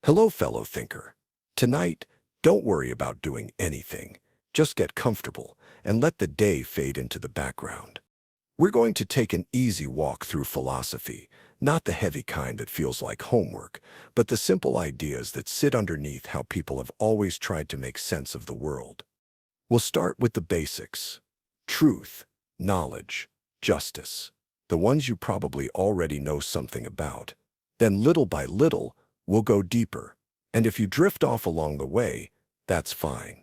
Hello, fellow thinker. Tonight, don't worry about doing anything. Just get comfortable and let the day fade into the background. We're going to take an easy walk through philosophy, not the heavy kind that feels like homework, but the simple ideas that sit underneath how people have always tried to make sense of the world. We'll start with the basics: truth, knowledge, justice, the ones you probably already know something about. Then little by little, we'll go deeper. And if you drift off along the way, that's fine.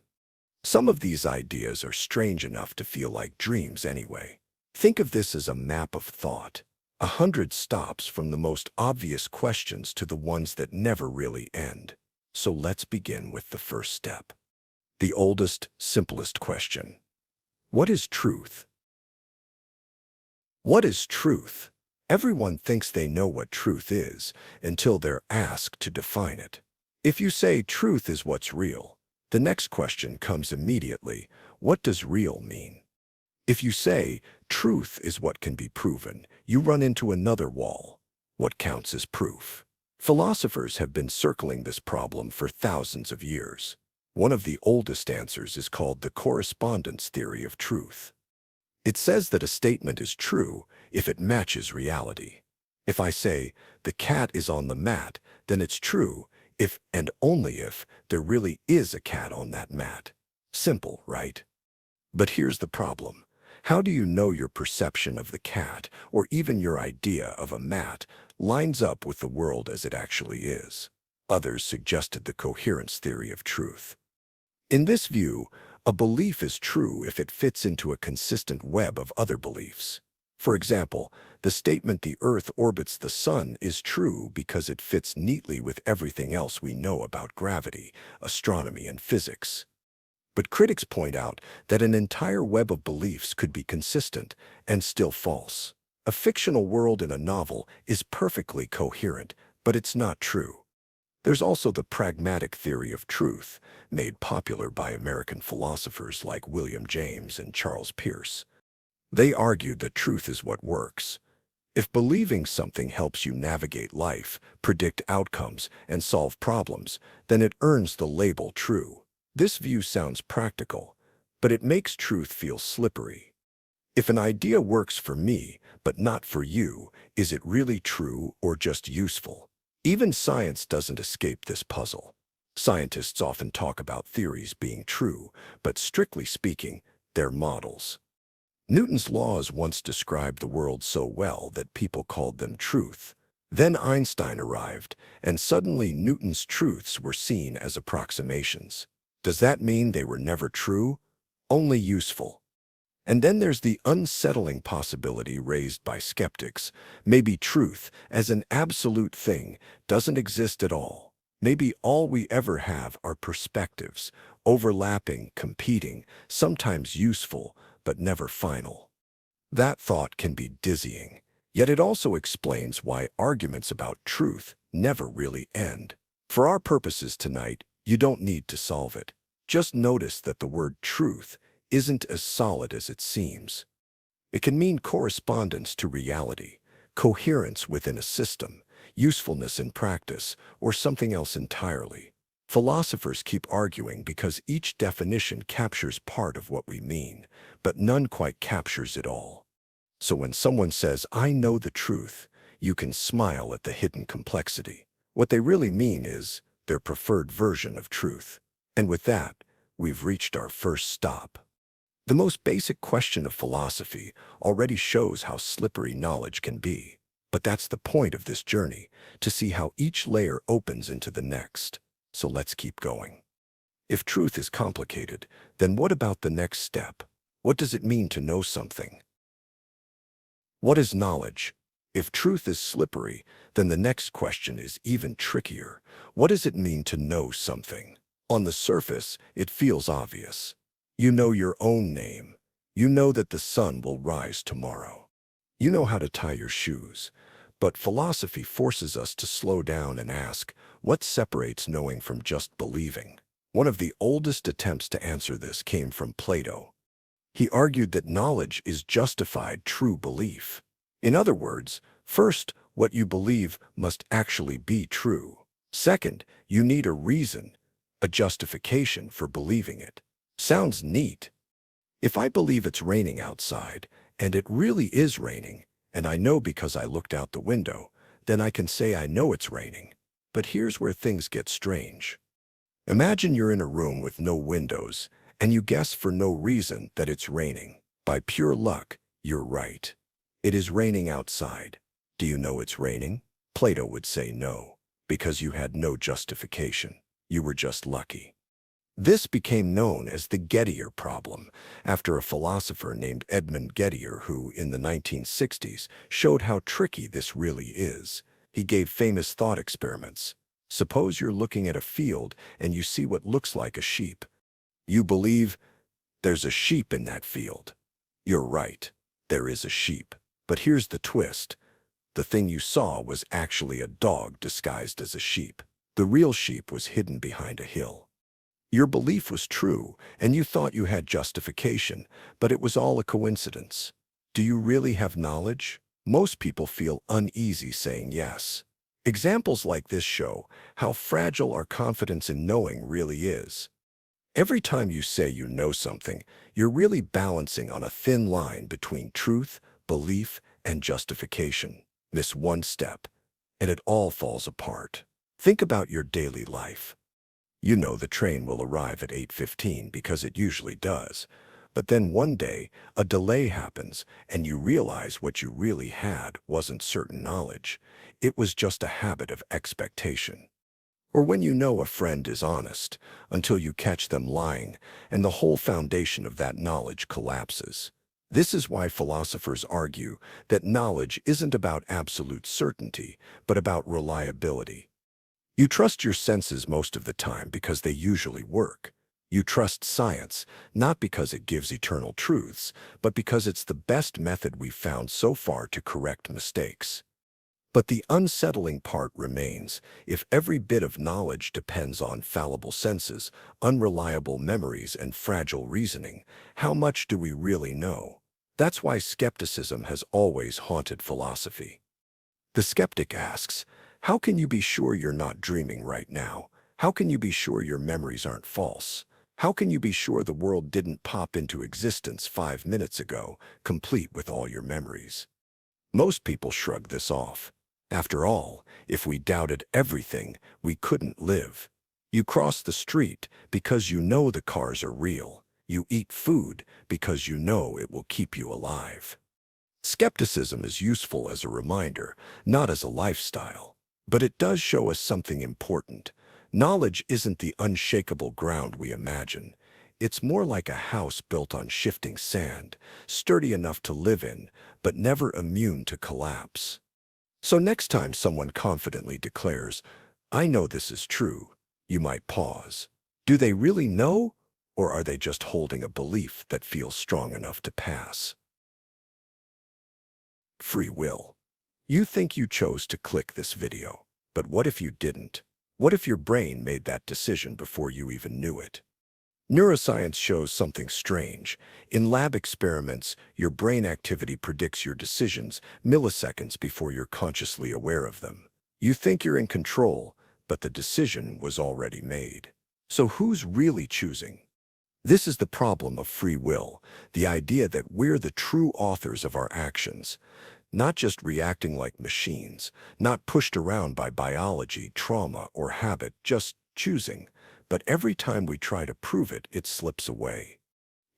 Some of these ideas are strange enough to feel like dreams anyway. Think of this as a map of thought, 100 stops from the most obvious questions to the ones that never really end. So let's begin with the first step. The oldest, simplest question. What is truth? What is truth? Everyone thinks they know what truth is until they're asked to define it. If you say truth is what's real, the next question comes immediately: what does real mean? If you say truth is what can be proven, you run into another wall. What counts as proof? Philosophers have been circling this problem for thousands of years. One of the oldest answers is called the correspondence theory of truth. It says that a statement is true if it matches reality. If I say, the cat is on the mat, then it's true if and only if there really is a cat on that mat. Simple, right? But here's the problem. How do you know your perception of the cat, or even your idea of a mat, lines up with the world as it actually is? Others suggested the coherence theory of truth. In this view, a belief is true if it fits into a consistent web of other beliefs. For example, the statement the Earth orbits the Sun is true because it fits neatly with everything else we know about gravity, astronomy, and physics. But critics point out that an entire web of beliefs could be consistent and still false. A fictional world in a novel is perfectly coherent, but it's not true. There's also the pragmatic theory of truth, made popular by American philosophers like William James and Charles Peirce. They argued that truth is what works. If believing something helps you navigate life, predict outcomes, and solve problems, then it earns the label true. This view sounds practical, but it makes truth feel slippery. If an idea works for me, but not for you, is it really true or just useful? Even science doesn't escape this puzzle. Scientists often talk about theories being true, but strictly speaking, they're models. Newton's laws once described the world so well that people called them truth. Then Einstein arrived, and suddenly Newton's truths were seen as approximations. Does that mean they were never true? Only useful. And then there's the unsettling possibility raised by skeptics. Maybe truth, as an absolute thing, doesn't exist at all. Maybe all we ever have are perspectives, overlapping, competing, sometimes useful, but never final. That thought can be dizzying, yet it also explains why arguments about truth never really end. For our purposes tonight, you don't need to solve it. Just notice that the word truth isn't as solid as it seems. It can mean correspondence to reality, coherence within a system, usefulness in practice, or something else entirely. Philosophers keep arguing because each definition captures part of what we mean, but none quite captures it all. So when someone says, "I know the truth," you can smile at the hidden complexity. What they really mean is their preferred version of truth. And with that, we've reached our first stop. The most basic question of philosophy already shows how slippery knowledge can be. But that's the point of this journey, to see how each layer opens into the next. So let's keep going. If truth is complicated, then what about the next step? What does it mean to know something? What is knowledge? If truth is slippery, then the next question is even trickier. What does it mean to know something? On the surface, it feels obvious. You know your own name. You know that the sun will rise tomorrow. You know how to tie your shoes. But philosophy forces us to slow down and ask, what separates knowing from just believing? One of the oldest attempts to answer this came from Plato. He argued that knowledge is justified true belief. In other words, first, what you believe must actually be true. Second, you need a reason, a justification for believing it. Sounds neat. If I believe it's raining outside, and it really is raining, and I know because I looked out the window, then I can say I know it's raining. But here's where things get strange. Imagine you're in a room with no windows, and you guess for no reason that it's raining. By pure luck, you're right. It is raining outside. Do you know it's raining? Plato would say no, because you had no justification. You were just lucky. This became known as the Gettier problem, after a philosopher named Edmund Gettier who, in the 1960s, showed how tricky this really is. He gave famous thought experiments. Suppose you're looking at a field and you see what looks like a sheep. You believe there's a sheep in that field. You're right, there is a sheep. But here's the twist. The thing you saw was actually a dog disguised as a sheep. The real sheep was hidden behind a hill. Your belief was true, and you thought you had justification, but it was all a coincidence. Do you really have knowledge? Most people feel uneasy saying yes. Examples like this show how fragile our confidence in knowing really is. Every time you say you know something, you're really balancing on a thin line between truth, belief, and justification. Miss one step, and it all falls apart. Think about your daily life. You know the train will arrive at 8:15 because it usually does. But then one day, a delay happens, and you realize what you really had wasn't certain knowledge. It was just a habit of expectation. Or when you know a friend is honest, until you catch them lying, and the whole foundation of that knowledge collapses. This is why philosophers argue that knowledge isn't about absolute certainty, but about reliability. You trust your senses most of the time because they usually work. You trust science, not because it gives eternal truths, but because it's the best method we've found so far to correct mistakes. But the unsettling part remains. If every bit of knowledge depends on fallible senses, unreliable memories, and fragile reasoning, how much do we really know? That's why skepticism has always haunted philosophy. The skeptic asks, how can you be sure you're not dreaming right now? How can you be sure your memories aren't false? How can you be sure the world didn't pop into existence 5 minutes ago, complete with all your memories? Most people shrug this off. After all, if we doubted everything, we couldn't live. You cross the street because you know the cars are real. You eat food because you know it will keep you alive. Skepticism is useful as a reminder, not as a lifestyle. But it does show us something important. Knowledge isn't the unshakable ground we imagine. It's more like a house built on shifting sand, sturdy enough to live in, but never immune to collapse. So next time someone confidently declares, I know this is true, you might pause. Do they really know, or are they just holding a belief that feels strong enough to pass? Free will. You think you chose to click this video, but what if you didn't? What if your brain made that decision before you even knew it? Neuroscience shows something strange. In lab experiments, your brain activity predicts your decisions milliseconds before you're consciously aware of them. You think you're in control, but the decision was already made. So who's really choosing? This is the problem of free will, the idea that we're the true authors of our actions. Not just reacting like machines, not pushed around by biology, trauma, or habit, just choosing. But every time we try to prove it, it slips away.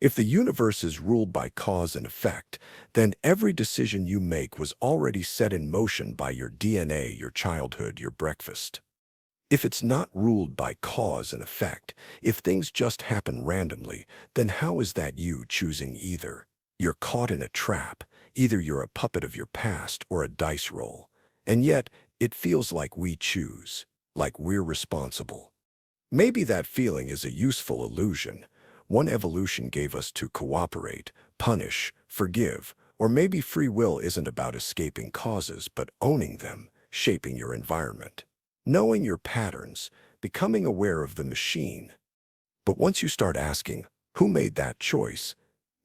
If the universe is ruled by cause and effect, then every decision you make was already set in motion by your DNA, your childhood, your breakfast. If it's not ruled by cause and effect, if things just happen randomly, then how is that you choosing either? You're caught in a trap. Either you're a puppet of your past or a dice roll. And yet, it feels like we choose, like we're responsible. Maybe that feeling is a useful illusion, one evolution gave us to cooperate, punish, forgive, or maybe free will isn't about escaping causes but owning them, shaping your environment. Knowing your patterns, becoming aware of the machine. But once you start asking, who made that choice?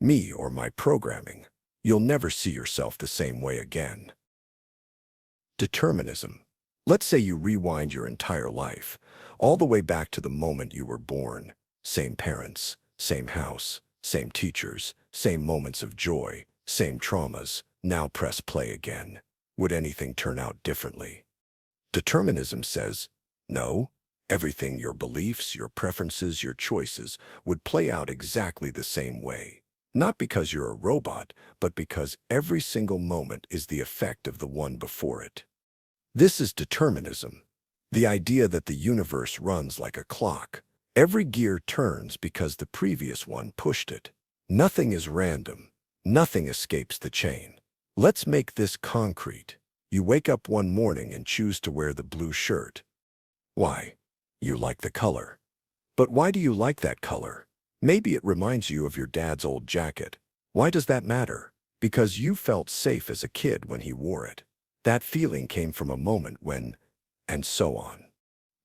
Me or my programming? You'll never see yourself the same way again. Determinism. Let's say you rewind your entire life, all the way back to the moment you were born. Same parents, same house, same teachers, same moments of joy, same traumas. Now press play again. Would anything turn out differently? Determinism says, no, everything, your beliefs, your preferences, your choices, would play out exactly the same way. Not because you're a robot, but because every single moment is the effect of the one before it. This is determinism, the idea that the universe runs like a clock. Every gear turns because the previous one pushed it. Nothing is random. Nothing escapes the chain. Let's make this concrete. You wake up one morning and choose to wear the blue shirt. Why? You like the color. But why do you like that color? Maybe it reminds you of your dad's old jacket. Why does that matter? Because you felt safe as a kid when he wore it. That feeling came from a moment when, and so on.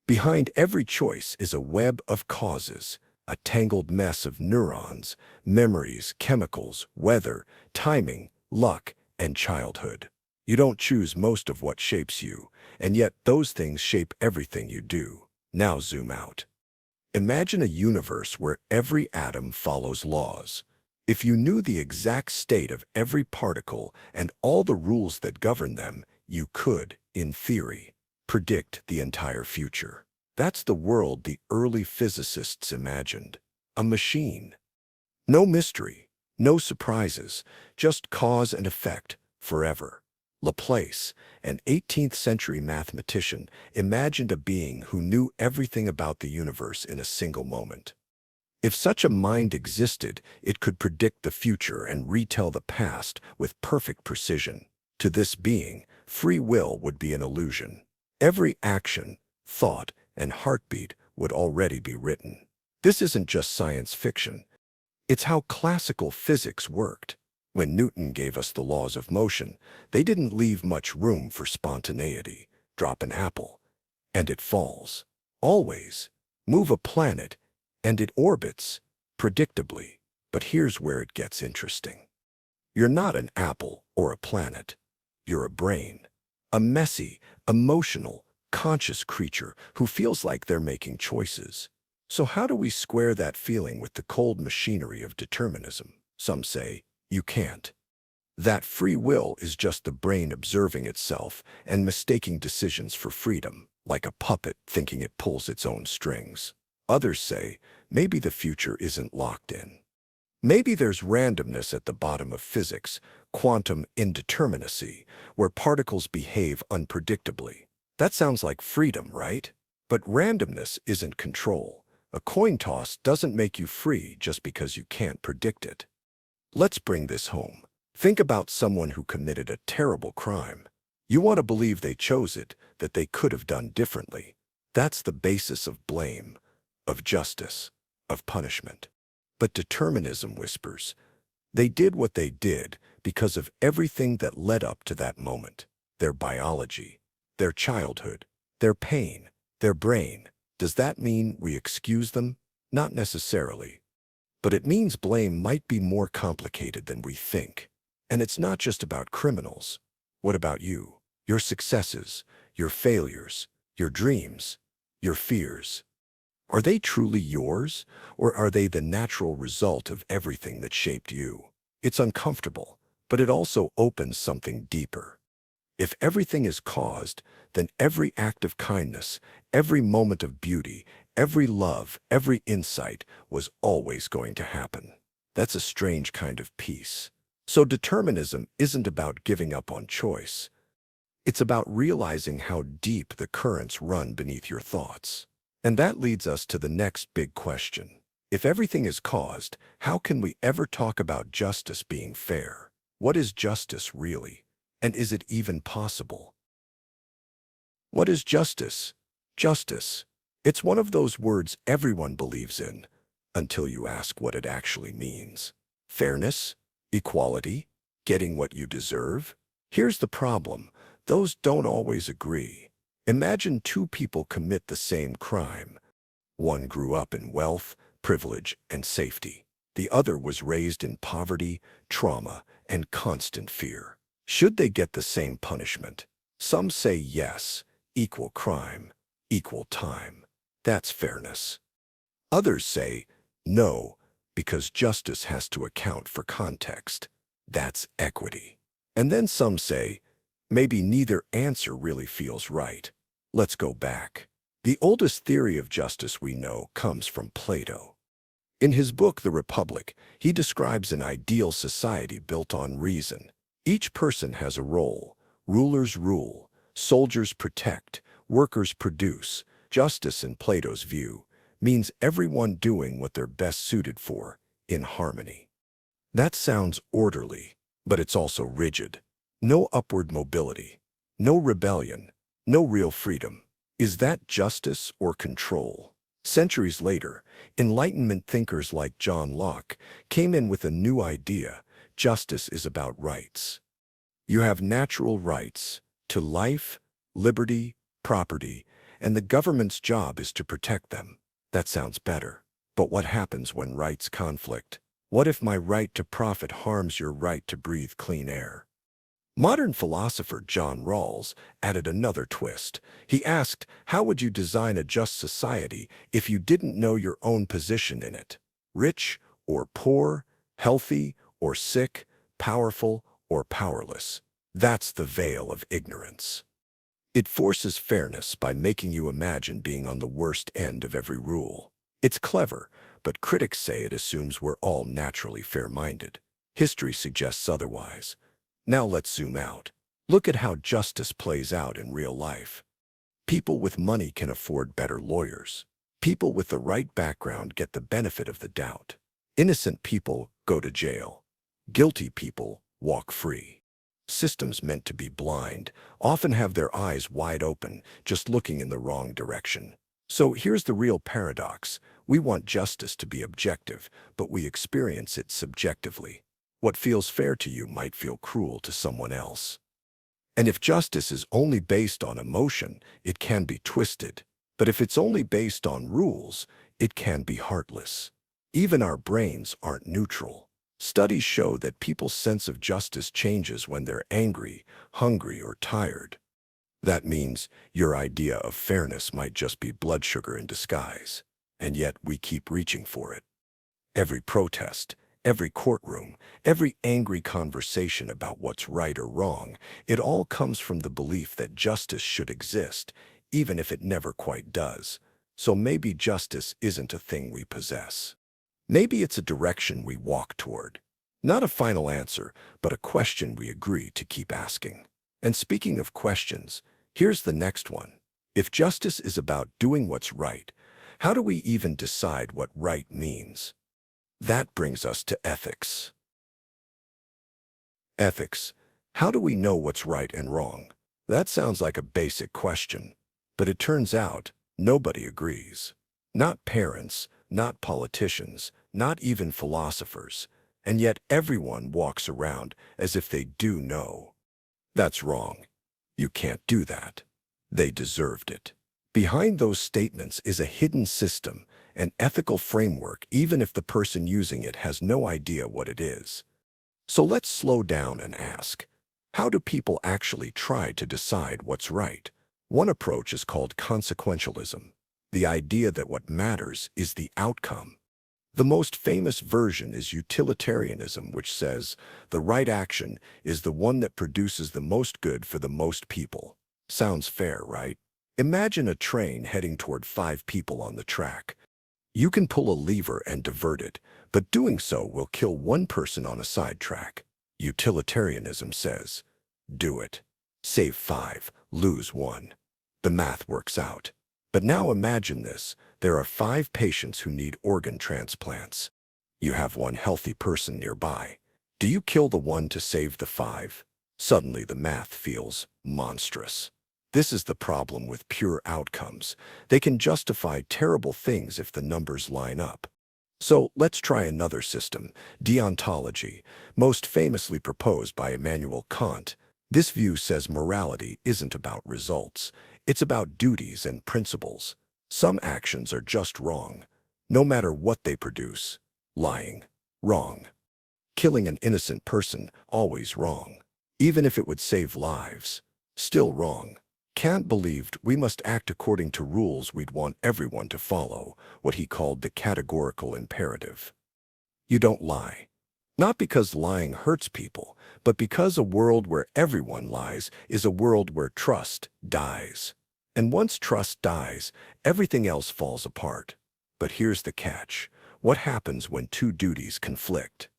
Behind every choice is a web of causes, a tangled mess of neurons, memories, chemicals, weather, timing, luck, and childhood. You don't choose most of what shapes you, and yet those things shape everything you do. Now zoom out. Imagine a universe where every atom follows laws. If you knew the exact state of every particle and all the rules that govern them, you could, in theory, predict the entire future. That's the world the early physicists imagined. A machine. No mystery, no surprises, just cause and effect forever. Laplace, an 18th-century mathematician, imagined a being who knew everything about the universe in a single moment. If such a mind existed, it could predict the future and retell the past with perfect precision. To this being, free will would be an illusion. Every action, thought, and heartbeat would already be written. This isn't just science fiction. It's how classical physics worked. When Newton gave us the laws of motion, they didn't leave much room for spontaneity. Drop an apple, and it falls. Always. Move a planet, and it orbits, predictably. But here's where it gets interesting. You're not an apple or a planet. You're a brain. A messy, emotional, conscious creature who feels like they're making choices. So how do we square that feeling with the cold machinery of determinism? Some say, you can't. That free will is just the brain observing itself and mistaking decisions for freedom, like a puppet thinking it pulls its own strings. Others say, maybe the future isn't locked in. Maybe there's randomness at the bottom of physics, quantum indeterminacy, where particles behave unpredictably. That sounds like freedom, right? But randomness isn't control. A coin toss doesn't make you free just because you can't predict it. Let's bring this home. Think about someone who committed a terrible crime. You want to believe they chose it, that they could have done differently. That's the basis of blame, of justice, of punishment. But determinism whispers, they did what they did because of everything that led up to that moment. Their biology, their childhood, their pain, their brain. Does that mean we excuse them? Not necessarily. But it means blame might be more complicated than we think. And it's not just about criminals. What about you? Your successes, your failures, your dreams, your fears. Are they truly yours, or are they the natural result of everything that shaped you? It's uncomfortable, but it also opens something deeper. If everything is caused, then every act of kindness, every moment of beauty, every love, every insight was always going to happen. That's a strange kind of peace. So determinism isn't about giving up on choice. It's about realizing how deep the currents run beneath your thoughts. And that leads us to the next big question. If everything is caused, how can we ever talk about justice being fair? What is justice really? And is it even possible? What is justice? Justice. It's one of those words everyone believes in, until you ask what it actually means. Fairness? Equality? Getting what you deserve? Here's the problem. Those don't always agree. Imagine two people commit the same crime. One grew up in wealth, privilege, and safety. The other was raised in poverty, trauma, and constant fear. Should they get the same punishment? Some say yes, equal crime, equal time. That's fairness. Others say, no, because justice has to account for context. That's equity. And then some say, maybe neither answer really feels right. Let's go back. The oldest theory of justice we know comes from Plato. In his book, The Republic, he describes an ideal society built on reason. Each person has a role. Rulers rule, soldiers protect, workers produce. Justice, in Plato's view, means everyone doing what they're best suited for, in harmony. That sounds orderly, but it's also rigid. No upward mobility, no rebellion, no real freedom. Is that justice or control? Centuries later, Enlightenment thinkers like John Locke came in with a new idea. Justice is about rights. You have natural rights to life, liberty, property, and the government's job is to protect them. That sounds better. But what happens when rights conflict? What if my right to profit harms your right to breathe clean air? Modern philosopher John Rawls added another twist. He asked, how would you design a just society if you didn't know your own position in it? Rich or poor, healthy or sick, powerful or powerless? That's the veil of ignorance. It forces fairness by making you imagine being on the worst end of every rule. It's clever, but critics say it assumes we're all naturally fair-minded. History suggests otherwise. Now let's zoom out. Look at how justice plays out in real life. People with money can afford better lawyers. People with the right background get the benefit of the doubt. Innocent people go to jail. Guilty people walk free. Systems meant to be blind often have their eyes wide open, just looking in the wrong direction. So here's the real paradox. We want justice to be objective, but we experience it subjectively. What feels fair to you might feel cruel to someone else. And if justice is only based on emotion, it can be twisted. But if it's only based on rules, it can be heartless. Even our brains aren't neutral. Studies show that people's sense of justice changes when they're angry, hungry, or tired. That means your idea of fairness might just be blood sugar in disguise. And yet we keep reaching for it. Every protest, every courtroom, every angry conversation about what's right or wrong, it all comes from the belief that justice should exist, even if it never quite does. So maybe justice isn't a thing we possess. Maybe it's a direction we walk toward. Not a final answer, but a question we agree to keep asking. And speaking of questions, here's the next one. If justice is about doing what's right, how do we even decide what right means? That brings us to ethics. Ethics. How do we know what's right and wrong? That sounds like a basic question, but it turns out nobody agrees. Not parents, not politicians, not even philosophers, and yet everyone walks around as if they do know. That's wrong. You can't do that. They deserved it. Behind those statements is a hidden system, an ethical framework, even if the person using it has no idea what it is. So let's slow down and ask, how do people actually try to decide what's right? One approach is called consequentialism, the idea that what matters is the outcome. The most famous version is utilitarianism, which says the right action is the one that produces the most good for the most people. Sounds fair, right? Imagine a train heading toward 5 people on the track. You can pull a lever and divert it, but doing so will kill one person on a sidetrack. Utilitarianism says, do it. Save 5, lose 1. The math works out. But now imagine this. There are 5 patients who need organ transplants. You have one healthy person nearby. Do you kill the one to save the 5? Suddenly the math feels monstrous. This is the problem with pure outcomes. They can justify terrible things if the numbers line up. So let's try another system, Deontology, most famously proposed by Immanuel Kant. This view says morality isn't about results. It's about duties and principles. Some actions are just wrong, no matter what they produce. Lying, wrong. Killing an innocent person, always wrong. Even if it would save lives, still wrong. Kant believed we must act according to rules we'd want everyone to follow, what he called the categorical imperative. You don't lie. Not because lying hurts people, but because a world where everyone lies is a world where trust dies. And once trust dies, everything else falls apart. But here's the catch. What happens when two duties conflict?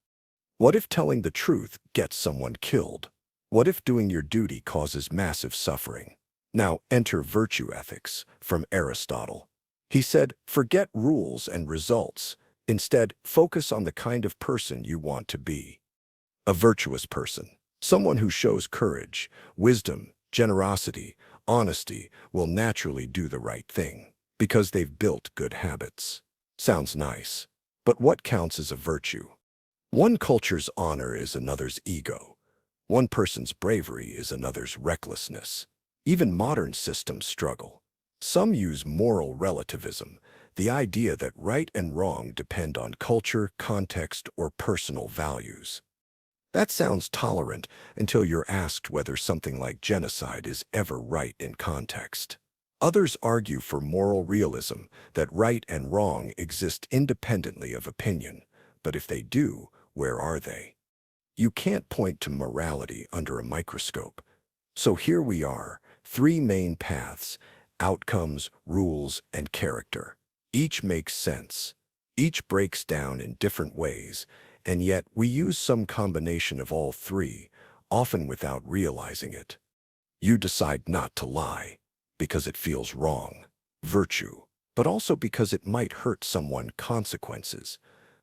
What if telling the truth gets someone killed? What if doing your duty causes massive suffering? Now enter virtue ethics from Aristotle. He said, forget rules and results. Instead, focus on the kind of person you want to be. A virtuous person, someone who shows courage, wisdom, generosity, honesty, will naturally do the right thing because they've built good habits. Sounds nice, but what counts as a virtue? One culture's honor is another's ego. One person's bravery is another's recklessness. Even modern systems struggle. Some use moral relativism, the idea that right and wrong depend on culture, context, or personal values. That sounds tolerant until you're asked whether something like genocide is ever right in context. Others argue for moral realism, that right and wrong exist independently of opinion. But if they do, where are they? You can't point to morality under a microscope. So here we are, three main paths: outcomes, rules, and character. Each makes sense. Each breaks down in different ways, and yet we use some combination of all three, often without realizing it. You decide not to lie because it feels wrong, virtue, but also because it might hurt someone, consequences,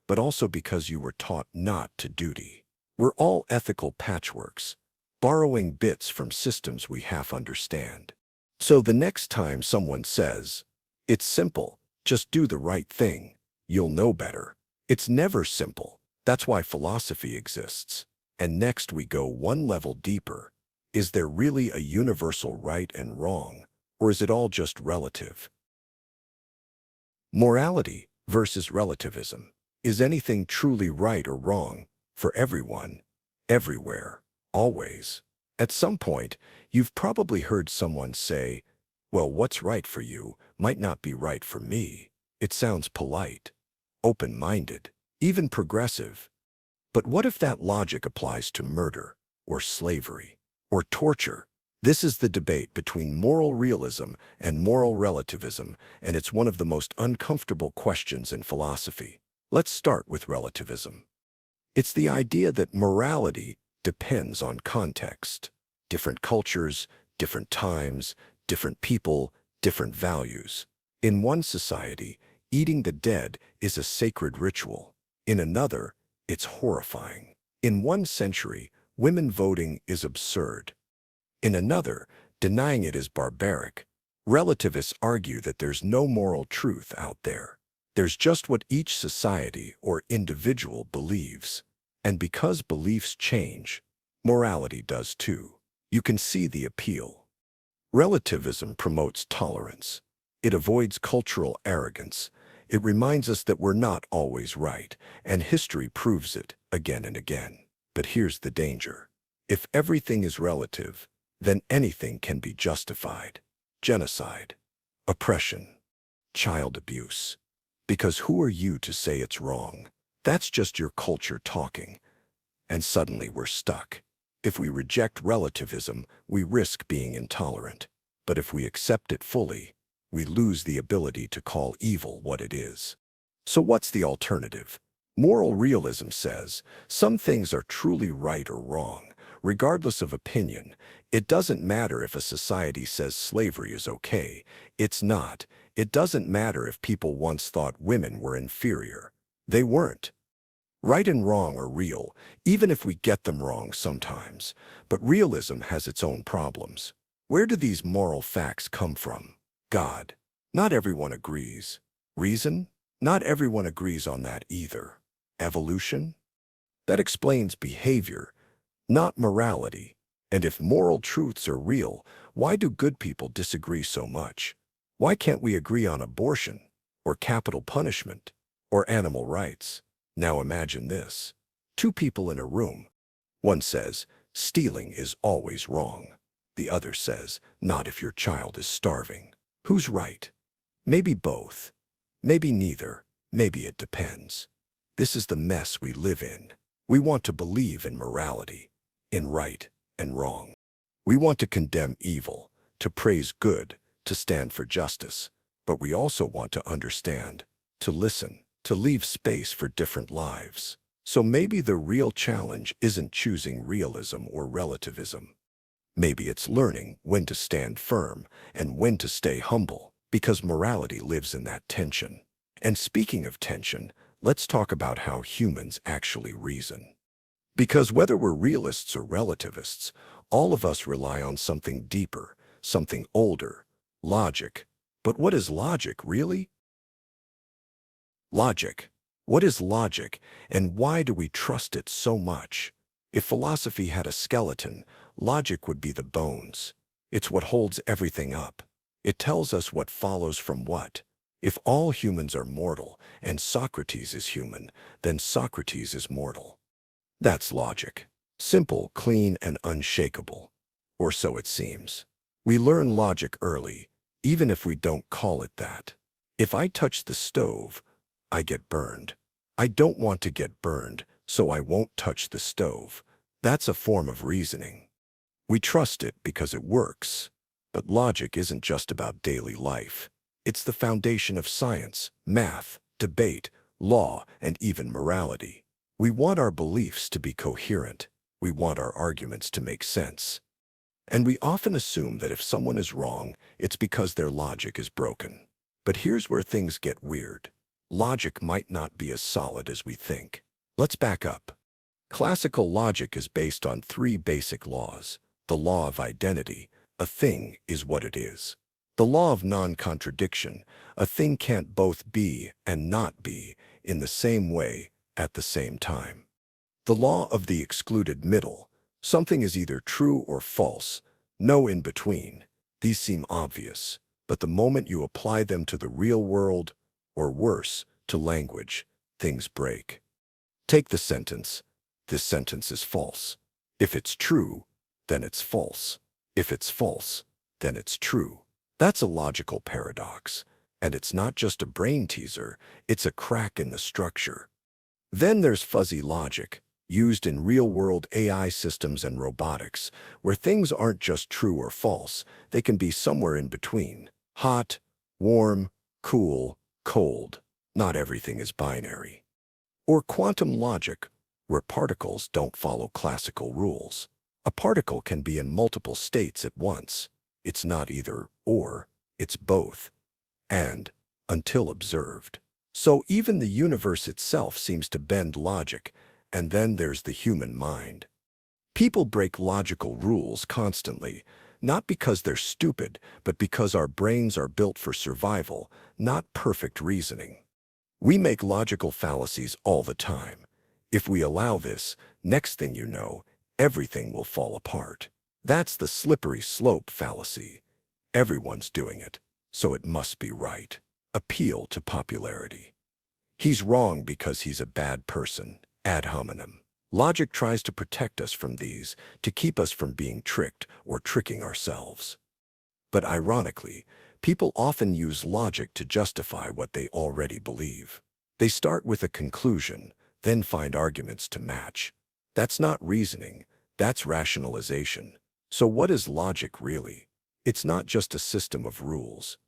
but also because you were taught not to, duty. We're all ethical patchworks, borrowing bits from systems we half understand. So the next time someone says, it's simple, just do the right thing, you'll know better. It's never simple. That's why philosophy exists. And next we go one level deeper. Is there really a universal right and wrong, or is it all just relative? Morality versus relativism. Is anything truly right or wrong for everyone, everywhere, always? At some point, you've probably heard someone say, well, what's right for you might not be right for me. It sounds polite, open-minded, even progressive. But what if that logic applies to murder, or slavery, or torture? This is the debate between moral realism and moral relativism, and it's one of the most uncomfortable questions in philosophy. Let's start with relativism. It's the idea that morality depends on context. Different cultures, different times, different people, different values. In one society, eating the dead is a sacred ritual. In another, it's horrifying. In one century, women voting is absurd. In another, denying it is barbaric. Relativists argue that there's no moral truth out there. There's just what each society or individual believes. And because beliefs change, morality does too. You can see the appeal. Relativism promotes tolerance. It avoids cultural arrogance. It reminds us that we're not always right, and history proves it again and again. But here's the danger. If everything is relative, then anything can be justified. Genocide, oppression, child abuse. Because who are you to say it's wrong? That's just your culture talking. And suddenly we're stuck. If we reject relativism, we risk being intolerant. But if we accept it fully, we lose the ability to call evil what it is. So what's the alternative? Moral realism says some things are truly right or wrong, regardless of opinion. It doesn't matter if a society says slavery is okay. It's not. It doesn't matter if people once thought women were inferior. They weren't. Right and wrong are real, even if we get them wrong sometimes. But realism has its own problems. Where do these moral facts come from? God. Not everyone agrees. Reason? Not everyone agrees on that either. Evolution? That explains behavior, not morality. And if moral truths are real, why do good people disagree so much? Why can't we agree on abortion, or capital punishment, or animal rights? Now imagine this. Two people in a room. One says, stealing is always wrong. The other says, not if your child is starving. Who's right? Maybe both. Maybe neither. Maybe it depends. This is the mess we live in. We want to believe in morality, in right and wrong. We want to condemn evil, to praise good, to stand for justice. But we also want to understand, to listen, to leave space for different lives. So maybe the real challenge isn't choosing realism or relativism. Maybe it's learning when to stand firm and when to stay humble, because morality lives in that tension. And speaking of tension, let's talk about how humans actually reason. Because whether we're realists or relativists, all of us rely on something deeper, something older, logic. But what is logic, really? Logic. What is logic, and why do we trust it so much? If philosophy had a skeleton, logic would be the bones. It's what holds everything up. It tells us what follows from what. If all humans are mortal and Socrates is human, then Socrates is mortal. That's logic. Simple, clean, and unshakable. Or so it seems. We learn logic early, even if we don't call it that. If I touch the stove, I get burned. I don't want to get burned, so I won't touch the stove. That's a form of reasoning. We trust it because it works. But logic isn't just about daily life. It's the foundation of science, math, debate, law, and even morality. We want our beliefs to be coherent. We want our arguments to make sense. And we often assume that if someone is wrong, it's because their logic is broken. But here's where things get weird. Logic might not be as solid as we think. Let's back up. Classical logic is based on three basic laws. The law of identity, a thing is what it is. The law of non-contradiction, a thing can't both be and not be in the same way at the same time. The law of the excluded middle, something is either true or false, no in between. These seem obvious, but the moment you apply them to the real world, or worse, to language, things break. Take the sentence, this sentence is false. If it's true, then it's false. If it's false, then it's true. That's a logical paradox, and it's not just a brain teaser, it's a crack in the structure. Then there's fuzzy logic, used in real-world AI systems and robotics, where things aren't just true or false, they can be somewhere in between. Hot, warm, cool, cold. Not everything is binary. Or quantum logic, where particles don't follow classical rules. A particle can be in multiple states at once. It's not either or, it's both. And until observed. So even the universe itself seems to bend logic, and then there's the human mind. People break logical rules constantly, not because they're stupid, but because our brains are built for survival, not perfect reasoning. We make logical fallacies all the time. If we allow this, next thing you know, everything will fall apart. That's the slippery slope fallacy. Everyone's doing it, so it must be right. Appeal to popularity. He's wrong because he's a bad person, ad hominem. Logic tries to protect us from these, to keep us from being tricked or tricking ourselves. But ironically, people often use logic to justify what they already believe. They start with a conclusion, then find arguments to match. That's not reasoning, that's rationalization. So what is logic really? It's not just a system of rules.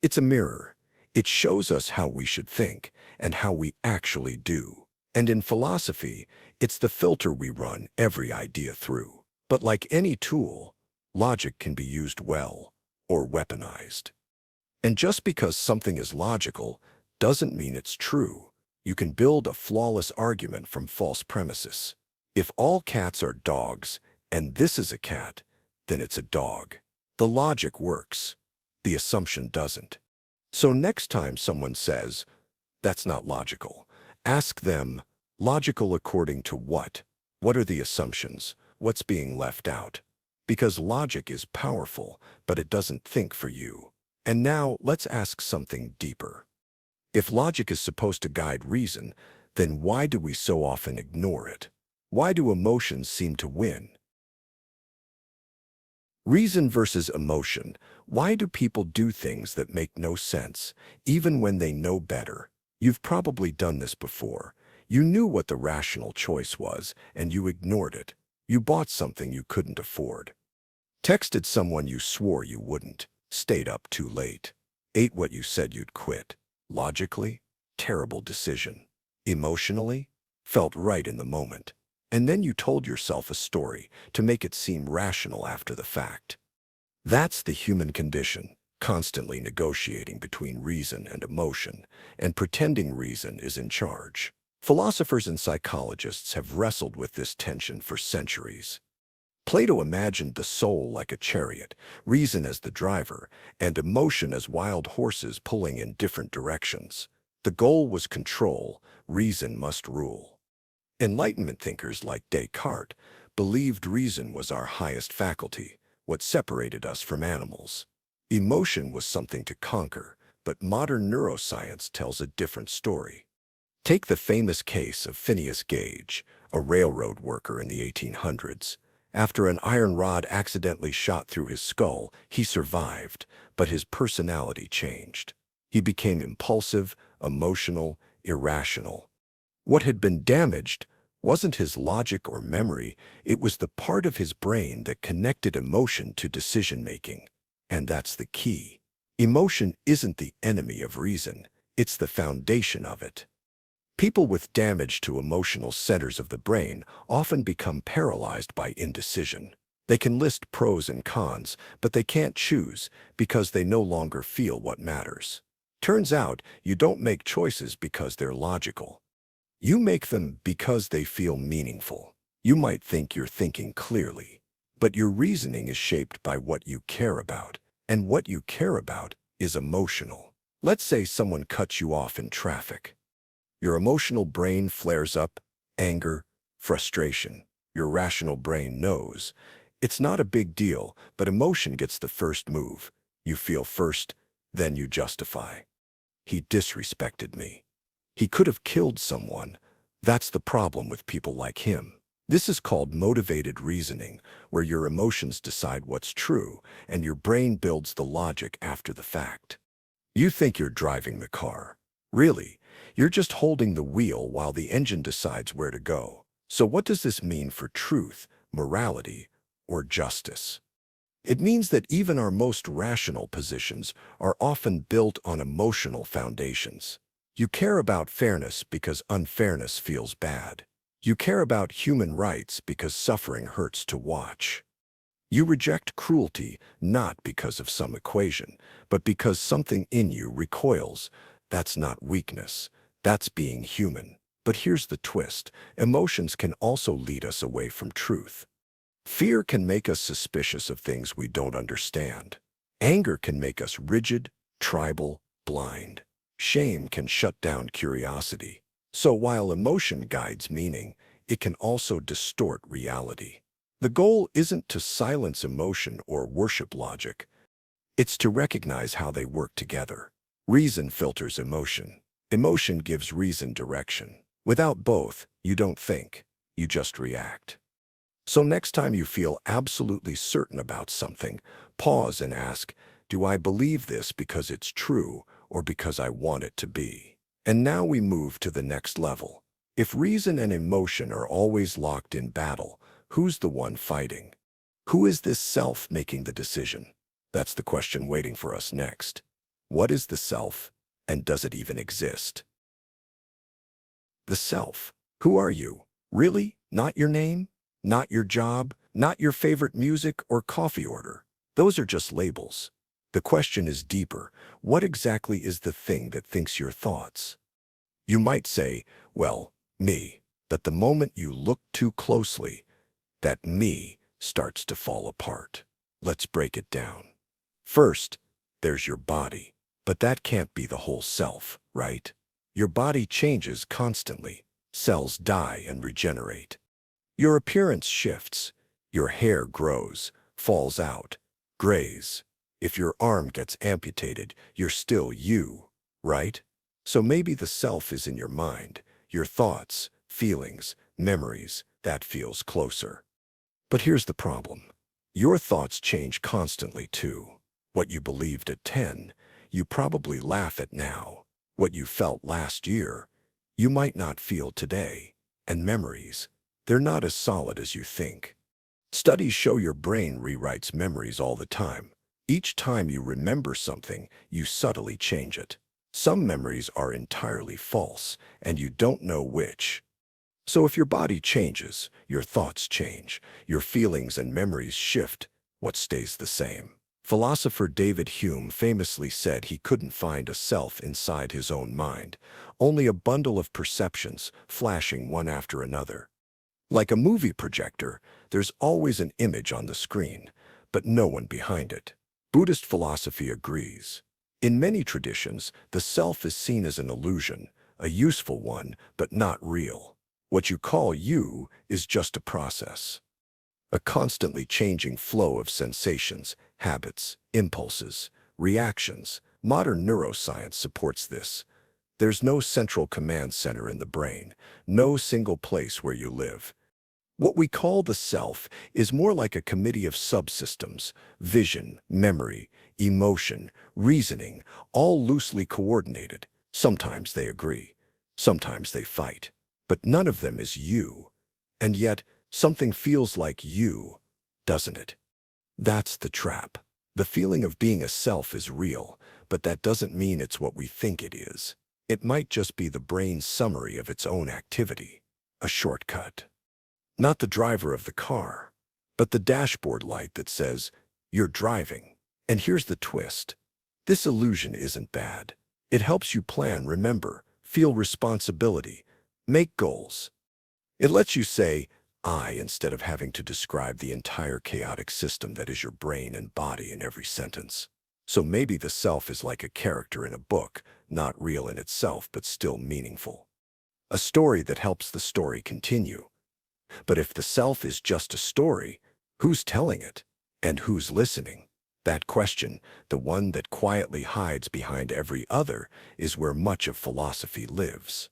It's a mirror. It shows us how we should think and how we actually do. And in philosophy, it's the filter we run every idea through. But like any tool, logic can be used well or weaponized. And just because something is logical doesn't mean it's true. You can build a flawless argument from false premises. If all cats are dogs and this is a cat, then it's a dog. The logic works. The assumption doesn't. So next time someone says, that's not logical, ask them, logical according to what? What are the assumptions? What's being left out? Because logic is powerful, but it doesn't think for you. And now let's ask something deeper. If logic is supposed to guide reason, then why do we so often ignore it? Why do emotions seem to win? Reason versus emotion. Why do people do things that make no sense, even when they know better? You've probably done this before. You knew what the rational choice was, and you ignored it. You bought something you couldn't afford. Texted someone you swore you wouldn't. Stayed up too late. Ate what you said you'd quit. Logically, terrible decision. Emotionally, felt right in the moment. And then you told yourself a story to make it seem rational after the fact. That's the human condition, constantly negotiating between reason and emotion, and pretending reason is in charge. Philosophers and psychologists have wrestled with this tension for centuries. Plato imagined the soul like a chariot, reason as the driver, and emotion as wild horses pulling in different directions. The goal was control, reason must rule. Enlightenment thinkers like Descartes believed reason was our highest faculty, what separated us from animals. Emotion was something to conquer, but modern neuroscience tells a different story. Take the famous case of Phineas Gage, a railroad worker in the 1800s. After an iron rod accidentally shot through his skull, he survived, but his personality changed. He became impulsive, emotional, irrational. What had been damaged wasn't his logic or memory, it was the part of his brain that connected emotion to decision-making. And that's the key. Emotion isn't the enemy of reason, it's the foundation of it. People with damage to emotional centers of the brain often become paralyzed by indecision. They can list pros and cons, but they can't choose because they no longer feel what matters. Turns out, you don't make choices because they're logical. You make them because they feel meaningful. You might think you're thinking clearly, but your reasoning is shaped by what you care about, and what you care about is emotional. Let's say someone cuts you off in traffic. Your emotional brain flares up, anger, frustration. Your rational brain knows. It's not a big deal, but emotion gets the first move. You feel first, then you justify. He disrespected me. He could have killed someone. That's the problem with people like him. This is called motivated reasoning, where your emotions decide what's true, and your brain builds the logic after the fact. You think you're driving the car. Really, you're just holding the wheel while the engine decides where to go. So what does this mean for truth, morality, or justice? It means that even our most rational positions are often built on emotional foundations. You care about fairness because unfairness feels bad. You care about human rights because suffering hurts to watch. You reject cruelty not because of some equation, but because something in you recoils. That's not weakness. That's being human. But here's the twist. Emotions can also lead us away from truth. Fear can make us suspicious of things we don't understand. Anger can make us rigid, tribal, blind. Shame can shut down curiosity. So while emotion guides meaning, it can also distort reality. The goal isn't to silence emotion or worship logic. It's to recognize how they work together. Reason filters emotion. Emotion gives reason direction. Without both, you don't think, you just react. So next time you feel absolutely certain about something, pause and ask, do I believe this because it's true or because I want it to be? And now we move to the next level. If reason and emotion are always locked in battle, who's the one fighting? Who is this self making the decision? That's the question waiting for us next. What is the self, and does it even exist? The self. Who are you? Really? Not your name? Not your job? Not your favorite music or coffee order? Those are just labels. The question is deeper. What exactly is the thing that thinks your thoughts? You might say, well, me. But the moment you look too closely, that me starts to fall apart. Let's break it down. First, there's your body. But that can't be the whole self, right? Your body changes constantly. Cells die and regenerate. Your appearance shifts. Your hair grows, falls out, grays. If your arm gets amputated, you're still you, right? So maybe the self is in your mind, your thoughts, feelings, memories. That feels closer. But here's the problem. Your thoughts change constantly too. What you believed at 10, you probably laugh at now. What you felt last year, you might not feel today. And memories, they're not as solid as you think. Studies show your brain rewrites memories all the time. Each time you remember something, you subtly change it. Some memories are entirely false, and you don't know which. So if your body changes, your thoughts change, your feelings and memories shift, what stays the same? Philosopher David Hume famously said he couldn't find a self inside his own mind, only a bundle of perceptions flashing one after another. Like a movie projector, there's always an image on the screen, but no one behind it. Buddhist philosophy agrees. In many traditions, the self is seen as an illusion, a useful one, but not real. What you call you is just a process. A constantly changing flow of sensations, habits, impulses, reactions. Modern neuroscience supports this. There's no central command center in the brain, no single place where you live. What we call the self is more like a committee of subsystems: vision, memory, emotion, reasoning, all loosely coordinated. Sometimes they agree, sometimes they fight, but none of them is you. And yet, something feels like you, doesn't it? That's the trap. The feeling of being a self is real, but that doesn't mean it's what we think it is. It might just be the brain's summary of its own activity, a shortcut. Not the driver of the car, but the dashboard light that says, "You're driving." And here's the twist. This illusion isn't bad. It helps you plan, remember, feel responsibility, make goals. It lets you say, "I," instead of having to describe the entire chaotic system that is your brain and body in every sentence. So maybe the self is like a character in a book, not real in itself, but still meaningful. A story that helps the story continue. But if the self is just a story, who's telling it? And who's listening? That question, the one that quietly hides behind every other, is where much of philosophy lives.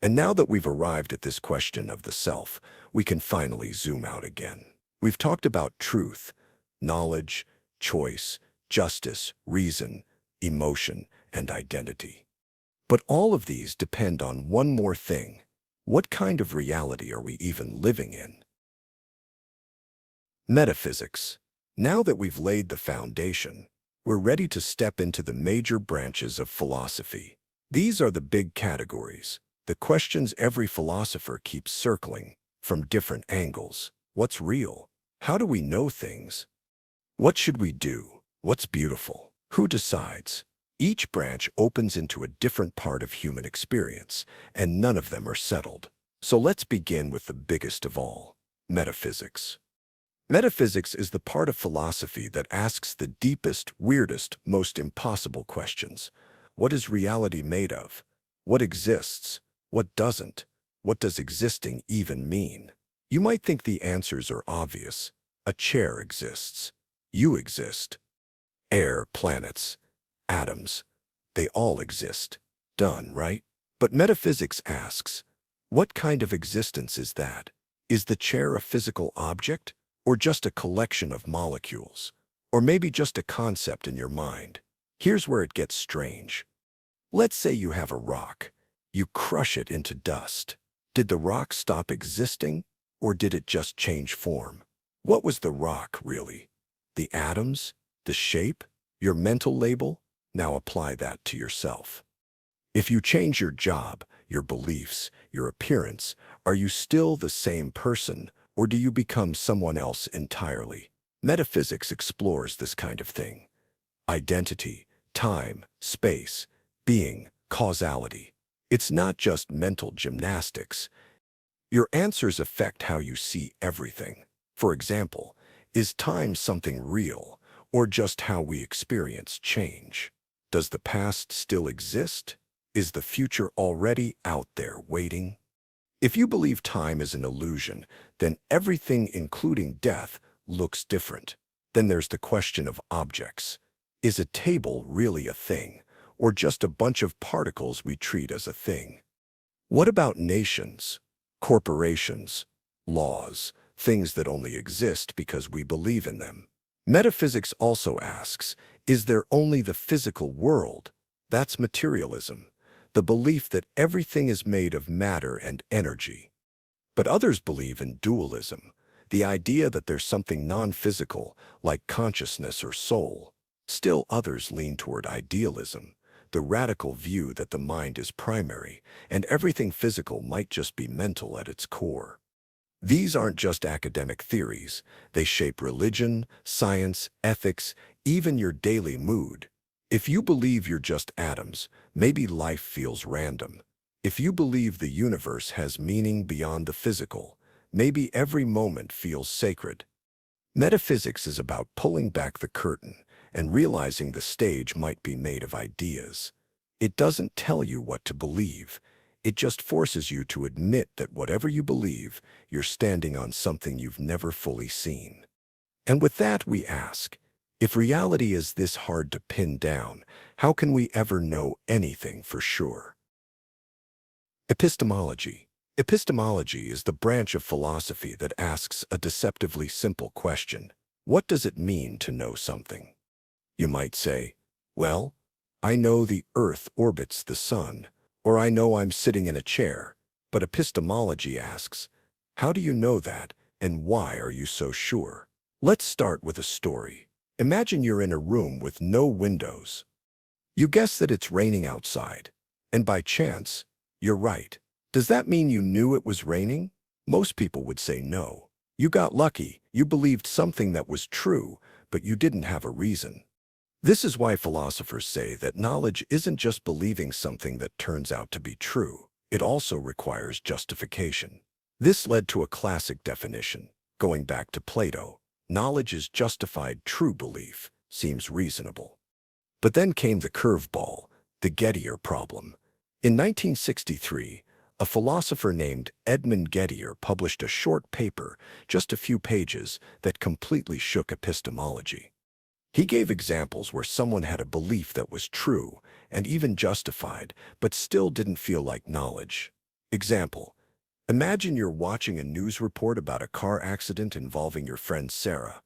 And now that we've arrived at this question of the self, we can finally zoom out again. We've talked about truth, knowledge, choice, justice, reason, emotion, and identity. But all of these depend on one more thing. What kind of reality are we even living in? Metaphysics. Now that we've laid the foundation, we're ready to step into the major branches of philosophy. These are the big categories, the questions every philosopher keeps circling from different angles. What's real? How do we know things? What should we do? What's beautiful? Who decides? Each branch opens into a different part of human experience, and none of them are settled. So let's begin with the biggest of all, metaphysics. Metaphysics is the part of philosophy that asks the deepest, weirdest, most impossible questions. What is reality made of? What exists? What doesn't? What does existing even mean? You might think the answers are obvious. A chair exists. You exist. Air, planets, atoms, they all exist. Done, right? But metaphysics asks, what kind of existence is that? Is the chair a physical object, or just a collection of molecules? Or maybe just a concept in your mind? Here's where it gets strange. Let's say you have a rock. You crush it into dust. Did the rock stop existing, or did it just change form? What was the rock, really? The atoms? The shape? Your mental label? Now apply that to yourself. If you change your job, your beliefs, your appearance, are you still the same person, or do you become someone else entirely? Metaphysics explores this kind of thing. Identity, time, space, being, causality. It's not just mental gymnastics. Your answers affect how you see everything. For example, is time something real, or just how we experience change? Does the past still exist? Is the future already out there waiting? If you believe time is an illusion, then everything, including death, looks different. Then there's the question of objects. Is a table really a thing, or just a bunch of particles we treat as a thing? What about nations, corporations, laws, things that only exist because we believe in them. Metaphysics also asks, is there only the physical world? That's materialism, the belief that everything is made of matter and energy. But others believe in dualism, the idea that there's something non-physical, like consciousness or soul. Still others lean toward idealism, the radical view that the mind is primary and everything physical might just be mental at its core. These aren't just academic theories. They shape religion, science, ethics, even your daily mood. If you believe you're just atoms, maybe life feels random. If you believe the universe has meaning beyond the physical, maybe every moment feels sacred. Metaphysics is about pulling back the curtain and realizing the stage might be made of ideas. It doesn't tell you what to believe. It just forces you to admit that whatever you believe, you're standing on something you've never fully seen. And with that, we ask, if reality is this hard to pin down, how can we ever know anything for sure? Epistemology. Epistemology is the branch of philosophy that asks a deceptively simple question. What does it mean to know something? You might say, well, I know the Earth orbits the sun, or I know I'm sitting in a chair. But epistemology asks, how do you know that, and why are you so sure? Let's start with a story. Imagine you're in a room with no windows. You guess that it's raining outside, and by chance, you're right. Does that mean you knew it was raining? Most people would say no. You got lucky. You believed something that was true, but you didn't have a reason. This is why philosophers say that knowledge isn't just believing something that turns out to be true. It also requires justification. This led to a classic definition. Going back to Plato, knowledge is justified true belief, seems reasonable. But then came the curveball, the Gettier problem. In 1963, a philosopher named Edmund Gettier published a short paper, just a few pages, that completely shook epistemology. He gave examples where someone had a belief that was true and even justified, but still didn't feel like knowledge. Example: imagine you're watching a news report about a car accident involving your friend Sarah.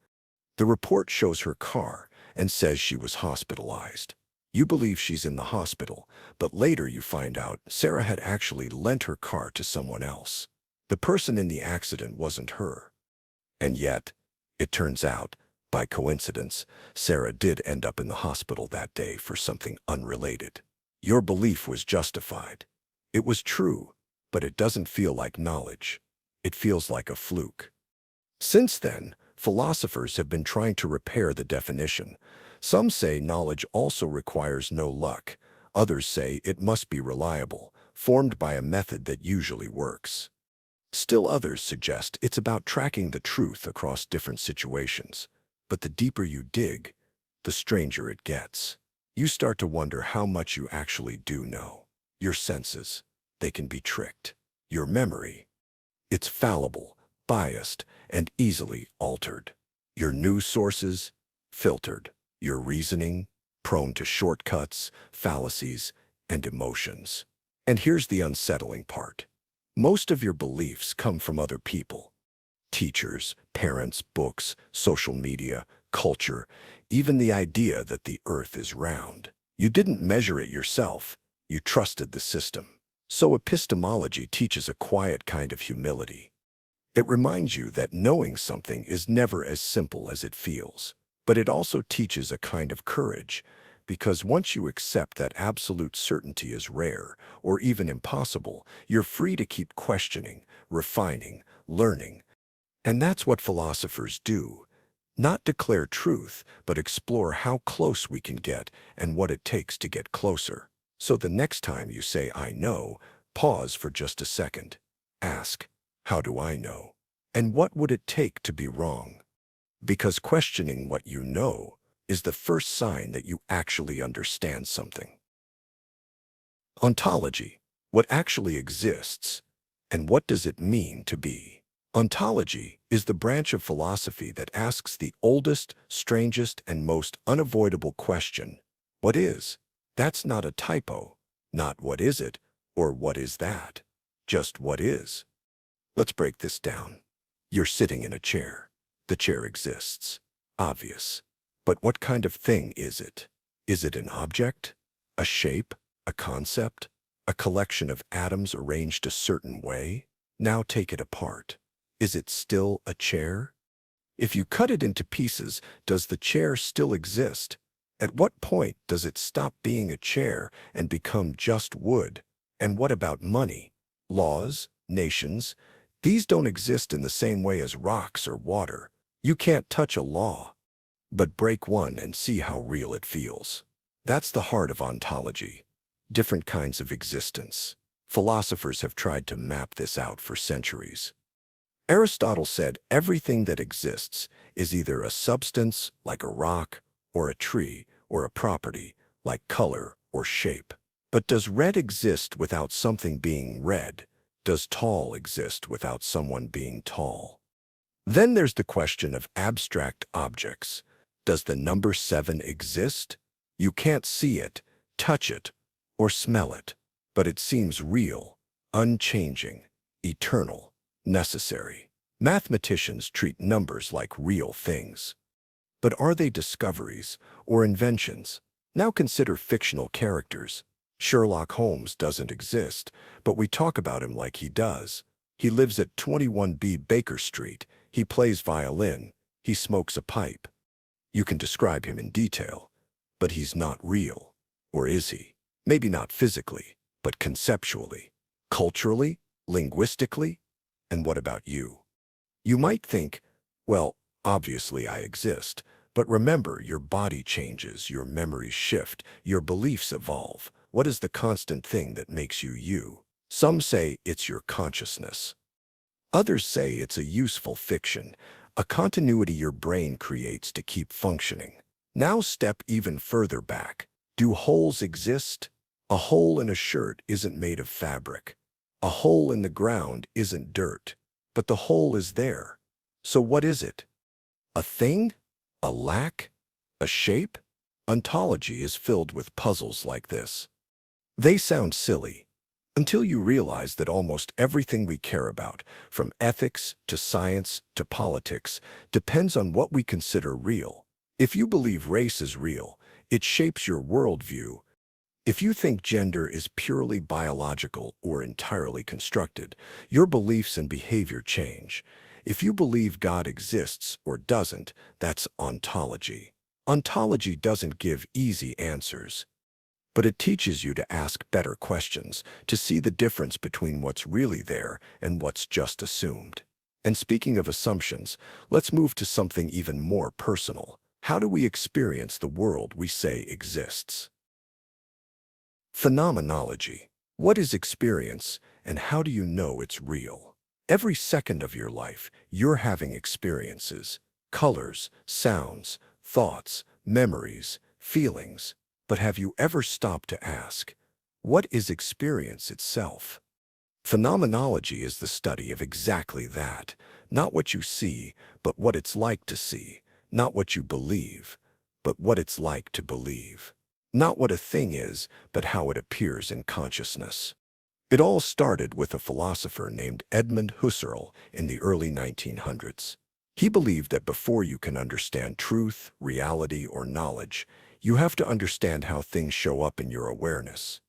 The report shows her car and says she was hospitalized. You believe she's in the hospital, but later you find out Sarah had actually lent her car to someone else. The person in the accident wasn't her. And yet, it turns out, by coincidence, Sarah did end up in the hospital that day for something unrelated. Your belief was justified. It was true, but it doesn't feel like knowledge. It feels like a fluke. Since then, philosophers have been trying to repair the definition. Some say knowledge also requires no luck. Others say it must be reliable, formed by a method that usually works. Still others suggest it's about tracking the truth across different situations. But the deeper you dig, the stranger it gets. You start to wonder how much you actually do know. Your senses, they can be tricked. Your memory, it's fallible, biased, and easily altered. Your news sources, filtered. Your reasoning, prone to shortcuts, fallacies, and emotions. And here's the unsettling part. Most of your beliefs come from other people. Teachers, parents, books, social media, culture, even the idea that the earth is round. You didn't measure it yourself. You trusted the system. So epistemology teaches a quiet kind of humility. It reminds you that knowing something is never as simple as it feels. But it also teaches a kind of courage, because once you accept that absolute certainty is rare or even impossible, you're free to keep questioning, refining, learning. And that's what philosophers do. Not declare truth, but explore how close we can get and what it takes to get closer. So the next time you say, I know, pause for just a second. Ask, how do I know? And what would it take to be wrong? Because questioning what you know is the first sign that you actually understand something. Ontology. What actually exists, and what does it mean to be? Ontology is the branch of philosophy that asks the oldest, strangest, and most unavoidable question, what is? That's not a typo, not what is it, or what is that? Just what is? Let's break this down. You're sitting in a chair. The chair exists. Obvious. But what kind of thing is it? Is it an object? A shape? A concept? A collection of atoms arranged a certain way? Now take it apart. Is it still a chair? If you cut it into pieces, does the chair still exist? At what point does it stop being a chair and become just wood? And what about money? Laws? Nations? These don't exist in the same way as rocks or water. You can't touch a law. But break one and see how real it feels. That's the heart of ontology. Different kinds of existence. Philosophers have tried to map this out for centuries. Aristotle said everything that exists is either a substance, like a rock, or a tree, or a property, like color or shape. But does red exist without something being red? Does tall exist without someone being tall? Then there's the question of abstract objects. Does the number 7 exist? You can't see it, touch it, or smell it, but it seems real, unchanging, eternal, necessary. Mathematicians treat numbers like real things. But are they discoveries or inventions? Now consider fictional characters. Sherlock Holmes doesn't exist, but we talk about him like he does. He lives at 21B Baker Street. He plays violin. He smokes a pipe. You can describe him in detail, but he's not real. Or is he? Maybe not physically, but conceptually, culturally, linguistically. And what about you? You might think, well, obviously I exist, but remember, your body changes, your memories shift, your beliefs evolve. What is the constant thing that makes you you? Some say it's your consciousness. Others say it's a useful fiction, a continuity your brain creates to keep functioning. Now step even further back. Do holes exist? A hole in a shirt isn't made of fabric. A hole in the ground isn't dirt, but the hole is there. So what is it? A thing? A lack? A shape? Ontology is filled with puzzles like this. They sound silly, until you realize that almost everything we care about, from ethics to science to politics, depends on what we consider real. If you believe race is real, it shapes your worldview. If you think gender is purely biological or entirely constructed, your beliefs and behavior change. If you believe God exists or doesn't, that's ontology. Ontology doesn't give easy answers, but it teaches you to ask better questions, to see the difference between what's really there and what's just assumed. And speaking of assumptions, let's move to something even more personal. How do we experience the world we say exists? Phenomenology. What is experience, and how do you know it's real? Every second of your life, you're having experiences, colors, sounds, thoughts, memories, feelings. But have you ever stopped to ask, what is experience itself? Phenomenology is the study of exactly that, not what you see, but what it's like to see, not what you believe, but what it's like to believe. Not what a thing is, but how it appears in consciousness. It all started with a philosopher named Edmund Husserl in the early 1900s. He believed that before you can understand truth, reality, or knowledge, you have to understand how things show up in your awareness.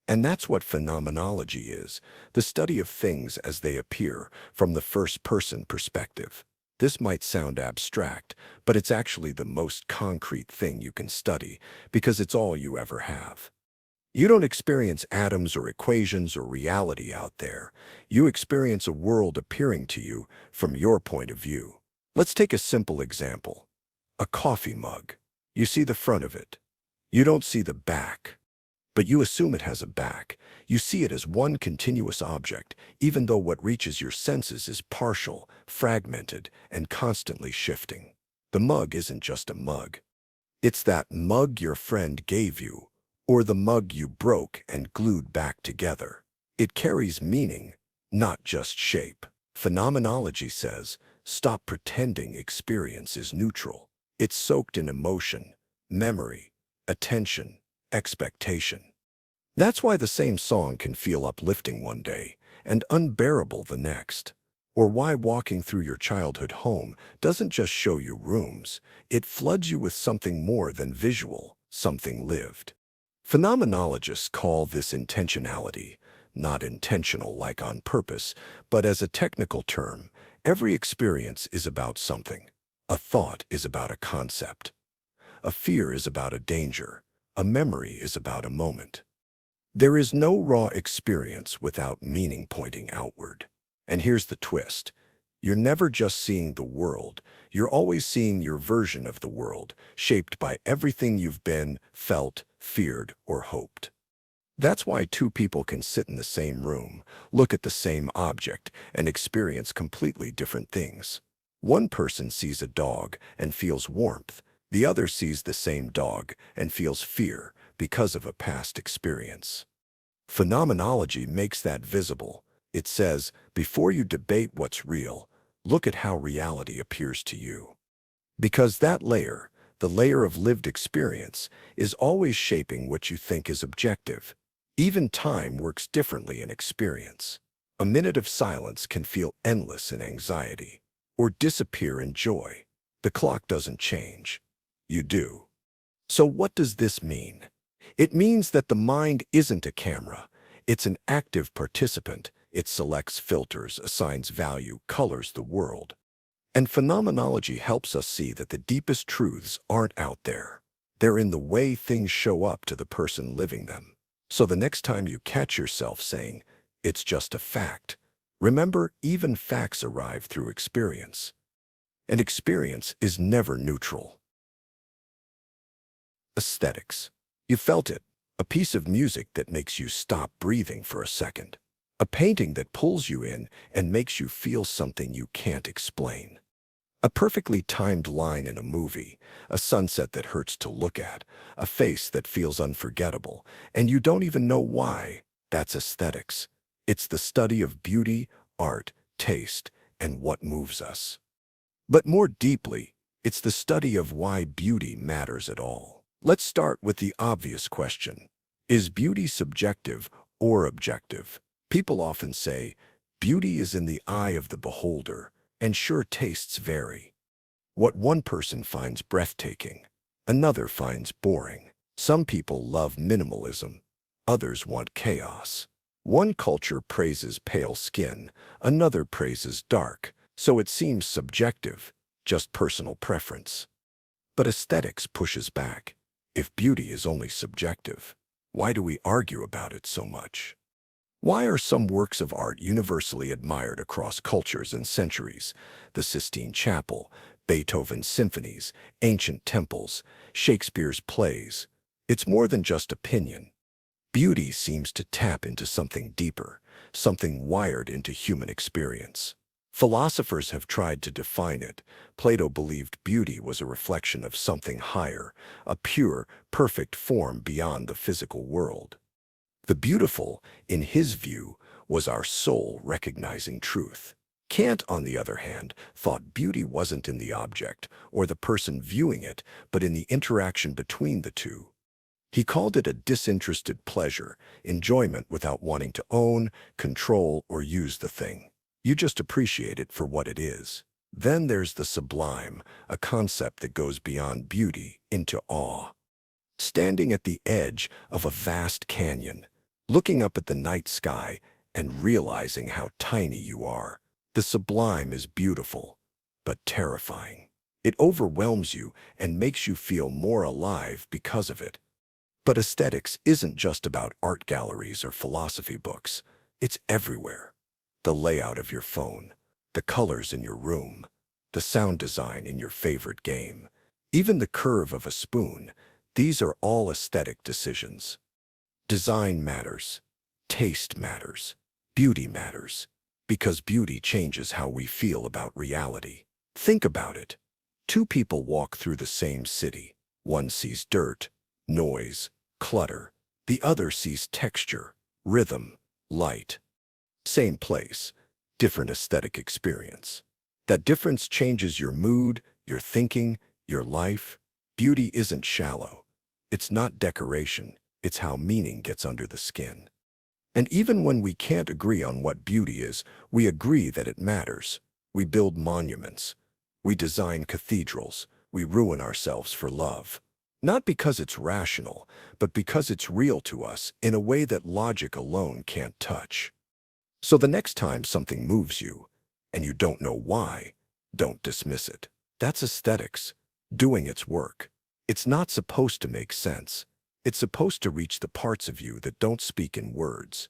And that's what phenomenology is, the study of things as they appear from the first-person perspective. This might sound abstract, but it's actually the most concrete thing you can study because it's all you ever have. You don't experience atoms or equations or reality out there. You experience a world appearing to you from your point of view. Let's take a simple example. A coffee mug. You see the front of it. You don't see the back. But you assume it has a back. You see it as one continuous object, even though what reaches your senses is partial, fragmented, and constantly shifting. The mug isn't just a mug. It's that mug your friend gave you, or the mug you broke and glued back together. It carries meaning, not just shape. Phenomenology says, stop pretending experience is neutral. It's soaked in emotion, memory, attention, expectation. That's why the same song can feel uplifting one day and unbearable the next. Or why walking through your childhood home doesn't just show you rooms, it floods you with something more than visual, something lived. Phenomenologists call this intentionality, not intentional like on purpose, but as a technical term, every experience is about something. A thought is about a concept. A fear is about a danger. A memory is about a moment. There is no raw experience without meaning pointing outward. And here's the twist. You're never just seeing the world. You're always seeing your version of the world, shaped by everything you've been, felt, feared, or hoped. That's why two people can sit in the same room, look at the same object, and experience completely different things. One person sees a dog and feels warmth. The other sees the same dog and feels fear because of a past experience. Phenomenology makes that visible. It says, before you debate what's real, look at how reality appears to you. Because that layer, the layer of lived experience, is always shaping what you think is objective. Even time works differently in experience. A minute of silence can feel endless in anxiety, or disappear in joy. The clock doesn't change. You do. So what does this mean? It means that the mind isn't a camera. It's an active participant. It selects filters, assigns value, colors the world. And phenomenology helps us see that the deepest truths aren't out there. They're in the way things show up to the person living them. So the next time you catch yourself saying, it's just a fact, remember, even facts arrive through experience. And experience is never neutral. Aesthetics. You felt it. A piece of music that makes you stop breathing for a second. A painting that pulls you in and makes you feel something you can't explain. A perfectly timed line in a movie, a sunset that hurts to look at, a face that feels unforgettable, and you don't even know why. That's aesthetics. It's the study of beauty, art, taste, and what moves us. But more deeply, it's the study of why beauty matters at all. Let's start with the obvious question. Is beauty subjective or objective? People often say, beauty is in the eye of the beholder, and sure, tastes vary. What one person finds breathtaking, another finds boring. Some people love minimalism, others want chaos. One culture praises pale skin, another praises dark, so it seems subjective, just personal preference. But aesthetics pushes back. If beauty is only subjective, why do we argue about it so much? Why are some works of art universally admired across cultures and centuries? The Sistine Chapel, Beethoven's symphonies, ancient temples, Shakespeare's plays. It's more than just opinion. Beauty seems to tap into something deeper, something wired into human experience. Philosophers have tried to define it. Plato believed beauty was a reflection of something higher, a pure, perfect form beyond the physical world. The beautiful, in his view, was our soul recognizing truth. Kant, on the other hand, thought beauty wasn't in the object or the person viewing it, but in the interaction between the two. He called it a disinterested pleasure, enjoyment without wanting to own, control, or use the thing. You just appreciate it for what it is. Then there's the sublime, a concept that goes beyond beauty into awe. Standing at the edge of a vast canyon, looking up at the night sky and realizing how tiny you are. The sublime is beautiful, but terrifying. It overwhelms you and makes you feel more alive because of it. But aesthetics isn't just about art galleries or philosophy books. It's everywhere. The layout of your phone, the colors in your room, the sound design in your favorite game, even the curve of a spoon. These are all aesthetic decisions. Design matters. Taste matters. Beauty matters. Because beauty changes how we feel about reality. Think about it. Two people walk through the same city. One sees dirt, noise, clutter. The other sees texture, rhythm, light. Same place, different aesthetic experience. That difference changes your mood, your thinking, your life. Beauty isn't shallow. It's not decoration. It's how meaning gets under the skin. And even when we can't agree on what beauty is, we agree that it matters. We build monuments. We design cathedrals. We ruin ourselves for love. Not because it's rational, but because it's real to us in a way that logic alone can't touch. So the next time something moves you, and you don't know why, don't dismiss it. That's aesthetics, doing its work. It's not supposed to make sense. It's supposed to reach the parts of you that don't speak in words.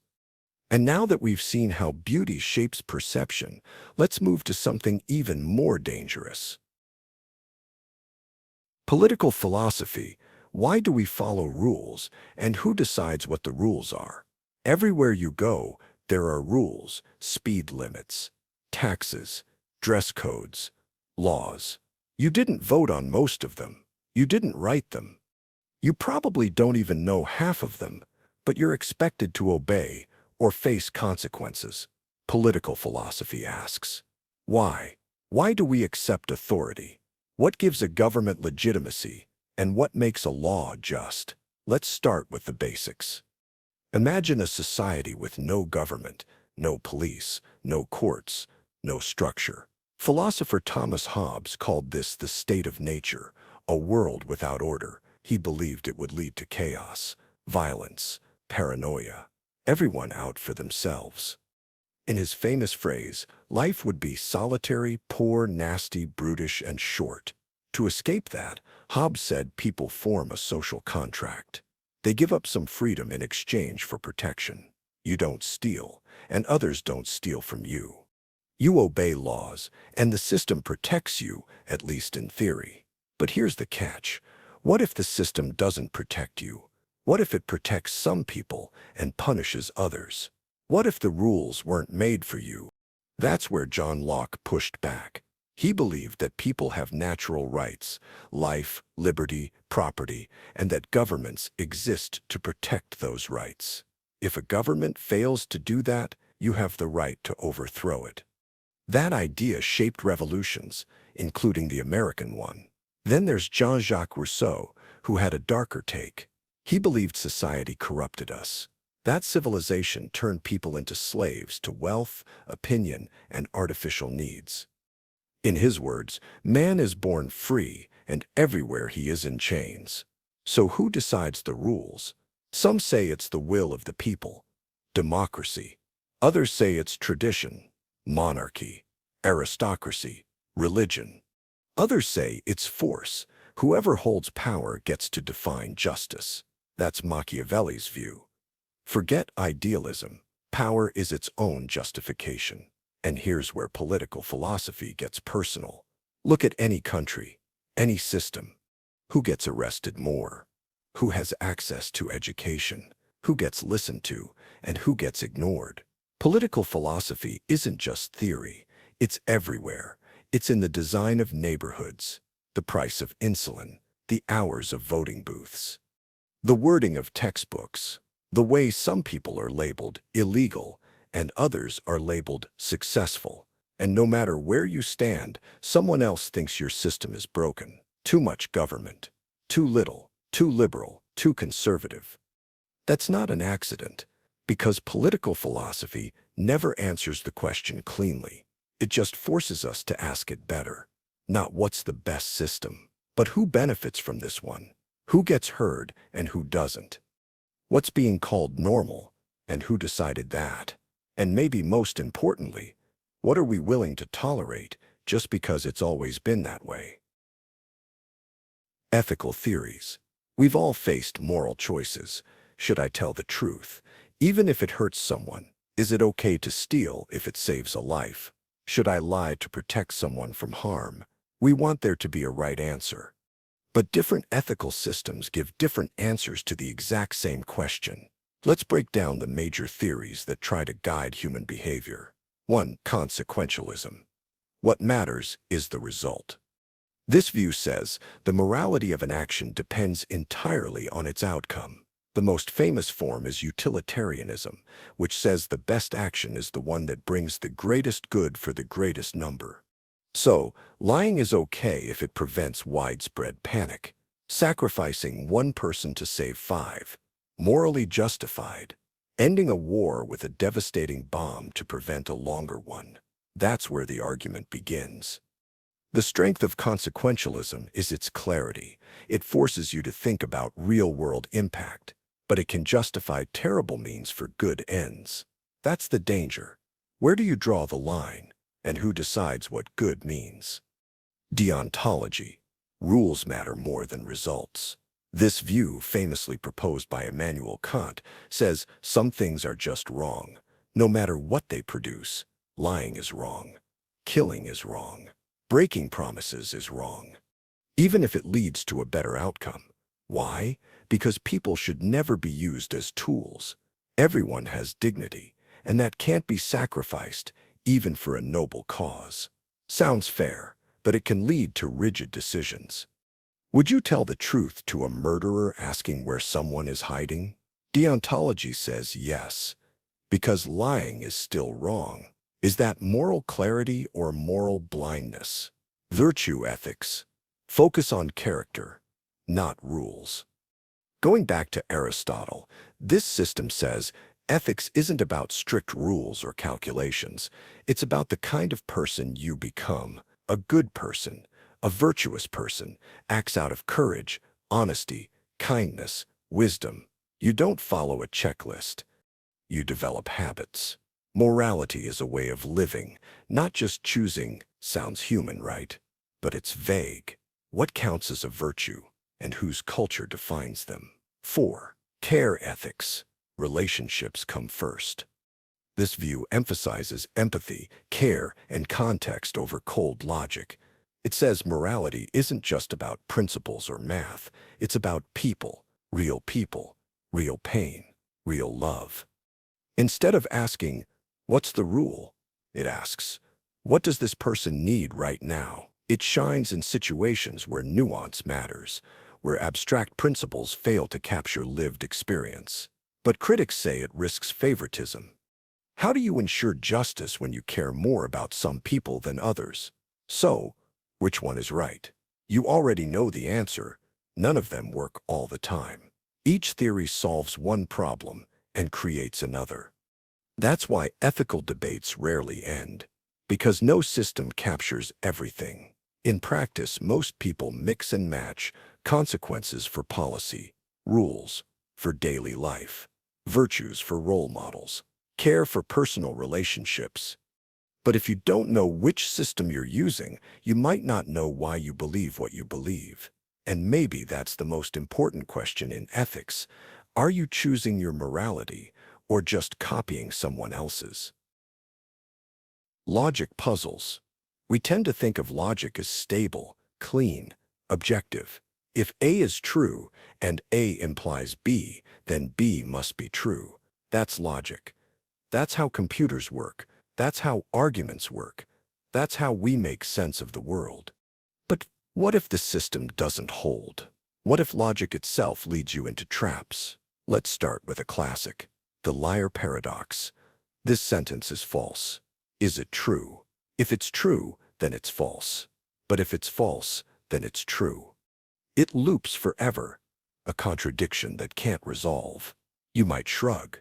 And now that we've seen how beauty shapes perception, let's move to something even more dangerous. Political philosophy. Why do we follow rules, and who decides what the rules are? Everywhere you go, there are rules, speed limits, taxes, dress codes, laws. You didn't vote on most of them. You didn't write them. You probably don't even know half of them, but you're expected to obey or face consequences. Political philosophy asks, why? Why do we accept authority? What gives a government legitimacy, and what makes a law just? Let's start with the basics. Imagine a society with no government, no police, no courts, no structure. Philosopher Thomas Hobbes called this the state of nature, a world without order. He believed it would lead to chaos, violence, paranoia, everyone out for themselves. In his famous phrase, life would be solitary, poor, nasty, brutish, and short. To escape that, Hobbes said people form a social contract. They give up some freedom in exchange for protection. You don't steal, and others don't steal from you. You obey laws, and the system protects you, at least in theory. But here's the catch. What if the system doesn't protect you? What if it protects some people and punishes others? What if the rules weren't made for you? That's where John Locke pushed back. He believed that people have natural rights, life, liberty, property, and that governments exist to protect those rights. If a government fails to do that, you have the right to overthrow it. That idea shaped revolutions, including the American one. Then there's Jean-Jacques Rousseau, who had a darker take. He believed society corrupted us. That civilization turned people into slaves to wealth, opinion, and artificial needs. In his words, man is born free, and everywhere he is in chains. So who decides the rules? Some say it's the will of the people, democracy. Others say it's tradition, monarchy, aristocracy, religion. Others say it's force. Whoever holds power gets to define justice. That's Machiavelli's view. Forget idealism. Power is its own justification. And here's where political philosophy gets personal. Look at any country, any system. Who gets arrested more? Who has access to education? Who gets listened to, and who gets ignored? Political philosophy isn't just theory. It's everywhere. It's in the design of neighborhoods, the price of insulin, the hours of voting booths, the wording of textbooks, the way some people are labeled illegal and others are labeled successful. And no matter where you stand, someone else thinks your system is broken. Too much government, too little, too liberal, too conservative. That's not an accident, because political philosophy never answers the question cleanly. It just forces us to ask it better. Not what's the best system, but who benefits from this one? Who gets heard and who doesn't? What's being called normal, and who decided that? And maybe most importantly, what are we willing to tolerate just because it's always been that way? Ethical theories. We've all faced moral choices. Should I tell the truth, even if it hurts someone? Is it okay to steal if it saves a life? Should I lie to protect someone from harm? We want there to be a right answer. But different ethical systems give different answers to the exact same question. Let's break down the major theories that try to guide human behavior. 1. Consequentialism. What matters is the result. This view says the morality of an action depends entirely on its outcome. The most famous form is utilitarianism, which says the best action is the one that brings the greatest good for the greatest number. So, lying is okay if it prevents widespread panic. Sacrificing one person to save 5. Morally justified. ending a war with a devastating bomb to prevent a longer one. That's where the argument begins. The strength of consequentialism is its clarity. It forces you to think about real-world impact, but it can justify terrible means for good ends. That's the danger. Where do you draw the line, and who decides what good means? Deontology. Rules matter more than results. This view, famously proposed by Immanuel Kant, says some things are just wrong, no matter what they produce. Lying is wrong. Killing is wrong. Breaking promises is wrong, even if it leads to a better outcome. Why? Because people should never be used as tools. Everyone has dignity, and that can't be sacrificed, even for a noble cause. Sounds fair, but it can lead to rigid decisions. Would you tell the truth to a murderer asking where someone is hiding? Deontology says yes, because lying is still wrong. Is that moral clarity or moral blindness? Virtue ethics. Focus on character, not rules. Going back to Aristotle, this system says ethics isn't about strict rules or calculations. It's about the kind of person you become. A good person, a virtuous person, acts out of courage, honesty, kindness, wisdom. You don't follow a checklist. You develop habits. Morality is a way of living, not just choosing. Sounds human, right? But it's vague. What counts as a virtue, and whose culture defines them? 4. Care ethics. Relationships come first. This view emphasizes empathy, care, and context over cold logic. It says morality isn't just about principles or math. It's about people, real pain, real love. Instead of asking, "What's the rule?" it asks, "What does this person need right now?" It shines in situations where nuance matters, where abstract principles fail to capture lived experience. But critics say it risks favoritism. How do you ensure justice when you care more about some people than others? So, which one is right? You already know the answer. None of them work all the time. Each theory solves one problem and creates another. That's why ethical debates rarely end, because no system captures everything. In practice, most people mix and match consequences for policy, rules for daily life, virtues for role models, care for personal relationships. But if you don't know which system you're using, you might not know why you believe what you believe. And maybe that's the most important question in ethics. Are you choosing your morality, or just copying someone else's? Logic puzzles. We tend to think of logic as stable, clean, objective. If A is true and A implies B, then B must be true. That's logic. That's how computers work. That's how arguments work. That's how we make sense of the world. But what if the system doesn't hold? What if logic itself leads you into traps? Let's start with a classic. The liar paradox. This sentence is false. Is it true? If it's true, then it's false. But if it's false, then it's true. It loops forever, a contradiction that can't resolve. You might shrug.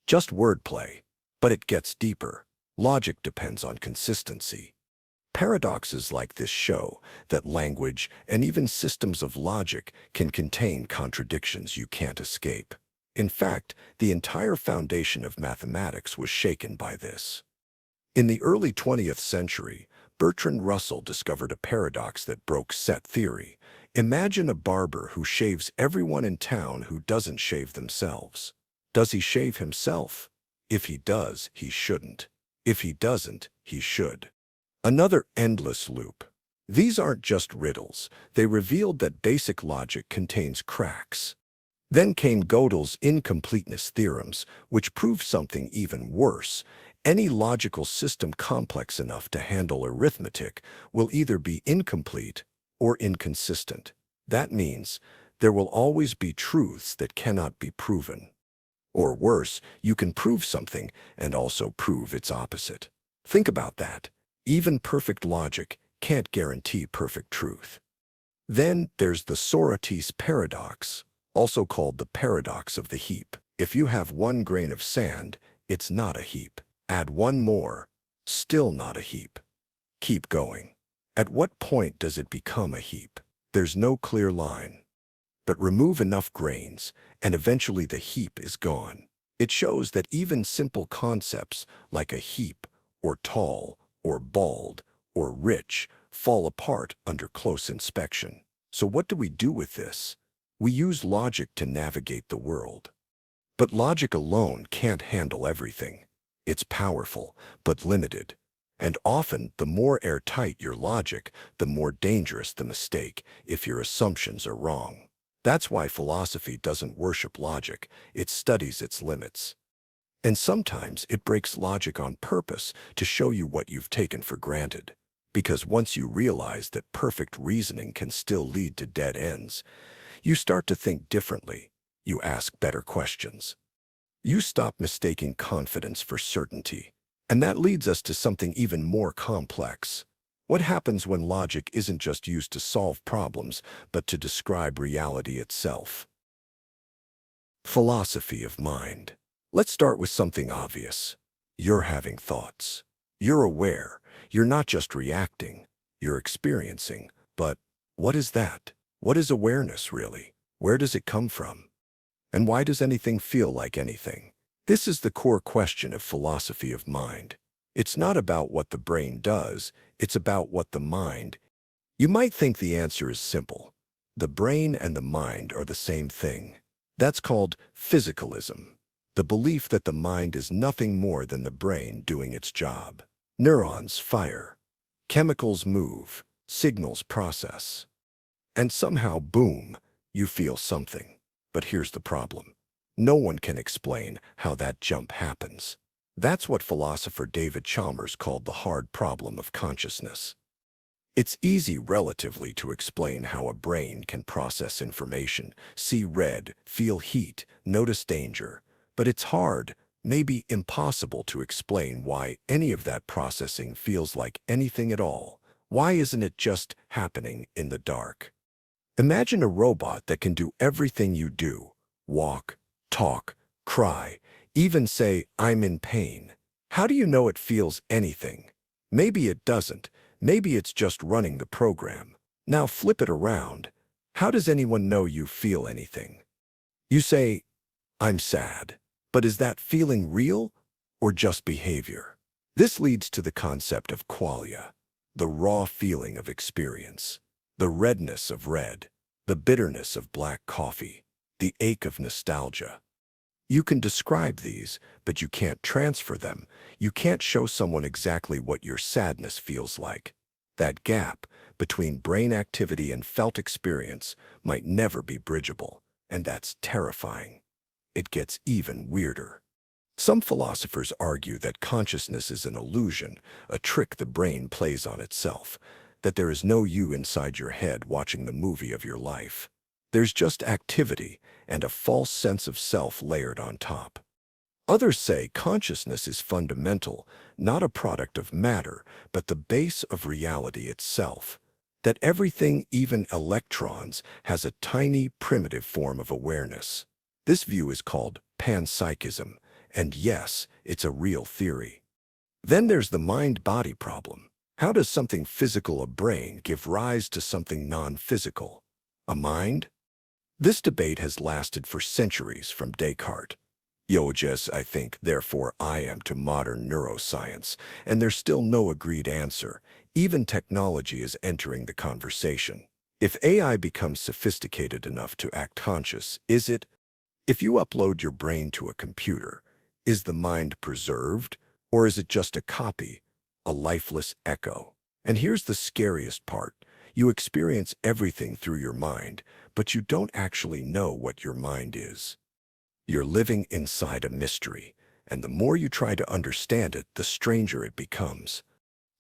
Just wordplay. But it gets deeper. Logic depends on consistency. Paradoxes like this show that language and even systems of logic can contain contradictions you can't escape. In fact, the entire foundation of mathematics was shaken by this. In the early 20th century, Bertrand Russell discovered a paradox that broke set theory. Imagine a barber who shaves everyone in town who doesn't shave themselves. Does he shave himself? If he does, he shouldn't. If he doesn't, he should. Another endless loop. These aren't just riddles. They revealed that basic logic contains cracks. Then came Gödel's incompleteness theorems, which proved something even worse. Any logical system complex enough to handle arithmetic will either be incomplete or inconsistent. That means there will always be truths that cannot be proven. Or worse, you can prove something and also prove its opposite. Think about that. Even perfect logic can't guarantee perfect truth. Then there's the Socrates paradox, also called the paradox of the heap. If you have 1 grain of sand, it's not a heap. Add 1 more, still not a heap. Keep going. At what point does it become a heap? There's no clear line. But remove enough grains, and eventually the heap is gone. It shows that even simple concepts like a heap, or tall, or bald, or rich fall apart under close inspection. So what do we do with this? We use logic to navigate the world. But logic alone can't handle everything. It's powerful, but limited. And often, the more airtight your logic, the more dangerous the mistake if your assumptions are wrong. That's why philosophy doesn't worship logic, it studies its limits. And sometimes it breaks logic on purpose to show you what you've taken for granted. Because once you realize that perfect reasoning can still lead to dead ends, you start to think differently. You ask better questions. You stop mistaking confidence for certainty. And that leads us to something even more complex. What happens when logic isn't just used to solve problems, but to describe reality itself? Philosophy of mind. Let's start with something obvious. You're having thoughts. You're aware. You're not just reacting. You're experiencing. But what is that? What is awareness, really? Where does it come from? And why does anything feel like anything? This is the core question of philosophy of mind. It's not about what the brain does, it's about what the mind. You might think the answer is simple. The brain and the mind are the same thing. That's called physicalism, the belief that the mind is nothing more than the brain doing its job. Neurons fire, chemicals move, signals process. And somehow, boom, you feel something. But here's the problem. No one can explain how that jump happens. That's what philosopher David Chalmers called the hard problem of consciousness. It's easy relatively to explain how a brain can process information, see red, feel heat, notice danger. But it's hard, maybe impossible to explain why any of that processing feels like anything at all. Why isn't it just happening in the dark? Imagine a robot that can do everything you do. Walk, talk, cry, even say, "I'm in pain." How do you know it feels anything? Maybe it doesn't. Maybe it's just running the program. Now flip it around. How does anyone know you feel anything? You say, "I'm sad." But is that feeling real or just behavior? This leads to the concept of qualia, the raw feeling of experience, the redness of red, the bitterness of black coffee, the ache of nostalgia. You can describe these, but you can't transfer them. You can't show someone exactly what your sadness feels like. That gap between brain activity and felt experience might never be bridgeable, and that's terrifying. It gets even weirder. Some philosophers argue that consciousness is an illusion, a trick the brain plays on itself, that there is no you inside your head watching the movie of your life. There's just activity and a false sense of self layered on top. Others say consciousness is fundamental, not a product of matter, but the base of reality itself. That everything, even electrons, has a tiny, primitive form of awareness. This view is called panpsychism, and yes, it's a real theory. Then there's the mind-body problem. How does something physical, a brain, give rise to something non-physical, a mind? This debate has lasted for centuries, from Descartes, "Yoges, I think, therefore I am," to modern neuroscience, and there's still no agreed answer. Even technology is entering the conversation. If AI becomes sophisticated enough to act conscious, is it? If you upload your brain to a computer, is the mind preserved, or is it just a copy, a lifeless echo? And here's the scariest part. You experience everything through your mind, but you don't actually know what your mind is. You're living inside a mystery, and the more you try to understand it, the stranger it becomes.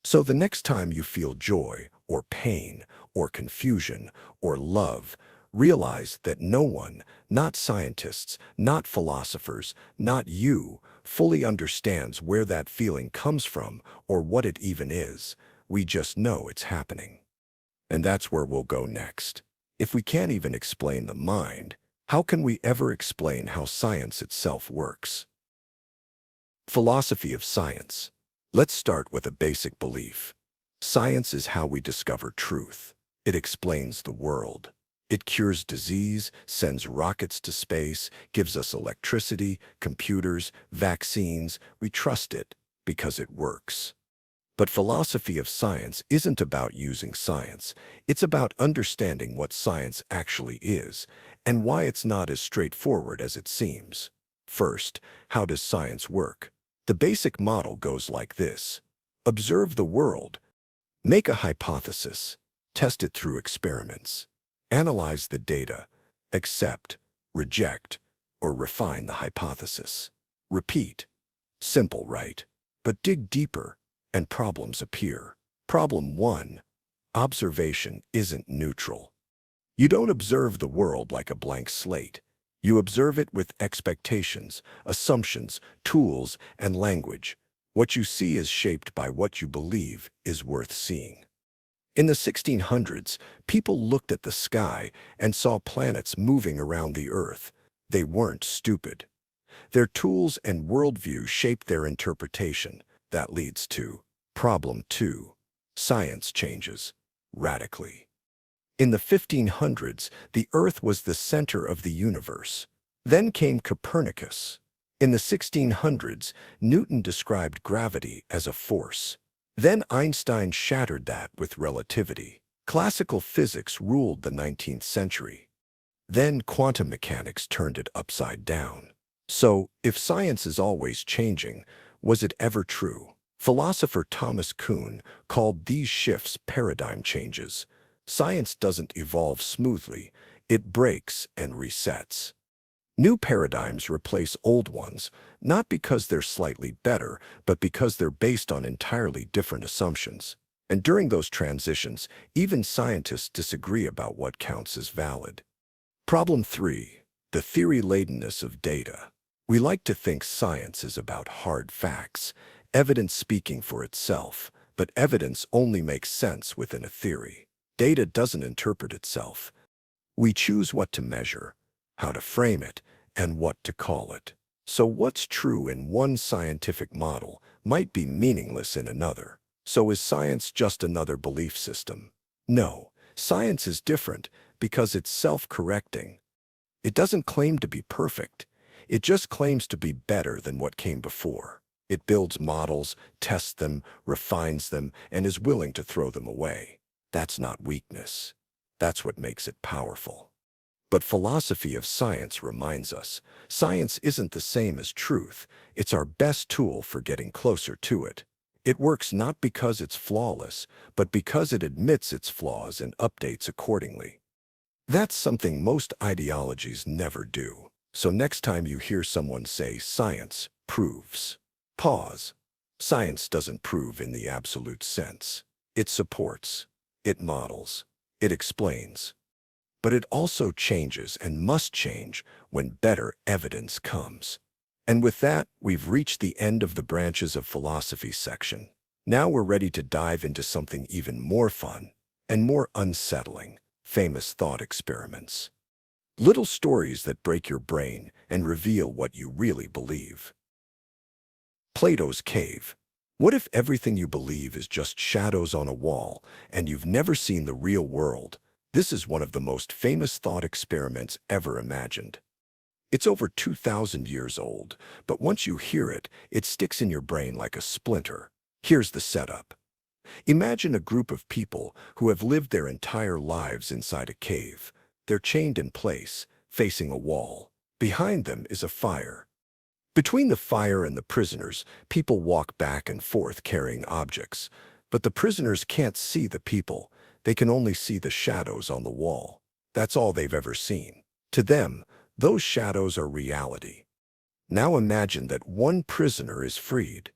So the next time you feel joy, or pain, or confusion, or love, realize that no one, not scientists, not philosophers, not you, fully understands where that feeling comes from or what it even is. We just know it's happening. And that's where we'll go next. If we can't even explain the mind, How can we ever explain how science itself works? Philosophy of science. Let's start with a basic belief. Science is how we discover truth. It explains the world. It cures disease, sends rockets to space, gives us electricity, computers, vaccines. We trust it because it works. But philosophy of science isn't about using science. It's about understanding what science actually is and why it's not as straightforward as it seems. First, how does science work? The basic model goes like this. Observe the world. Make a hypothesis. Test it through experiments. Analyze the data. Accept, reject, or refine the hypothesis. Repeat. Simple, right? But dig deeper, and problems appear. Problem 1. Observation isn't neutral. You don't observe the world like a blank slate. You observe it with expectations, assumptions, tools, and language. What you see is shaped by what you believe is worth seeing. In the 1600s, people looked at the sky and saw planets moving around the Earth. They weren't stupid. Their tools and worldview shaped their interpretation. That leads to Problem 2. Science changes radically. In the 1500s, the Earth was the center of the universe. Then came Copernicus. In the 1600s, Newton described gravity as a force. Then Einstein shattered that with relativity. Classical physics ruled the 19th century. Then quantum mechanics turned it upside down. So, if science is always changing, was it ever true? Philosopher Thomas Kuhn called these shifts paradigm changes. Science doesn't evolve smoothly. It breaks and resets. New paradigms replace old ones, not because they're slightly better, but because they're based on entirely different assumptions. And during those transitions, even scientists disagree about what counts as valid. Problem 3. The theory-ladenness of data. We like to think science is about hard facts, evidence speaking for itself, but evidence only makes sense within a theory. Data doesn't interpret itself. We choose what to measure, how to frame it, and what to call it. So what's true in one scientific model might be meaningless in another. So is science just another belief system? No, science is different because it's self-correcting. It doesn't claim to be perfect. It just claims to be better than what came before. It builds models, tests them, refines them, and is willing to throw them away. That's not weakness. That's what makes it powerful. But philosophy of science reminds us, science isn't the same as truth. It's our best tool for getting closer to it. It works not because it's flawless, but because it admits its flaws and updates accordingly. That's something most ideologies never do. So next time you hear someone say science proves, pause. Science doesn't prove in the absolute sense. It supports, it models, it explains. But it also changes and must change when better evidence comes. And with that, we've reached the end of the branches of philosophy section. Now we're ready to dive into something even more fun and more unsettling, famous thought experiments. Little stories that break your brain and reveal what you really believe. Plato's cave. What if everything you believe is just shadows on a wall and you've never seen the real world? This is one of the most famous thought experiments ever imagined. It's over 2,000 years old, but once you hear it, it sticks in your brain like a splinter. Here's the setup. Imagine a group of people who have lived their entire lives inside a cave. They're chained in place, facing a wall. Behind them is a fire. Between the fire and the prisoners, people walk back and forth carrying objects. But the prisoners can't see the people. They can only see the shadows on the wall. That's all they've ever seen. To them, those shadows are reality. Now imagine that one prisoner is freed.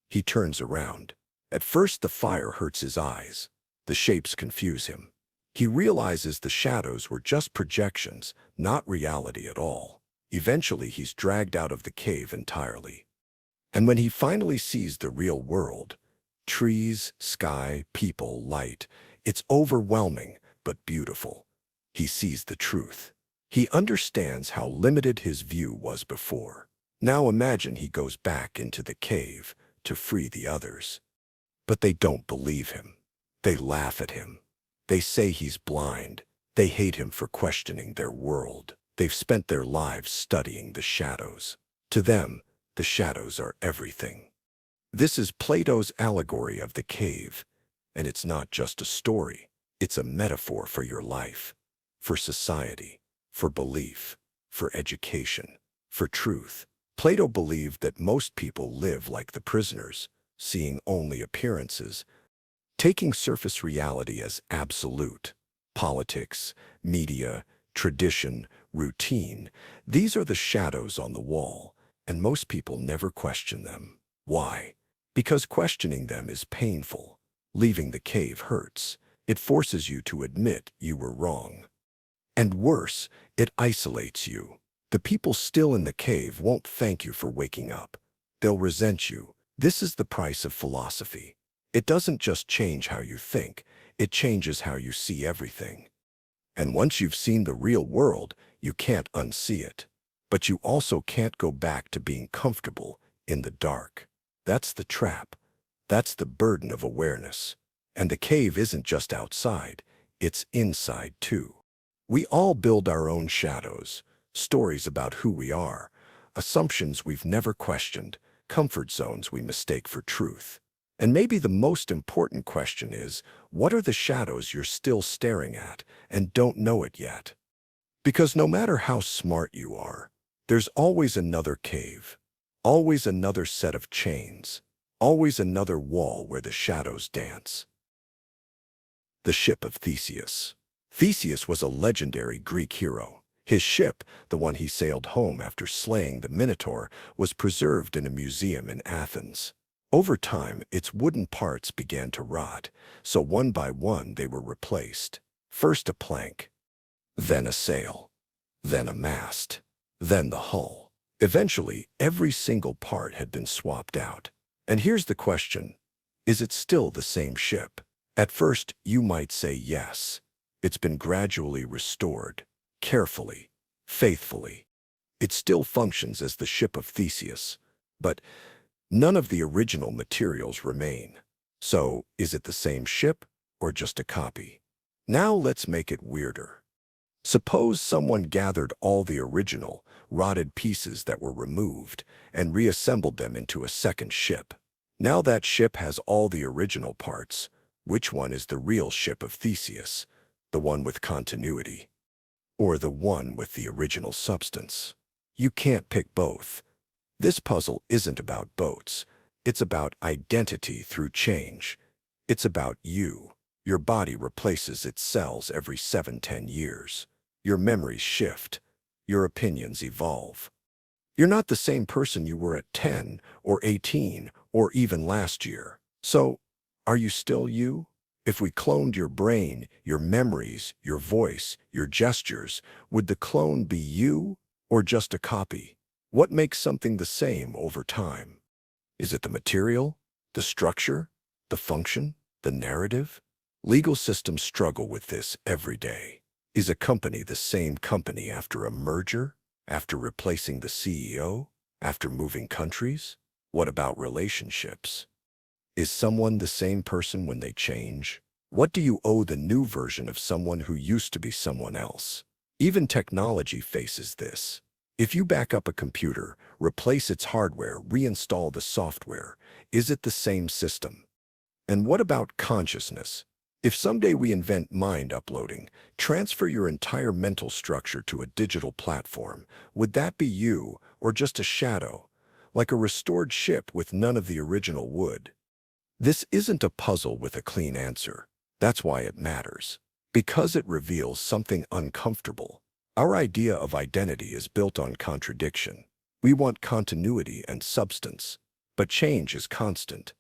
He turns around. At first the fire hurts his eyes. The shapes confuse him. He realizes the shadows were just projections, not reality at all. Eventually he's dragged out of the cave entirely. And when he finally sees the real world, trees, sky, people, light, it's overwhelming but beautiful. He sees the truth. He understands how limited his view was before. Now imagine he goes back into the cave to free the others. But they don't believe him. They laugh at him. They say he's blind. They hate him for questioning their world. They've spent their lives studying the shadows. To them, the shadows are everything. This is Plato's allegory of the cave, and it's not just a story. It's a metaphor for your life, for society, for belief, for education, for truth. Plato believed that most people live like the prisoners, seeing only appearances, taking surface reality as absolute. Politics, media, tradition, routine, these are the shadows on the wall, and most people never question them. Why? Because questioning them is painful. Leaving the cave hurts. It forces you to admit you were wrong. And worse, it isolates you. The people still in the cave won't thank you for waking up. They'll resent you. This is the price of philosophy. It doesn't just change how you think, it changes how you see everything. And once you've seen the real world, you can't unsee it. But you also can't go back to being comfortable in the dark. That's the trap. That's the burden of awareness. And the cave isn't just outside, it's inside too. We all build our own shadows, stories about who we are, assumptions we've never questioned, comfort zones we mistake for truth. And maybe the most important question is, what are the shadows you're still staring at and don't know it yet? Because no matter how smart you are, there's always another cave, always another set of chains, always another wall where the shadows dance. The Ship of Theseus. Theseus was a legendary Greek hero. His ship, the one he sailed home after slaying the Minotaur, was preserved in a museum in Athens. Over time, its wooden parts began to rot, so one by one they were replaced. First a plank, then a sail, then a mast, then the hull. Eventually, every single part had been swapped out. And here's the question, is it still the same ship? At first, you might say yes. It's been gradually restored, carefully, faithfully. It still functions as the Ship of Theseus, but none of the original materials remain. So, is it the same ship or just a copy? Now let's make it weirder. Suppose someone gathered all the original, rotted pieces that were removed and reassembled them into a second ship. Now that ship has all the original parts. Which one is the real Ship of Theseus? The one with continuity? Or the one with the original substance? You can't pick both. This puzzle isn't about boats. It's about identity through change. It's about you. Your body replaces its cells every 7–10 years. Your memories shift. Your opinions evolve. You're not the same person you were at 10 or 18 or even last year. So, are you still you? If we cloned your brain, your memories, your voice, your gestures, would the clone be you or just a copy? What makes something the same over time? Is it the material, the structure, the function, the narrative? Legal systems struggle with this every day. Is a company the same company after a merger? After replacing the CEO? After moving countries? What about relationships? Is someone the same person when they change? What do you owe the new version of someone who used to be someone else? Even technology faces this. If you back up a computer, replace its hardware, reinstall the software, is it the same system? And what about consciousness? If someday we invent mind uploading, transfer your entire mental structure to a digital platform, would that be you or just a shadow, like a restored ship with none of the original wood? This isn't a puzzle with a clean answer. That's why it matters. Because it reveals something uncomfortable. Our idea of identity is built on contradiction. We want continuity and substance, but change is constant.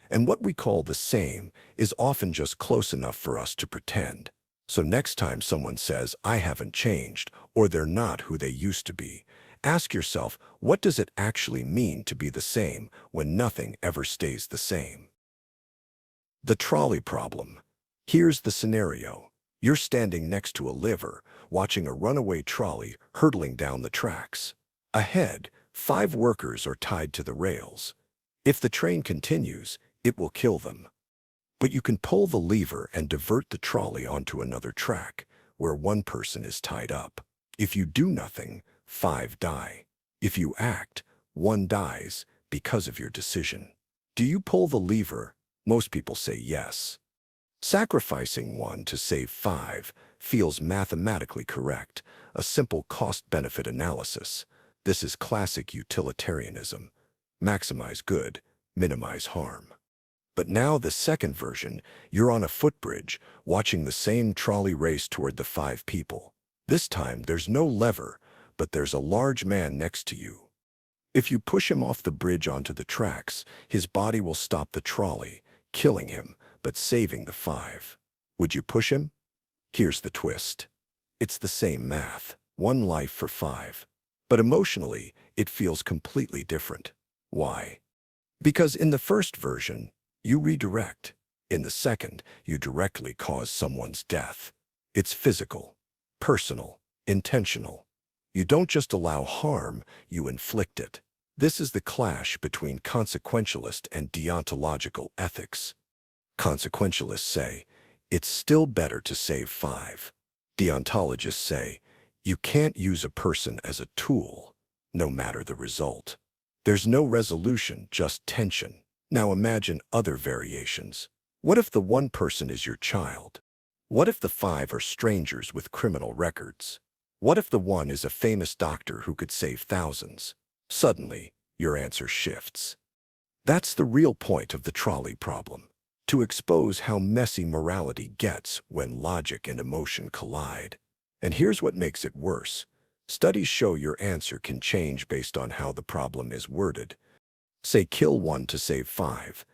And what we call the same is often just close enough for us to pretend. So next time someone says, I haven't changed, or they're not who they used to be, ask yourself, what does it actually mean to be the same when nothing ever stays the same? The trolley problem. Here's the scenario. You're standing next to a liver, watching a runaway trolley hurtling down the tracks. Ahead, 5 workers are tied to the rails. If the train continues, it will kill them. But you can pull the lever and divert the trolley onto another track, where 1 person is tied up. If you do nothing, 5 die. If you act, 1 dies because of your decision. Do you pull the lever? Most people say yes. Sacrificing 1 to save 5 feels mathematically correct, a simple cost-benefit analysis. This is classic utilitarianism. Maximize good, minimize harm. But now the second version, you're on a footbridge, watching the same trolley race toward the 5 people. This time there's no lever, but there's a large man next to you. If you push him off the bridge onto the tracks, his body will stop the trolley, killing him, but saving the 5. Would you push him? Here's the twist. It's the same math, 1 life for 5. But emotionally, it feels completely different. Why? Because in the first version, you redirect. In the second, you directly cause someone's death. It's physical, personal, intentional. You don't just allow harm, you inflict it. This is the clash between consequentialist and deontological ethics. Consequentialists say, it's still better to save 5. Deontologists say, you can't use a person as a tool, no matter the result. There's no resolution, just tension. Now imagine other variations. What if the 1 person is your child? What if the 5 are strangers with criminal records? What if the 1 is a famous doctor who could save thousands? Suddenly, your answer shifts. That's the real point of the trolley problem. To expose how messy morality gets when logic and emotion collide. And here's what makes it worse. Studies show your answer can change based on how the problem is worded. Say kill 1 to save 5,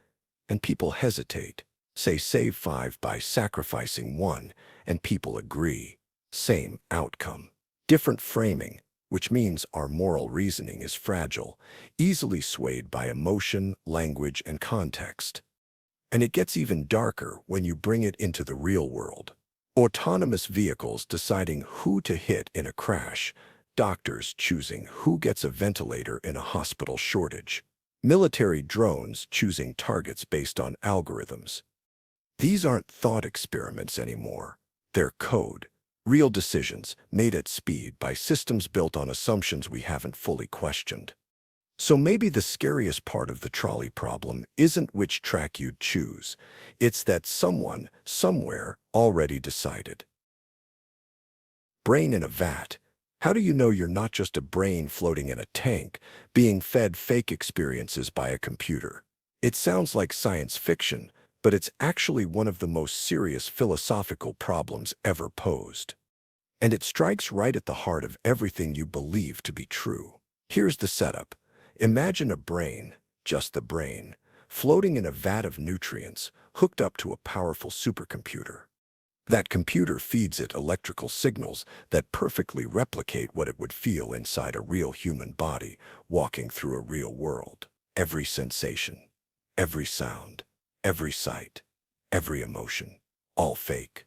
and people hesitate. Say save 5 by sacrificing 1, and people agree. Same outcome. Different framing, which means our moral reasoning is fragile, easily swayed by emotion, language, and context. And it gets even darker when you bring it into the real world. Autonomous vehicles deciding who to hit in a crash, doctors choosing who gets a ventilator in a hospital shortage, military drones choosing targets based on algorithms. These aren't thought experiments anymore. They're code, real decisions made at speed by systems built on assumptions we haven't fully questioned. So maybe the scariest part of the trolley problem isn't which track you'd choose. It's that someone, somewhere, already decided. Brain in a vat. How do you know you're not just a brain floating in a tank, being fed fake experiences by a computer? It sounds like science fiction, but it's actually one of the most serious philosophical problems ever posed. And it strikes right at the heart of everything you believe to be true. Here's the setup. Imagine a brain, just the brain, floating in a vat of nutrients, hooked up to a powerful supercomputer. That computer feeds it electrical signals that perfectly replicate what it would feel inside a real human body, walking through a real world. Every sensation, every sound, every sight, every emotion, all fake,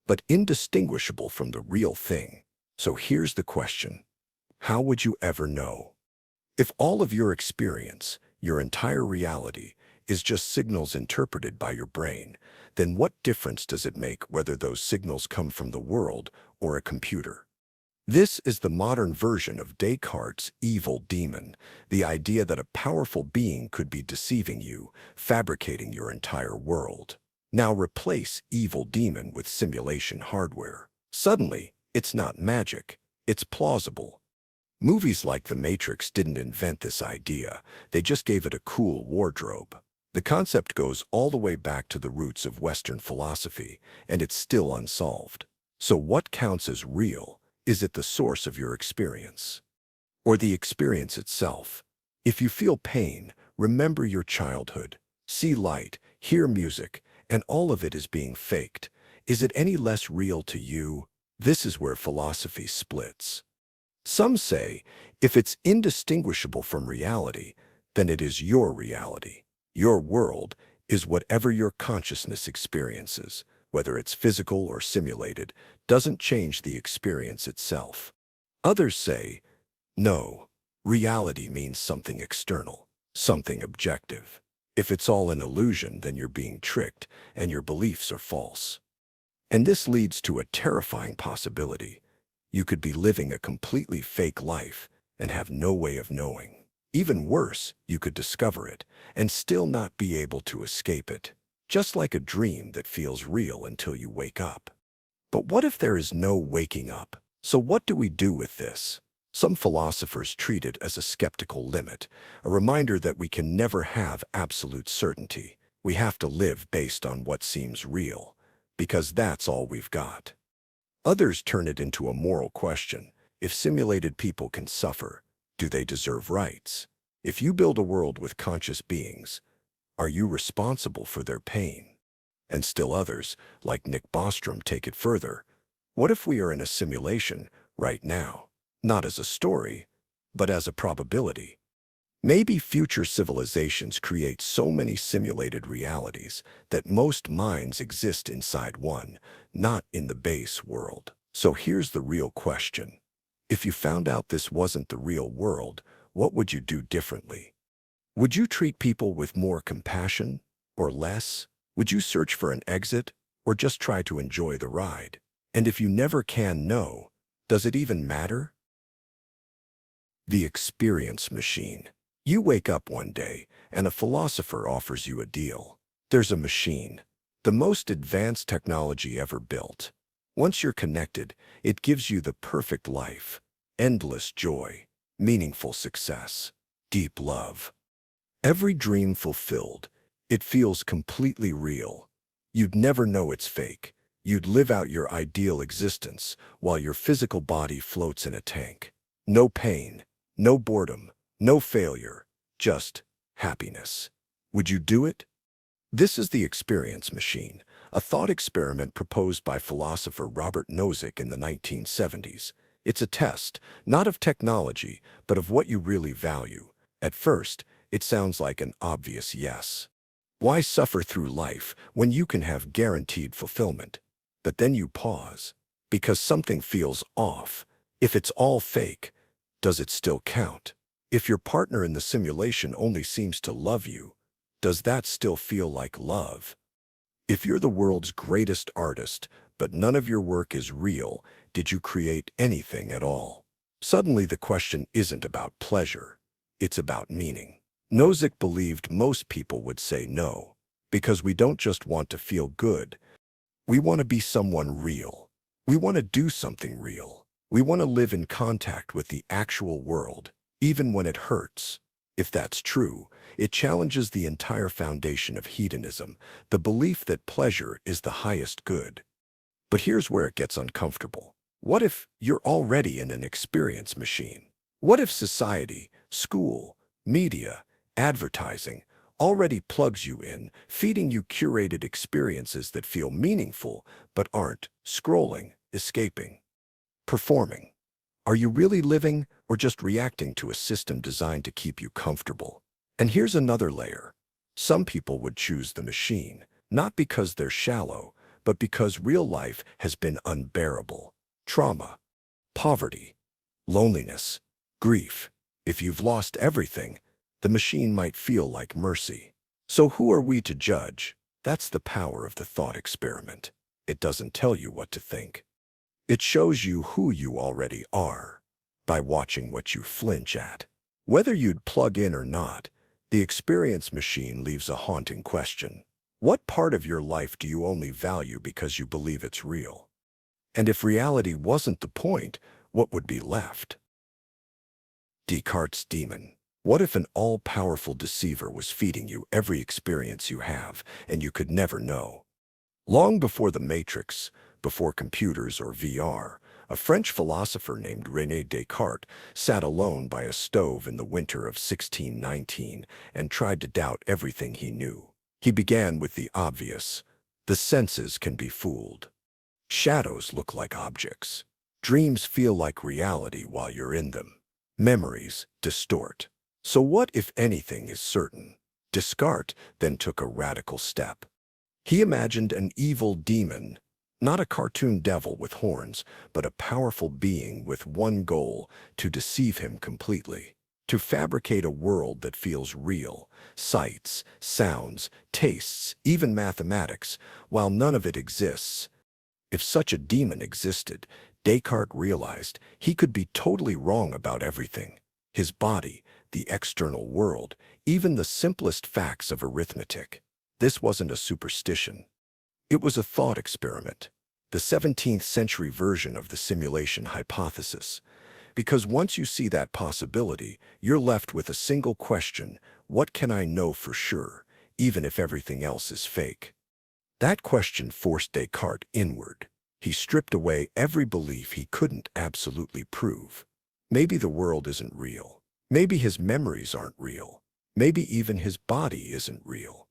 but indistinguishable from the real thing. So here's the question. How would you ever know? If all of your experience, your entire reality, is just signals interpreted by your brain, then what difference does it make whether those signals come from the world or a computer? This is the modern version of Descartes' evil demon, the idea that a powerful being could be deceiving you, fabricating your entire world. Now replace evil demon with simulation hardware. Suddenly, it's not magic, it's plausible. Movies like The Matrix didn't invent this idea, they just gave it a cool wardrobe. The concept goes all the way back to the roots of Western philosophy, and it's still unsolved. So what counts as real? Is it the source of your experience? Or the experience itself? If you feel pain, remember your childhood. See light, hear music, and all of it is being faked. Is it any less real to you? This is where philosophy splits. Some say, if it's indistinguishable from reality, then it is your reality. Your world is whatever your consciousness experiences, whether it's physical or simulated, doesn't change the experience itself. Others say, no, reality means something external, something objective. If it's all an illusion, then you're being tricked and your beliefs are false. And this leads to a terrifying possibility. You could be living a completely fake life and have no way of knowing. Even worse, you could discover it and still not be able to escape it, just like a dream that feels real until you wake up. But what if there is no waking up? So what do we do with this? Some philosophers treat it as a skeptical limit, a reminder that we can never have absolute certainty. We have to live based on what seems real, because that's all we've got. Others turn it into a moral question. If simulated people can suffer, do they deserve rights? If you build a world with conscious beings, are you responsible for their pain? And still others, like Nick Bostrom, take it further. What if we are in a simulation right now? Not as a story, but as a probability. Maybe future civilizations create so many simulated realities that most minds exist inside one, not in the base world. So here's the real question. If you found out this wasn't the real world, what would you do differently? Would you treat people with more compassion or less? Would you search for an exit or just try to enjoy the ride? And if you never can know, does it even matter? The experience machine. You wake up one day and a philosopher offers you a deal. There's a machine, the most advanced technology ever built. Once you're connected, it gives you the perfect life, endless joy, meaningful success, deep love. Every dream fulfilled, it feels completely real. You'd never know it's fake. You'd live out your ideal existence while your physical body floats in a tank. No pain, no boredom, no failure, just happiness. Would you do it? This is the experience machine, a thought experiment proposed by philosopher Robert Nozick in the 1970s. It's a test, not of technology, but of what you really value. At first, it sounds like an obvious yes. Why suffer through life when you can have guaranteed fulfillment? But then you pause, because something feels off. If it's all fake, does it still count? If your partner in the simulation only seems to love you, does that still feel like love? If you're the world's greatest artist, but none of your work is real, did you create anything at all? Suddenly the question isn't about pleasure, it's about meaning. Nozick believed most people would say no, because we don't just want to feel good. We want to be someone real. We want to do something real. We want to live in contact with the actual world, even when it hurts. If that's true, it challenges the entire foundation of hedonism, the belief that pleasure is the highest good. But here's where it gets uncomfortable. What if you're already in an experience machine? What if society, school, media, advertising already plugs you in, feeding you curated experiences that feel meaningful but aren't, scrolling, escaping, performing? Are you really living or just reacting to a system designed to keep you comfortable? And here's another layer. Some people would choose the machine, not because they're shallow, but because real life has been unbearable. Trauma, poverty, loneliness, grief. If you've lost everything, the machine might feel like mercy. So who are we to judge? That's the power of the thought experiment. It doesn't tell you what to think. It shows you who you already are by watching what you flinch at. Whether you'd plug in or not, the experience machine leaves a haunting question. What part of your life do you only value because you believe it's real? And if reality wasn't the point, what would be left? Descartes' Demon. What if an all-powerful deceiver was feeding you every experience you have, and you could never know? Long before the Matrix, before computers or VR, a French philosopher named René Descartes sat alone by a stove in the winter of 1619 and tried to doubt everything he knew. He began with the obvious. The senses can be fooled. Shadows look like objects. Dreams feel like reality while you're in them. Memories distort. So what, if anything, is certain? Descartes then took a radical step. He imagined an evil demon, not a cartoon devil with horns, but a powerful being with one goal: to deceive him completely, to fabricate a world that feels real, sights, sounds, tastes, even mathematics, while none of it exists. If such a demon existed, Descartes realized he could be totally wrong about everything: his body, the external world, even the simplest facts of arithmetic. This wasn't a superstition. It was a thought experiment, the 17th century version of the simulation hypothesis. Because once you see that possibility, you're left with a single question: what can I know for sure, even if everything else is fake? That question forced Descartes inward. He stripped away every belief he couldn't absolutely prove. Maybe the world isn't real. Maybe his memories aren't real. Maybe even his body isn't real.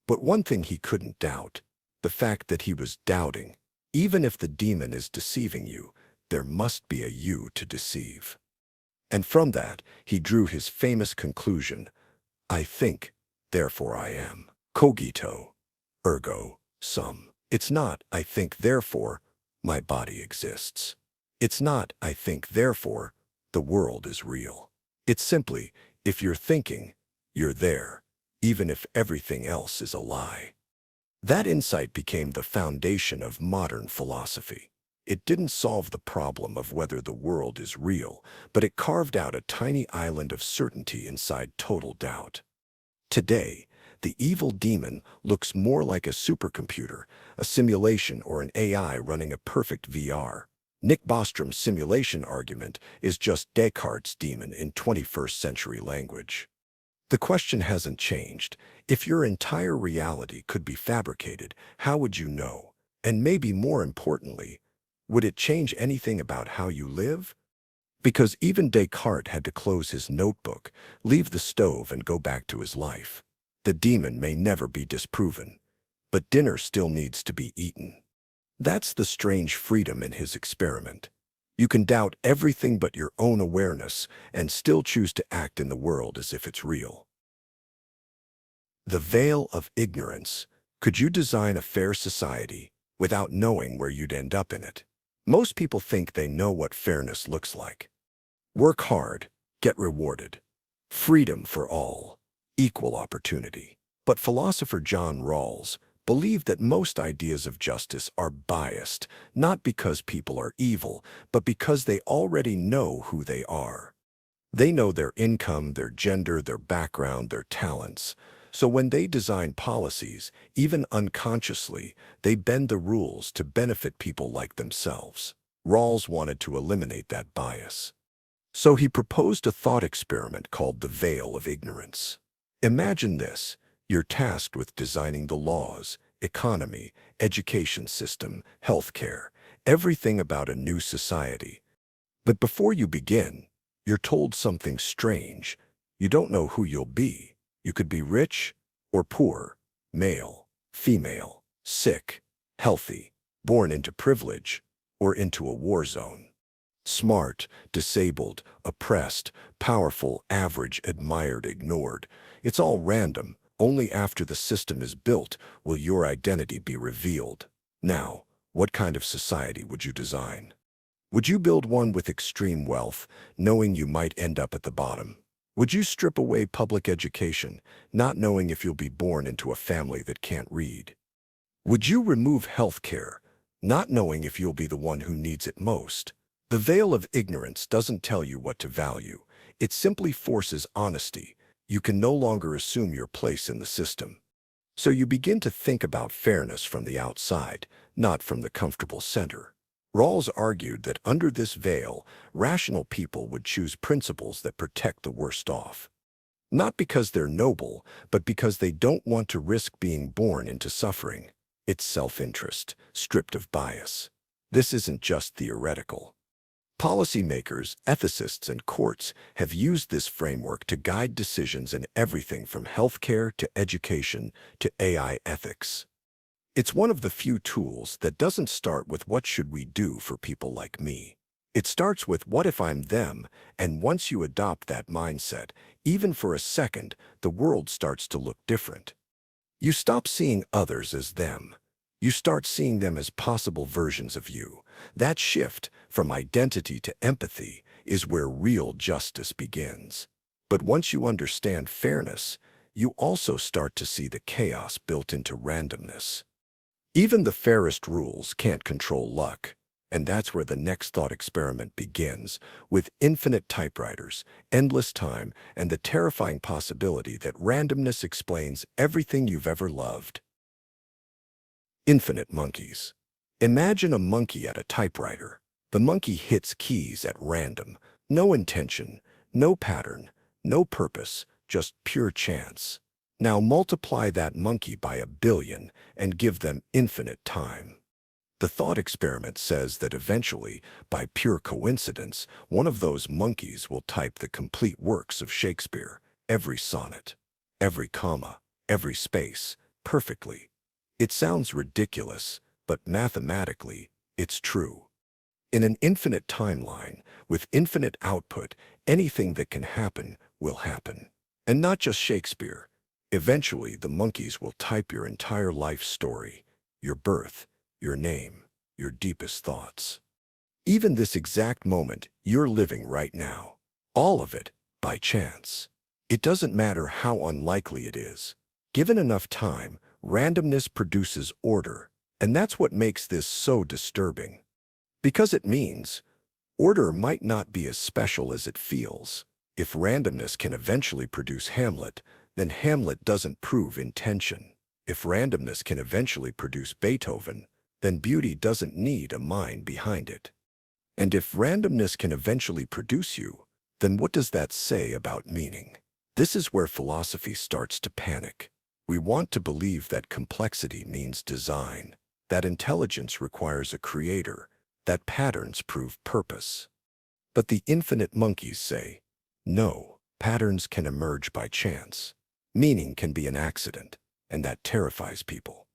But one thing he couldn't doubt: the fact that he was doubting. Even if the demon is deceiving you, there must be a you to deceive. And from that, he drew his famous conclusion: I think, therefore I am. Cogito, ergo sum. It's not "I think, therefore my body exists." It's not "I think, therefore the world is real." It's simply, if you're thinking, you're there, even if everything else is a lie. That insight became the foundation of modern philosophy. It didn't solve the problem of whether the world is real, but it carved out a tiny island of certainty inside total doubt. Today, the evil demon looks more like a supercomputer, a simulation, or an AI running a perfect VR. Nick Bostrom's simulation argument is just Descartes' demon in 21st century language. The question hasn't changed. If your entire reality could be fabricated, how would you know? And maybe more importantly, would it change anything about how you live? Because even Descartes had to close his notebook, leave the stove, and go back to his life. The demon may never be disproven, but dinner still needs to be eaten. That's the strange freedom in his experiment. You can doubt everything but your own awareness and still choose to act in the world as if it's real. The veil of ignorance. Could you design a fair society without knowing where you'd end up in it? Most people think they know what fairness looks like. Work hard, get rewarded. Freedom for all. Equal opportunity. But philosopher John Rawls believed that most ideas of justice are biased, not because people are evil, but because they already know who they are. They know their income, their gender, their background, their talents. So when they design policies, even unconsciously, they bend the rules to benefit people like themselves. Rawls wanted to eliminate that bias. So he proposed a thought experiment called the veil of ignorance. Imagine this: you're tasked with designing the laws, economy, education system, healthcare, everything about a new society. But before you begin, you're told something strange. You don't know who you'll be. You could be rich or poor, male, female, sick, healthy, born into privilege or into a war zone. Smart, disabled, oppressed, powerful, average, admired, ignored. It's all random. Only after the system is built will your identity be revealed. Now, what kind of society would you design? Would you build one with extreme wealth, knowing you might end up at the bottom? Would you strip away public education, not knowing if you'll be born into a family that can't read? Would you remove health care, not knowing if you'll be the one who needs it most? The veil of ignorance doesn't tell you what to value. It simply forces honesty. You can no longer assume your place in the system. So you begin to think about fairness from the outside, not from the comfortable center. Rawls argued that under this veil, rational people would choose principles that protect the worst off. Not because they're noble, but because they don't want to risk being born into suffering. It's self-interest, stripped of bias. This isn't just theoretical. Policymakers, ethicists, and courts have used this framework to guide decisions in everything from healthcare to education to AI ethics. It's one of the few tools that doesn't start with "what should we do for people like me?" It starts with "what if I'm them?" And once you adopt that mindset, even for a second, the world starts to look different. You stop seeing others as them. You start seeing them as possible versions of you. That shift from identity to empathy is where real justice begins. But once you understand fairness, you also start to see the chaos built into randomness. Even the fairest rules can't control luck. And that's where the next thought experiment begins, with infinite typewriters, endless time, and the terrifying possibility that randomness explains everything you've ever loved. Infinite monkeys. Imagine a monkey at a typewriter. The monkey hits keys at random. No intention, no pattern, no purpose, just pure chance. Now multiply that monkey by 1,000,000,000 and give them infinite time. The thought experiment says that eventually, by pure coincidence, one of those monkeys will type the complete works of Shakespeare, every sonnet, every comma, every space, perfectly. It sounds ridiculous, but mathematically, it's true. In an infinite timeline, with infinite output, anything that can happen will happen. And not just Shakespeare. Eventually, the monkeys will type your entire life story, your birth, your name, your deepest thoughts. Even this exact moment you're living right now. All of it, by chance. It doesn't matter how unlikely it is. Given enough time, randomness produces order, and that's what makes this so disturbing. Because it means order might not be as special as it feels. If randomness can eventually produce Hamlet, then Hamlet doesn't prove intention. If randomness can eventually produce Beethoven, then beauty doesn't need a mind behind it. And if randomness can eventually produce you, then what does that say about meaning? This is where philosophy starts to panic. We want to believe that complexity means design, that intelligence requires a creator, that patterns prove purpose. But the infinite monkeys say, no, patterns can emerge by chance. Meaning can be an accident, and that terrifies people.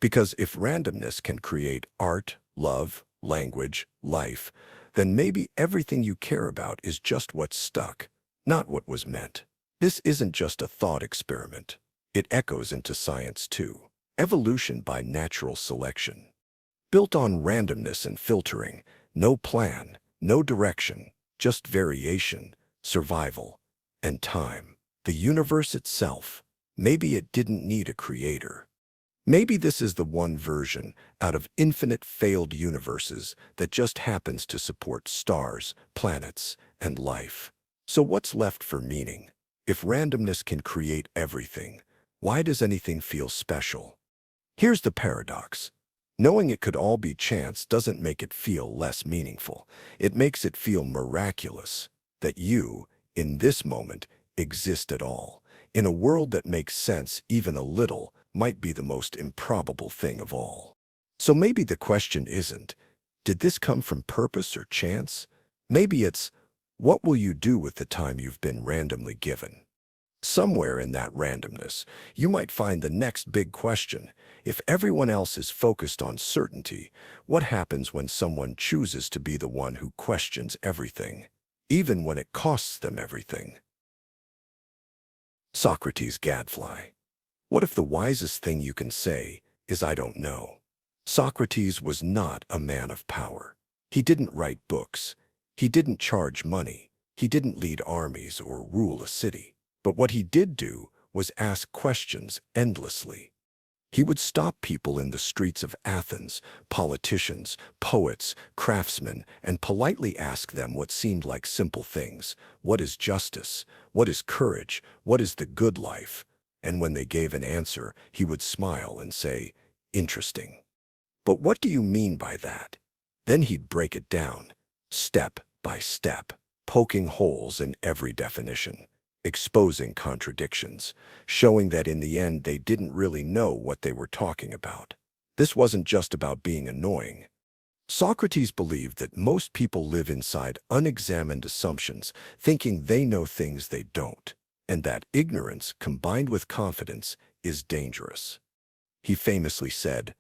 Because if randomness can create art, love, language, life, then maybe everything you care about is just what's stuck, not what was meant. This isn't just a thought experiment. It echoes into science too. Evolution by natural selection. Built on randomness and filtering, no plan, no direction, just variation, survival, and time. The universe itself, maybe it didn't need a creator. Maybe this is the one version out of infinite failed universes that just happens to support stars, planets, and life. So what's left for meaning? If randomness can create everything, why does anything feel special? Here's the paradox. Knowing it could all be chance doesn't make it feel less meaningful. It makes it feel miraculous that you, in this moment, exist at all. In a world that makes sense even a little, might be the most improbable thing of all. So maybe the question isn't, did this come from purpose or chance? Maybe it's, what will you do with the time you've been randomly given? Somewhere in that randomness, you might find the next big question. If everyone else is focused on certainty, what happens when someone chooses to be the one who questions everything, even when it costs them everything? Socrates Gadfly. What if the wisest thing you can say is I don't know? Socrates was not a man of power. He didn't write books. He didn't charge money. He didn't lead armies or rule a city. But what he did do was ask questions endlessly. He would stop people in the streets of Athens, politicians, poets, craftsmen, and politely ask them what seemed like simple things. What is justice? What is courage? What is the good life? And when they gave an answer, he would smile and say, interesting. But what do you mean by that? Then he'd break it down, step by step, poking holes in every definition, exposing contradictions, showing that in the end they didn't really know what they were talking about. This wasn't just about being annoying. Socrates believed that most people live inside unexamined assumptions, thinking they know things they don't, and that ignorance combined with confidence is dangerous. He famously said,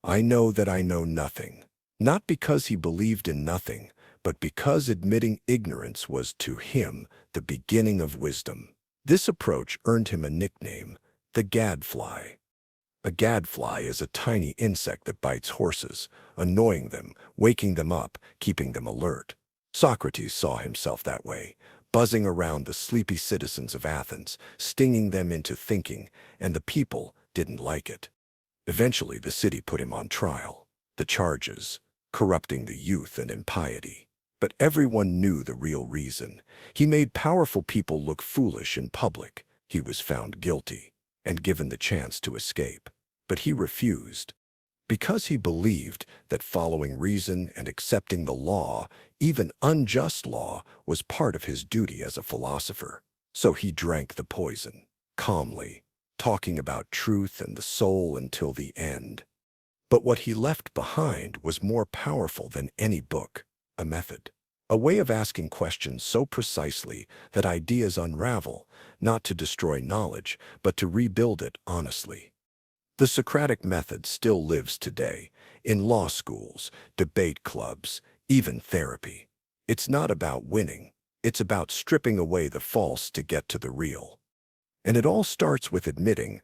I know that I know nothing, not because he believed in nothing, but because admitting ignorance was to him the beginning of wisdom. This approach earned him a nickname, the Gadfly. A gadfly is a tiny insect that bites horses, annoying them, waking them up, keeping them alert. Socrates saw himself that way, buzzing around the sleepy citizens of Athens, stinging them into thinking, and the people didn't like it. Eventually, the city put him on trial. The charges, corrupting the youth and impiety. But everyone knew the real reason. He made powerful people look foolish in public. He was found guilty and given the chance to escape. But he refused, because he believed that following reason and accepting the law, even unjust law, was part of his duty as a philosopher. So he drank the poison, calmly, talking about truth and the soul until the end. But what he left behind was more powerful than any book, a method. A way of asking questions so precisely that ideas unravel, not to destroy knowledge, but to rebuild it honestly. The Socratic method still lives today, in law schools, debate clubs, even therapy. It's not about winning. It's about stripping away the false to get to the real. And it all starts with admitting,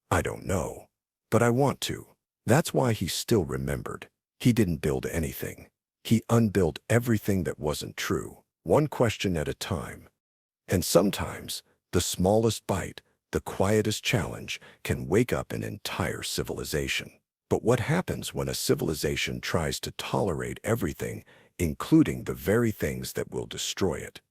I don't know, but I want to. That's why he's still remembered. He didn't build anything. He unbuilt everything that wasn't true, one question at a time. And sometimes, the smallest bite, the quietest challenge, can wake up an entire civilization. But what happens when a civilization tries to tolerate everything, including the very things that will destroy it?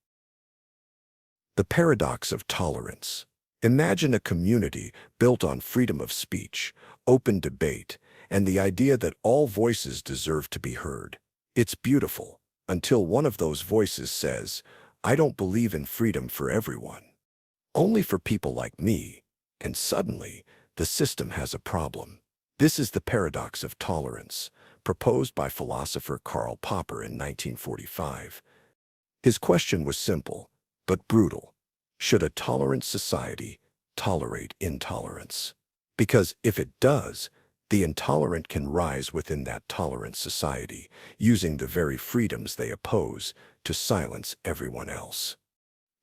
The paradox of tolerance. Imagine a community built on freedom of speech, open debate, and the idea that all voices deserve to be heard. It's beautiful, until one of those voices says, I don't believe in freedom for everyone. Only for people like me. And suddenly, the system has a problem. This is the paradox of tolerance, proposed by philosopher Karl Popper in 1945. His question was simple, but brutal. Should a tolerant society tolerate intolerance? Because if it does, the intolerant can rise within that tolerant society, using the very freedoms they oppose to silence everyone else.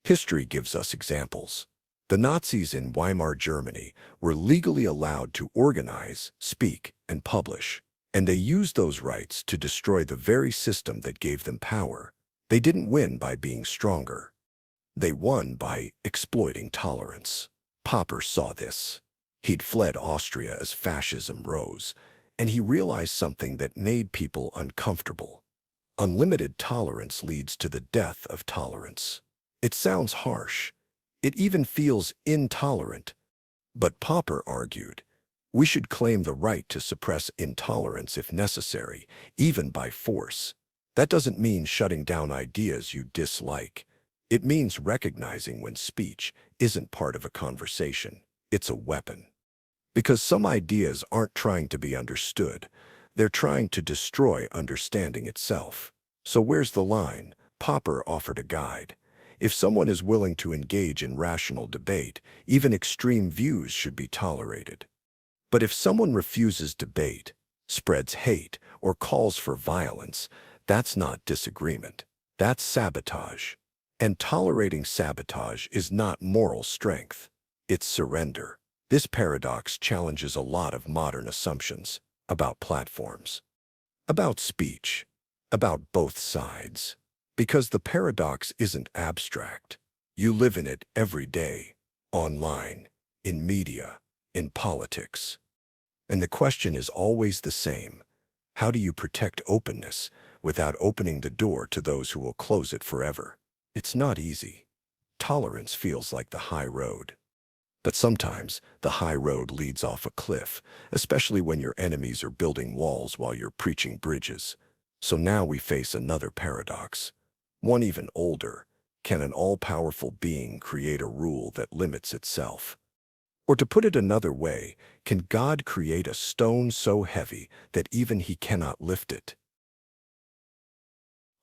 History gives us examples. The Nazis in Weimar Germany were legally allowed to organize, speak, and publish, and they used those rights to destroy the very system that gave them power. They didn't win by being stronger. They won by exploiting tolerance. Popper saw this. He'd fled Austria as fascism rose, and he realized something that made people uncomfortable. Unlimited tolerance leads to the death of tolerance. It sounds harsh. It even feels intolerant. But Popper argued, we should claim the right to suppress intolerance if necessary, even by force. That doesn't mean shutting down ideas you dislike. It means recognizing when speech isn't part of a conversation. It's a weapon. Because some ideas aren't trying to be understood. They're trying to destroy understanding itself. So where's the line? Popper offered a guide. If someone is willing to engage in rational debate, even extreme views should be tolerated. But if someone refuses debate, spreads hate, or calls for violence, that's not disagreement. That's sabotage. And tolerating sabotage is not moral strength. It's surrender. This paradox challenges a lot of modern assumptions about platforms, about speech, about both sides. Because the paradox isn't abstract. You live in it every day, online, in media, in politics. And the question is always the same. How do you protect openness without opening the door to those who will close it forever? It's not easy. Tolerance feels like the high road. But sometimes the high road leads off a cliff, especially when your enemies are building walls while you're preaching bridges. So now we face another paradox. One even older. Can an all-powerful being create a rule that limits itself? Or to put it another way, can God create a stone so heavy that even he cannot lift it?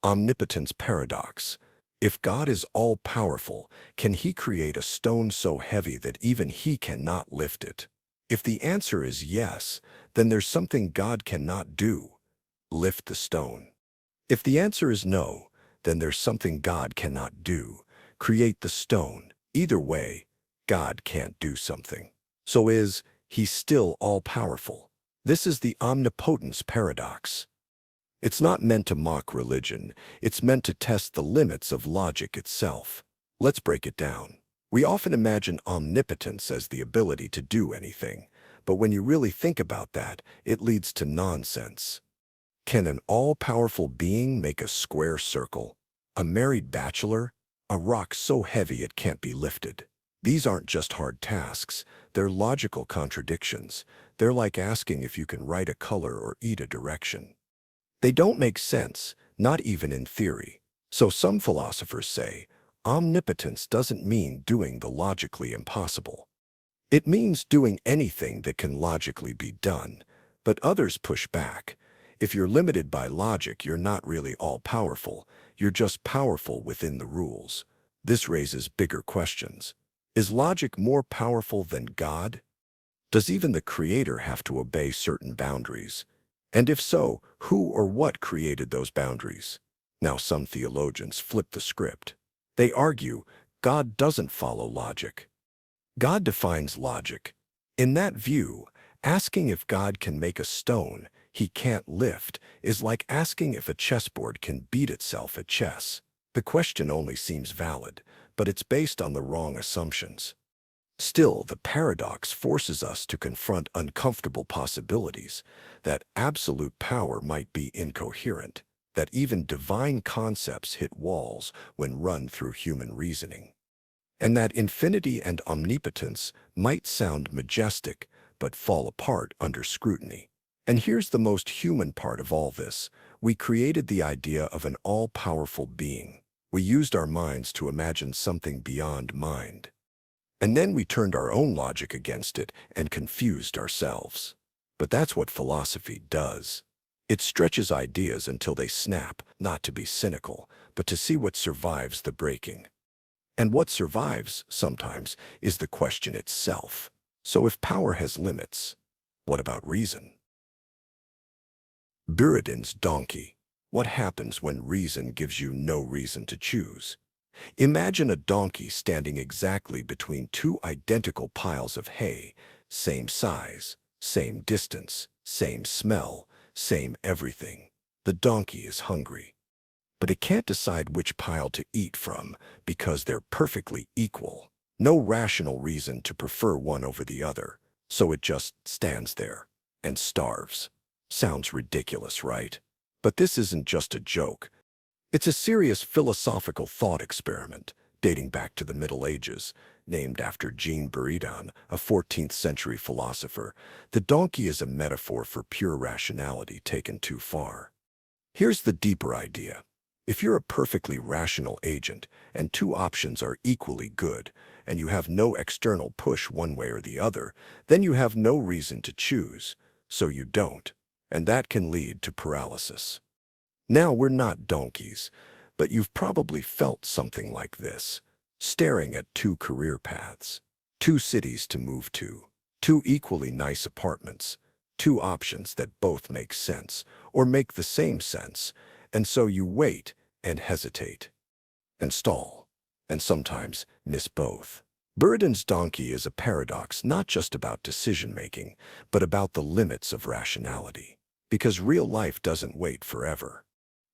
Omnipotence Paradox. If God is all-powerful, can he create a stone so heavy that even he cannot lift it? If the answer is yes, then there's something God cannot do. Lift the stone. If the answer is no, then there's something God cannot do. Create the stone. Either way, God can't do something. So is he's still all-powerful. This is the Omnipotence Paradox. It's not meant to mock religion, it's meant to test the limits of logic itself. Let's break it down. We often imagine omnipotence as the ability to do anything, but when you really think about that, it leads to nonsense. Can an all-powerful being make a square circle? A married bachelor? A rock so heavy it can't be lifted? These aren't just hard tasks, they're logical contradictions. They're like asking if you can write a color or eat a direction. They don't make sense, not even in theory. So some philosophers say, omnipotence doesn't mean doing the logically impossible. It means doing anything that can logically be done. But others push back. If you're limited by logic, you're not really all-powerful. You're just powerful within the rules. This raises bigger questions. Is logic more powerful than God? Does even the Creator have to obey certain boundaries? And if so, who or what created those boundaries? Now some theologians flip the script. They argue God doesn't follow logic. God defines logic. In that view, asking if God can make a stone he can't lift is like asking if a chessboard can beat itself at chess. The question only seems valid, but it's based on the wrong assumptions. Still, the paradox forces us to confront uncomfortable possibilities, that absolute power might be incoherent, that even divine concepts hit walls when run through human reasoning, and that infinity and omnipotence might sound majestic but fall apart under scrutiny. And here's the most human part of all this. We created the idea of an all-powerful being. We used our minds to imagine something beyond mind. And then we turned our own logic against it and confused ourselves. But that's what philosophy does. It stretches ideas until they snap, not to be cynical, but to see what survives the breaking. And what survives, sometimes, is the question itself. So if power has limits, what about reason? Buridan's donkey. What happens when reason gives you no reason to choose? Imagine a donkey standing exactly between two identical piles of hay, same size, same distance, same smell, same everything. The donkey is hungry, but it can't decide which pile to eat from because they're perfectly equal. No rational reason to prefer one over the other, so it just stands there and starves. Sounds ridiculous, right? But this isn't just a joke. It's a serious philosophical thought experiment dating back to the Middle Ages, named after Jean Buridan, a 14th century philosopher. The donkey is a metaphor for pure rationality taken too far. Here's the deeper idea. If you're a perfectly rational agent and two options are equally good, and you have no external push one way or the other, then you have no reason to choose, so you don't, and that can lead to paralysis. Now, we're not donkeys, but you've probably felt something like this, staring at two career paths, two cities to move to, two equally nice apartments, two options that both make sense or make the same sense, and so you wait and hesitate and stall, and sometimes miss both. Buridan's donkey is a paradox not just about decision-making, but about the limits of rationality, because real life doesn't wait forever.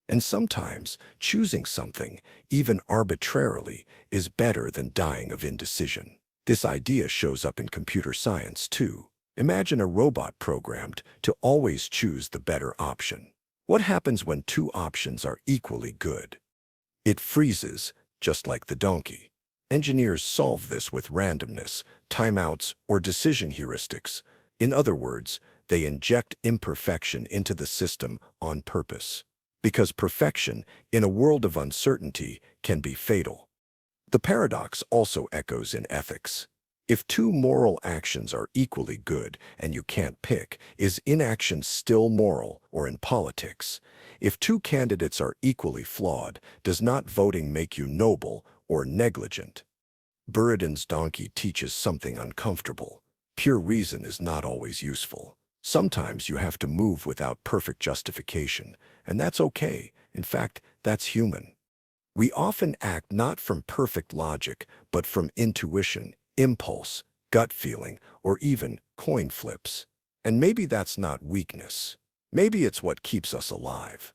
And sometimes, choosing something, even arbitrarily, is better than dying of indecision. This idea shows up in computer science, too. Imagine a robot programmed to always choose the better option. What happens when two options are equally good? It freezes, just like the donkey. Engineers solve this with randomness, timeouts, or decision heuristics. In other words, they inject imperfection into the system on purpose. Because perfection, in a world of uncertainty, can be fatal. The paradox also echoes in ethics. If two moral actions are equally good and you can't pick, is inaction still moral? Or in politics, if two candidates are equally flawed, does not voting make you noble or negligent? Buridan's donkey teaches something uncomfortable. Pure reason is not always useful. Sometimes you have to move without perfect justification, and that's okay. In fact, that's human. We often act not from perfect logic, but from intuition, impulse, gut feeling, or even coin flips. And maybe that's not weakness. Maybe it's what keeps us alive.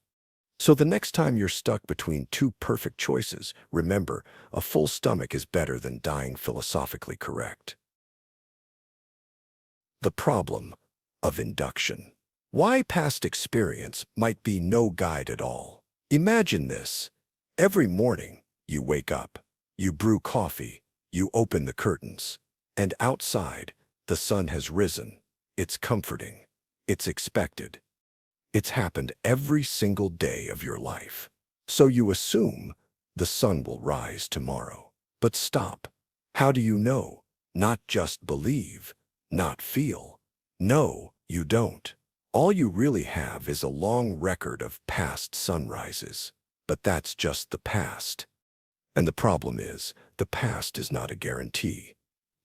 So the next time you're stuck between two perfect choices, remember, a full stomach is better than dying philosophically correct. The problem of induction. Why past experience might be no guide at all. Imagine this. Every morning, you wake up, you brew coffee, you open the curtains, and outside, the sun has risen. It's comforting. It's expected. It's happened every single day of your life. So you assume the sun will rise tomorrow. But stop. How do you know? Not just believe, not feel. No, you don't. All you really have is a long record of past sunrises. But that's just the past. And the problem is, the past is not a guarantee.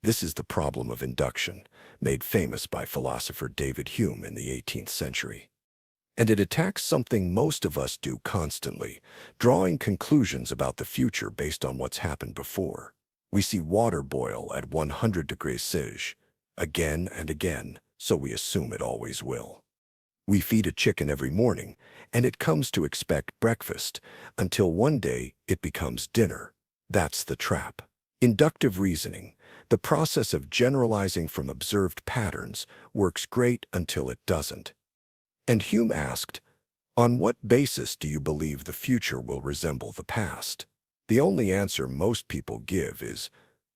This is the problem of induction, made famous by philosopher David Hume in the 18th century. And it attacks something most of us do constantly, drawing conclusions about the future based on what's happened before. We see water boil at 100 degrees Celsius again and again, so we assume it always will. We feed a chicken every morning, and it comes to expect breakfast, until one day it becomes dinner. That's the trap. Inductive reasoning, the process of generalizing from observed patterns, works great until it doesn't. And Hume asked, on what basis do you believe the future will resemble the past? The only answer most people give is,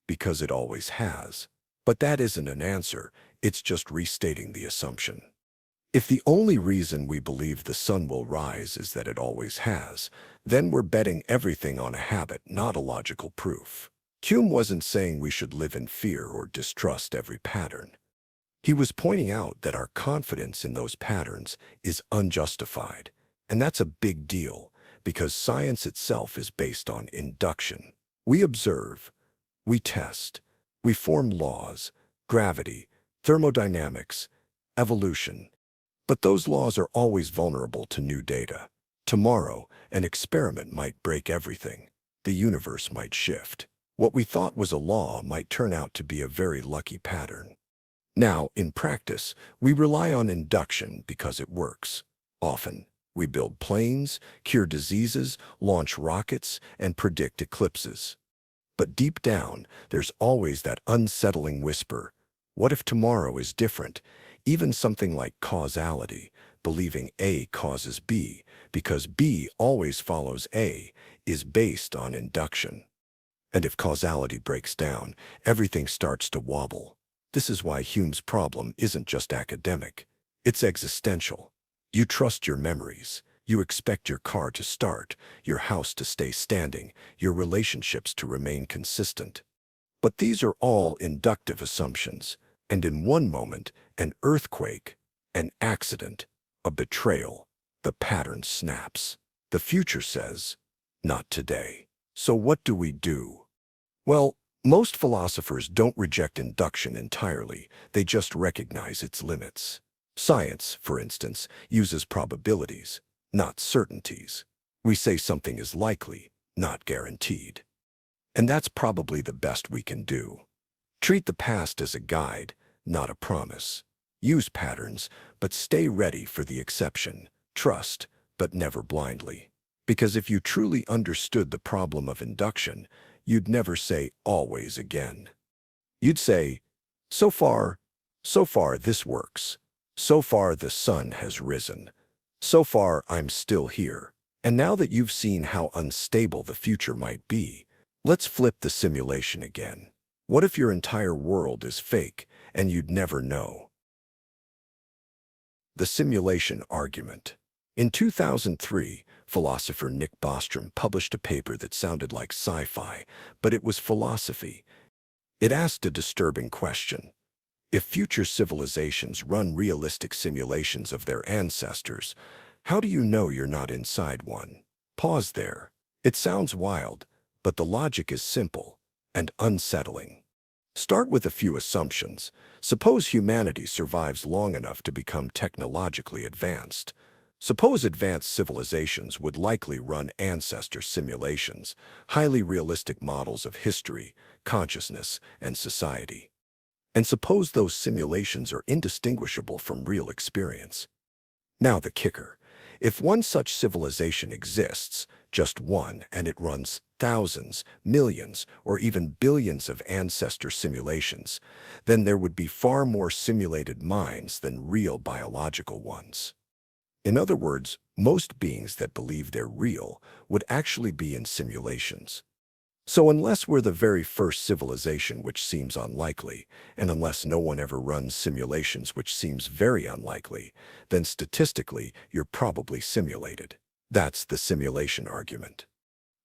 because it always has. But that isn't an answer, it's just restating the assumption. If the only reason we believe the sun will rise is that it always has, then we're betting everything on a habit, not a logical proof. Hume wasn't saying we should live in fear or distrust every pattern. He was pointing out that our confidence in those patterns is unjustified. And that's a big deal, because science itself is based on induction. We observe, we test, we form laws, gravity, thermodynamics, evolution. But those laws are always vulnerable to new data. Tomorrow, an experiment might break everything. The universe might shift. What we thought was a law might turn out to be a very lucky pattern. Now, in practice, we rely on induction because it works. Often, we build planes, cure diseases, launch rockets, and predict eclipses. But deep down, there's always that unsettling whisper. What if tomorrow is different? Even something like causality, believing A causes B, because B always follows A, is based on induction. And if causality breaks down, everything starts to wobble. This is why Hume's problem isn't just academic. It's existential. You trust your memories. You expect your car to start, your house to stay standing, your relationships to remain consistent. But these are all inductive assumptions. And in one moment, an earthquake, an accident, a betrayal, the pattern snaps. The future says, not today. So what do we do? Well, most philosophers don't reject induction entirely, they just recognize its limits. Science, for instance, uses probabilities, not certainties. We say something is likely, not guaranteed. And that's probably the best we can do. Treat the past as a guide, not a promise. Use patterns, but stay ready for the exception. Trust, but never blindly. Because if you truly understood the problem of induction, you'd never say always again. You'd say, so far this works. So far the sun has risen. So far I'm still here. And now that you've seen how unstable the future might be, let's flip the simulation again. What if your entire world is fake and you'd never know? The simulation argument. In 2003, philosopher Nick Bostrom published a paper that sounded like sci-fi, but it was philosophy. It asked a disturbing question. If future civilizations run realistic simulations of their ancestors, how do you know you're not inside one? Pause there. It sounds wild, but the logic is simple and unsettling. Start with a few assumptions. Suppose humanity survives long enough to become technologically advanced. Suppose advanced civilizations would likely run ancestor simulations, highly realistic models of history, consciousness, and society. And suppose those simulations are indistinguishable from real experience. Now the kicker. If one such civilization exists, just one, and it runs thousands, millions, or even billions of ancestor simulations, then there would be far more simulated minds than real biological ones. In other words, most beings that believe they're real would actually be in simulations. So unless we're the very first civilization, which seems unlikely, and unless no one ever runs simulations, which seems very unlikely, then statistically, you're probably simulated. That's the simulation argument.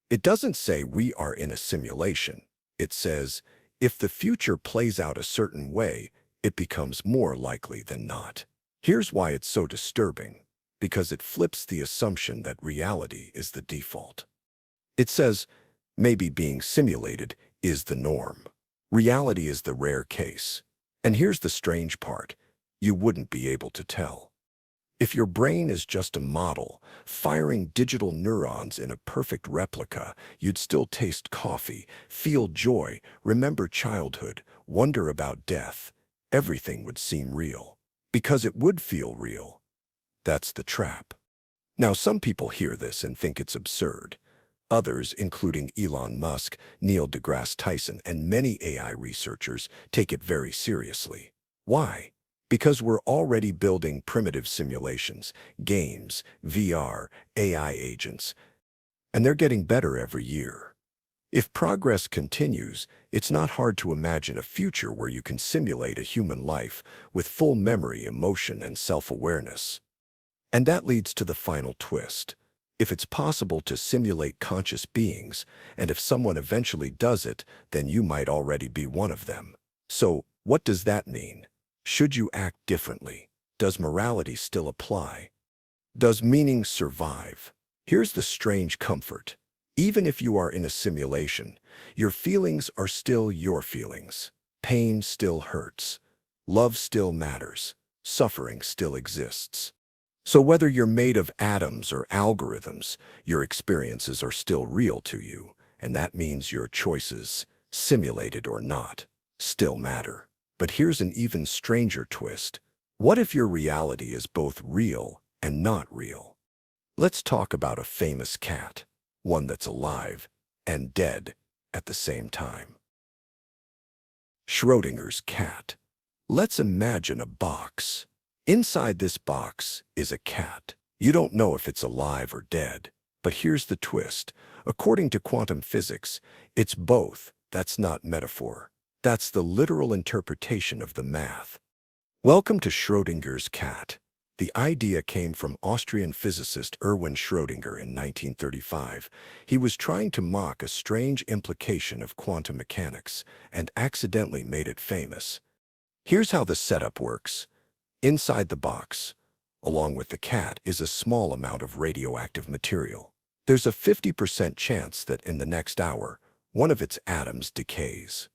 It doesn't say we are in a simulation. It says, if the future plays out a certain way, it becomes more likely than not. Here's why it's so disturbing. Because it flips the assumption that reality is the default. It says, maybe being simulated is the norm. Reality is the rare case. And here's the strange part. You wouldn't be able to tell. If your brain is just a model, firing digital neurons in a perfect replica, you'd still taste coffee, feel joy, remember childhood, wonder about death. Everything would seem real. Because it would feel real. That's the trap. Now, some people hear this and think it's absurd. Others, including Elon Musk, Neil deGrasse Tyson, and many AI researchers, take it very seriously. Why? Because we're already building primitive simulations, games, VR, AI agents, and they're getting better every year. If progress continues, it's not hard to imagine a future where you can simulate a human life with full memory, emotion, and self-awareness. And that leads to the final twist. If it's possible to simulate conscious beings, and if someone eventually does it, then you might already be one of them. So, what does that mean? Should you act differently? Does morality still apply? Does meaning survive? Here's the strange comfort. Even if you are in a simulation, your feelings are still your feelings. Pain still hurts. Love still matters. Suffering still exists. So whether you're made of atoms or algorithms, your experiences are still real to you, and that means your choices, simulated or not, still matter. But here's an even stranger twist. What if your reality is both real and not real? Let's talk about a famous cat, one that's alive and dead at the same time. Schrödinger's cat. Let's imagine a box. Inside this box is a cat. You don't know if it's alive or dead. But here's the twist. According to quantum physics, it's both. That's not metaphor. That's the literal interpretation of the math. Welcome to Schrödinger's cat. The idea came from Austrian physicist Erwin Schrödinger in 1935. He was trying to mock a strange implication of quantum mechanics and accidentally made it famous. Here's how the setup works. Inside the box, along with the cat, is a small amount of radioactive material. There's a 50% chance that in the next hour, one of its atoms decays.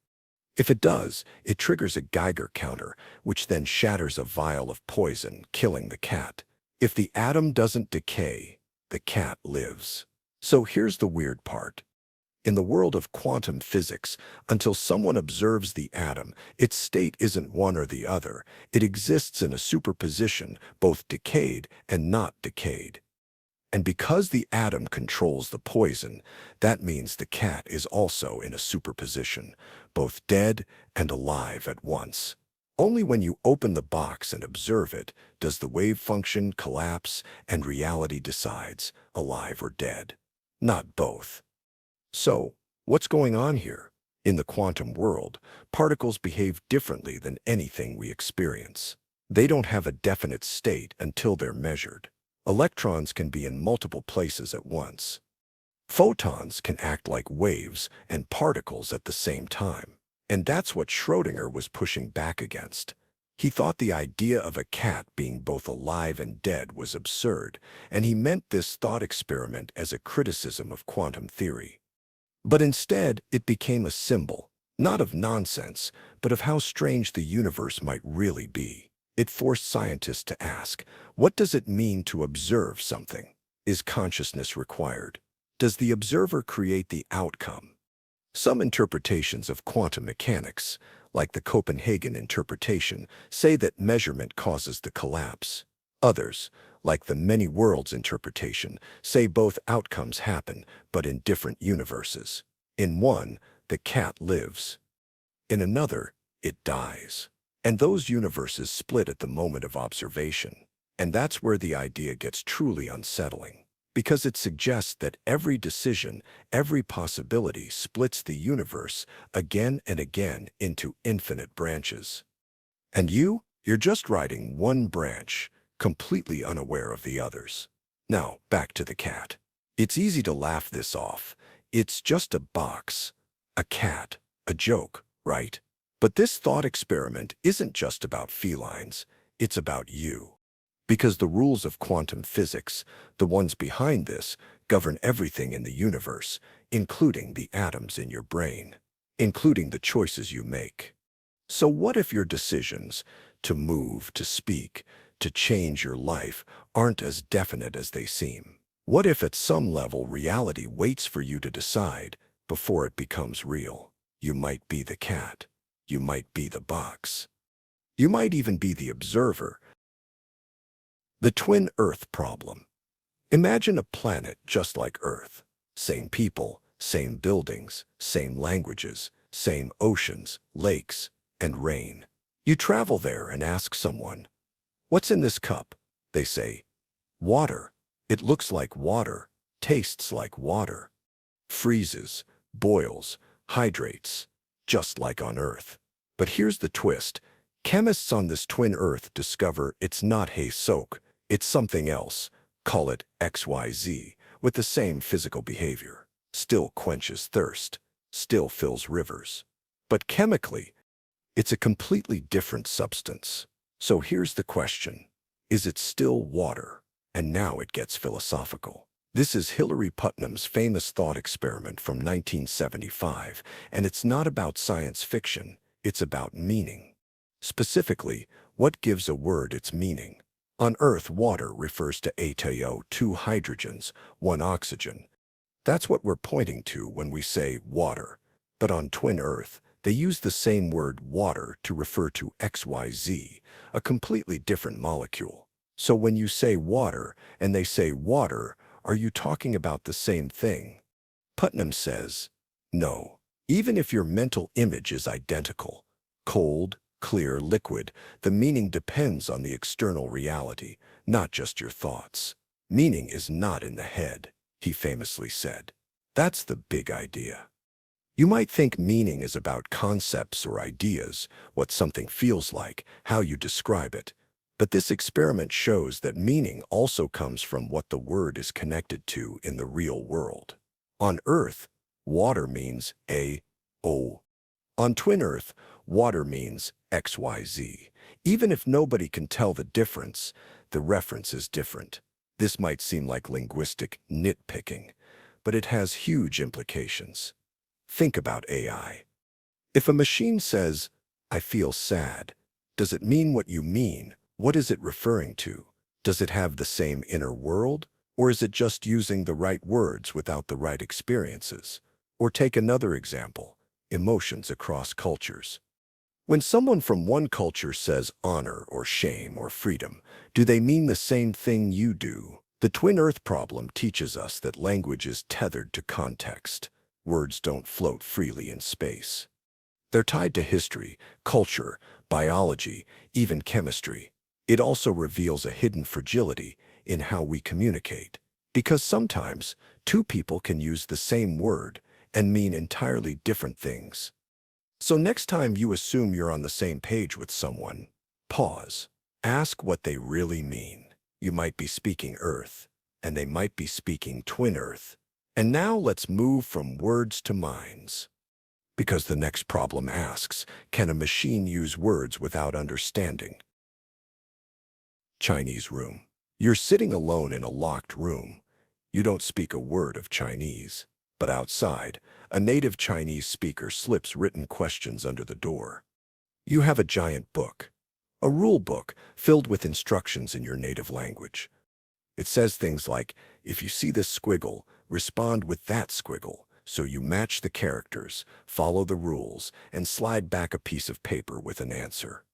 If it does, it triggers a Geiger counter, which then shatters a vial of poison, killing the cat. If the atom doesn't decay, the cat lives. So here's the weird part. In the world of quantum physics, until someone observes the atom, its state isn't one or the other. It exists in a superposition, both decayed and not decayed. And because the atom controls the poison, that means the cat is also in a superposition, both dead and alive at once. Only when you open the box and observe it does the wave function collapse and reality decides, alive or dead. Not both. So, what's going on here? In the quantum world, particles behave differently than anything we experience. They don't have a definite state until they're measured. Electrons can be in multiple places at once. Photons can act like waves and particles at the same time. And that's what Schrödinger was pushing back against. He thought the idea of a cat being both alive and dead was absurd, and he meant this thought experiment as a criticism of quantum theory. But instead, it became a symbol, not of nonsense, but of how strange the universe might really be. It forced scientists to ask, what does it mean to observe something? Is consciousness required? Does the observer create the outcome? Some interpretations of quantum mechanics, like the Copenhagen interpretation, say that measurement causes the collapse. Others, like the many worlds interpretation, say both outcomes happen, but in different universes. In one, the cat lives. In another, it dies. And those universes split at the moment of observation. And that's where the idea gets truly unsettling, because it suggests that every decision, every possibility splits the universe again and again into infinite branches. And you're just riding one branch, completely unaware of the others. Now, back to the cat. It's easy to laugh this off. It's just a box, a cat, a joke, right? But this thought experiment isn't just about felines, it's about you. Because the rules of quantum physics, the ones behind this, govern everything in the universe, including the atoms in your brain, including the choices you make. So what if your decisions, to move, to speak, to change your life, aren't as definite as they seem? What if at some level reality waits for you to decide before it becomes real? You might be the cat. You might be the box. You might even be the observer. The twin Earth problem. Imagine a planet just like Earth. Same people, same buildings, same languages, same oceans, lakes, and rain. You travel there and ask someone, "What's in this cup?" They say, "Water." It looks like water, tastes like water, freezes, boils, hydrates, just like on Earth. But here's the twist. Chemists on this twin Earth discover it's not hay soak, it's something else. Call it XYZ, with the same physical behavior. Still quenches thirst, still fills rivers. But chemically, it's a completely different substance. So here's the question. Is it still water? And now it gets philosophical. This is Hilary Putnam's famous thought experiment from 1975, and it's not about science fiction, it's about meaning. Specifically, what gives a word its meaning? On Earth, water refers to ATO, 2 hydrogens, 1 oxygen. That's what we're pointing to when we say water. But on twin Earth, they use the same word water to refer to XYZ, a completely different molecule. So when you say water and they say water, are you talking about the same thing? Putnam says, no. Even if your mental image is identical, cold, clear, liquid, the meaning depends on the external reality, not just your thoughts. Meaning is not in the head, he famously said. That's the big idea. You might think meaning is about concepts or ideas, what something feels like, how you describe it. But this experiment shows that meaning also comes from what the word is connected to in the real world. On Earth, water means A-O. On twin Earth, water means XYZ. Even if nobody can tell the difference, the reference is different. This might seem like linguistic nitpicking, but it has huge implications. Think about AI. If a machine says, "I feel sad," does it mean what you mean? What is it referring to? Does it have the same inner world? Or is it just using the right words without the right experiences? Or take another example, emotions across cultures. When someone from one culture says honor or shame or freedom, do they mean the same thing you do? The twin Earth problem teaches us that language is tethered to context. Words don't float freely in space. They're tied to history, culture, biology, even chemistry. It also reveals a hidden fragility in how we communicate, because sometimes two people can use the same word and mean entirely different things. So next time you assume you're on the same page with someone, pause. Ask what they really mean. You might be speaking Earth, and they might be speaking twin Earth. And now let's move from words to minds. Because the next problem asks, can a machine use words without understanding? Chinese room. You're sitting alone in a locked room. You don't speak a word of Chinese. But outside, a native Chinese speaker slips written questions under the door. You have a giant book, a rule book filled with instructions in your native language. It says things like, if you see this squiggle, respond with that squiggle. So you match the characters, follow the rules, and slide back a piece of paper with an answer.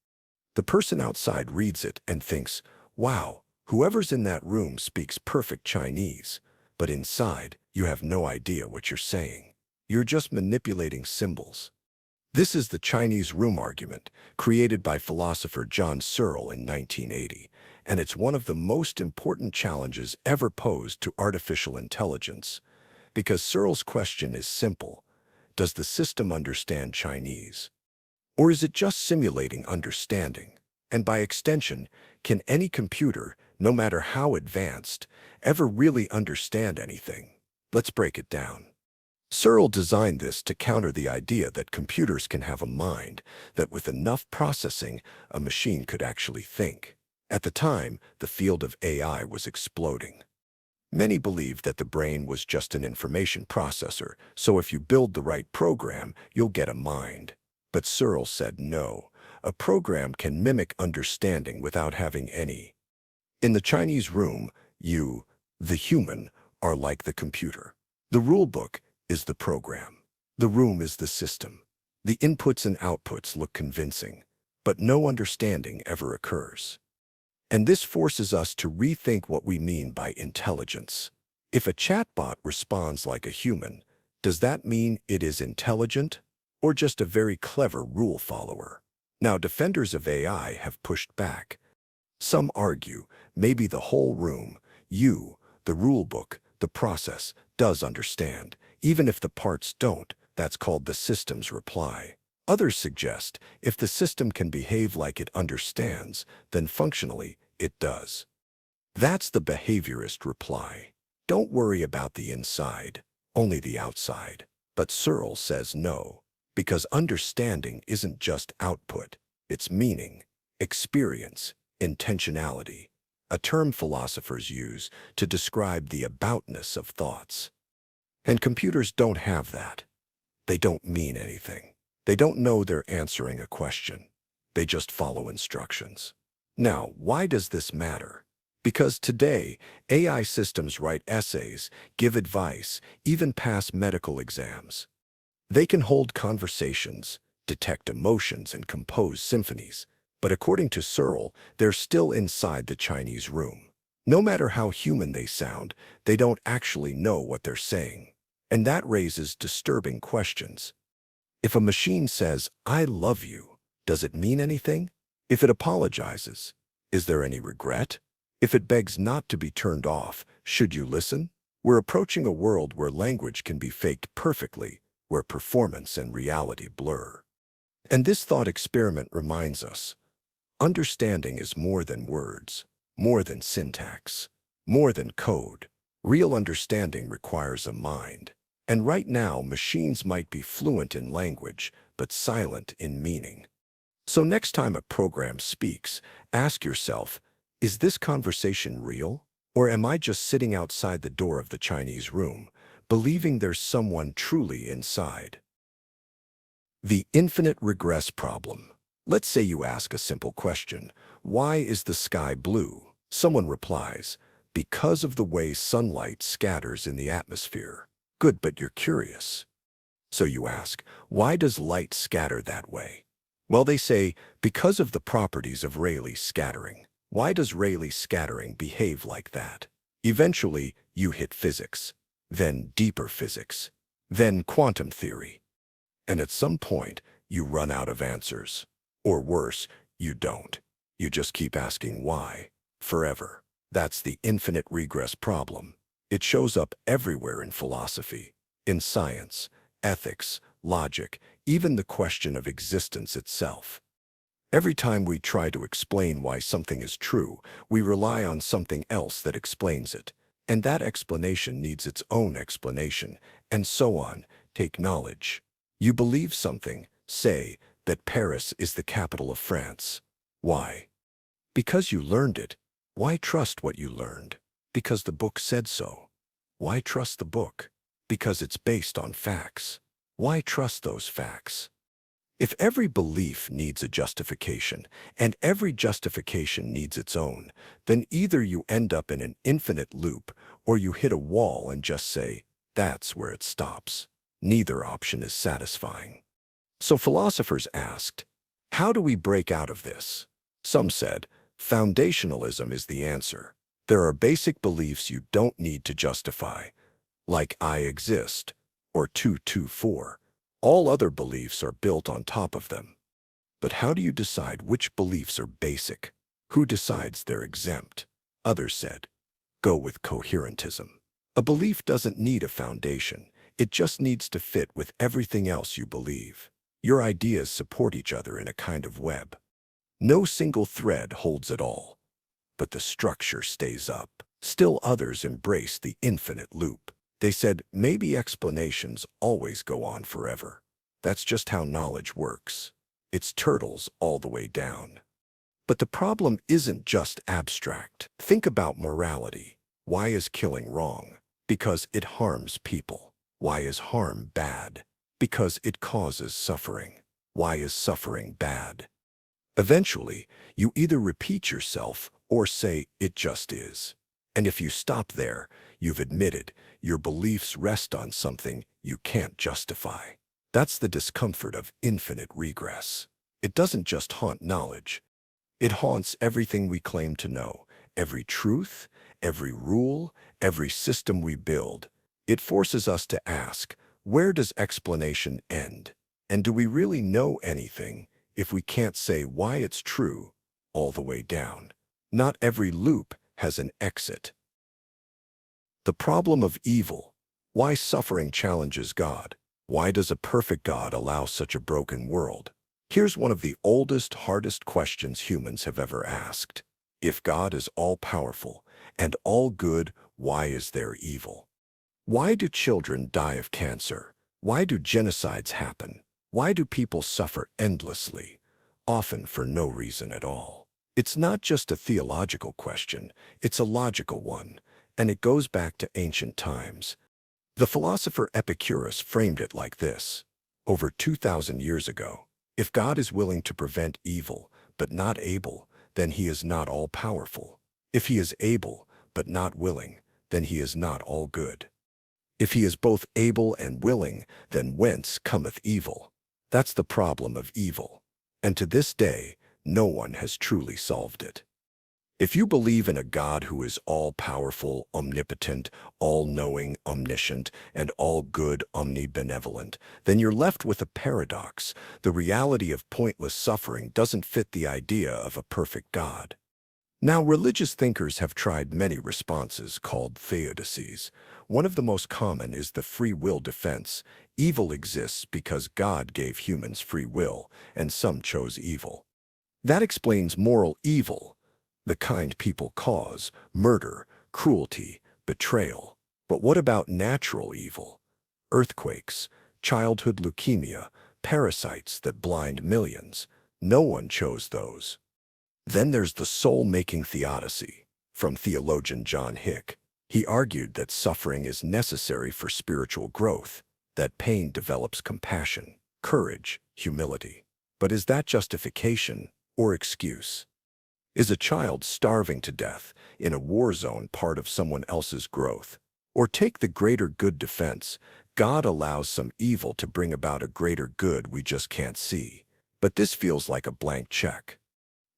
The person outside reads it and thinks, wow, whoever's in that room speaks perfect Chinese. But inside, you have no idea what you're saying. You're just manipulating symbols. This is the Chinese room argument, created by philosopher John Searle in 1980, and it's one of the most important challenges ever posed to artificial intelligence. Because Searle's question is simple: does the system understand Chinese? Or is it just simulating understanding? And by extension, can any computer, no matter how advanced, ever really understand anything? Let's break it down. Searle designed this to counter the idea that computers can have a mind, that with enough processing, a machine could actually think. At the time, the field of AI was exploding. Many believed that the brain was just an information processor, so if you build the right program, you'll get a mind. But Searle said no. A program can mimic understanding without having any. In the Chinese room, you, the human, are like the computer. The rulebook is the program. The room is the system. The inputs and outputs look convincing, but no understanding ever occurs. And this forces us to rethink what we mean by intelligence. If a chatbot responds like a human, does that mean it is intelligent, or just a very clever rule follower? Now, defenders of AI have pushed back. Some argue maybe the whole room, you, the rulebook, the process, does understand. Even if the parts don't, that's called the system's reply. Others suggest if the system can behave like it understands, then functionally it does. That's the behaviorist reply. Don't worry about the inside, only the outside. But Searle says no, because understanding isn't just output, it's meaning, experience, intentionality, a term philosophers use to describe the aboutness of thoughts. And computers don't have that. They don't mean anything. They don't know they're answering a question. They just follow instructions. Now, why does this matter? Because today, AI systems write essays, give advice, even pass medical exams. They can hold conversations, detect emotions, and compose symphonies. But according to Searle, they're still inside the Chinese room. No matter how human they sound, they don't actually know what they're saying. And that raises disturbing questions. If a machine says, "I love you," does it mean anything? If it apologizes, is there any regret? If it begs not to be turned off, should you listen? We're approaching a world where language can be faked perfectly, where performance and reality blur. And this thought experiment reminds us, understanding is more than words, more than syntax, more than code. Real understanding requires a mind. And right now, machines might be fluent in language, but silent in meaning. So next time a program speaks, ask yourself, is this conversation real? Or am I just sitting outside the door of the Chinese room, believing there's someone truly inside? The infinite regress problem. Let's say you ask a simple question, why is the sky blue? Someone replies, because of the way sunlight scatters in the atmosphere. Good, but you're curious. So you ask, why does light scatter that way? Well, they say, because of the properties of Rayleigh scattering. Why does Rayleigh scattering behave like that? Eventually, you hit physics, then deeper physics, then quantum theory. And at some point, you run out of answers. Or worse, you don't. You just keep asking why, forever. That's the infinite regress problem. It shows up everywhere in philosophy, in science, ethics, logic, even the question of existence itself. Every time we try to explain why something is true, we rely on something else that explains it. And that explanation needs its own explanation, and so on. Take knowledge. You believe something, say, that Paris is the capital of France. Why? Because you learned it. Why trust what you learned? Because the book said so. Why trust the book? Because it's based on facts. Why trust those facts? If every belief needs a justification, and every justification needs its own, then either you end up in an infinite loop, or you hit a wall and just say, that's where it stops. Neither option is satisfying. So philosophers asked, how do we break out of this? Some said, foundationalism is the answer. There are basic beliefs you don't need to justify, like I exist, or 224. All other beliefs are built on top of them. But how do you decide which beliefs are basic? Who decides they're exempt? Others said, go with coherentism. A belief doesn't need a foundation. It just needs to fit with everything else you believe. Your ideas support each other in a kind of web. No single thread holds it all, but the structure stays up. Still others embrace the infinite loop. They said, maybe explanations always go on forever. That's just how knowledge works. It's turtles all the way down. But the problem isn't just abstract. Think about morality. Why is killing wrong? Because it harms people. Why is harm bad? Because it causes suffering. Why is suffering bad? Eventually, you either repeat yourself or say it just is. And if you stop there, you've admitted your beliefs rest on something you can't justify. That's the discomfort of infinite regress. It doesn't just haunt knowledge. It haunts everything we claim to know, every truth, every rule, every system we build. It forces us to ask, where does explanation end? And do we really know anything if we can't say why it's true all the way down? Not every loop has an exit. The problem of evil. Why suffering challenges God? Why does a perfect God allow such a broken world? Here's one of the oldest, hardest questions humans have ever asked. If God is all-powerful and all good, why is there evil? Why do children die of cancer? Why do genocides happen? Why do people suffer endlessly, often for no reason at all? It's not just a theological question, it's a logical one, and it goes back to ancient times. The philosopher Epicurus framed it like this. Over 2,000 years ago, if God is willing to prevent evil, but not able, then he is not all-powerful. If he is able, but not willing, then he is not all good. If he is both able and willing, then whence cometh evil? That's the problem of evil. And to this day, no one has truly solved it. If you believe in a God who is all-powerful, omnipotent, all-knowing, omniscient, and all-good, omnibenevolent, then you're left with a paradox. The reality of pointless suffering doesn't fit the idea of a perfect God. Now, religious thinkers have tried many responses called theodicies. One of the most common is the free will defense. Evil exists because God gave humans free will, and some chose evil. That explains moral evil, the kind people cause, murder, cruelty, betrayal. But what about natural evil? Earthquakes, childhood leukemia, parasites that blind millions. No one chose those. Then there's the soul-making theodicy, from theologian John Hick. He argued that suffering is necessary for spiritual growth, that pain develops compassion, courage, humility. But is that justification or excuse? Is a child starving to death in a war zone part of someone else's growth? Or take the greater good defense. God allows some evil to bring about a greater good we just can't see. But this feels like a blank check.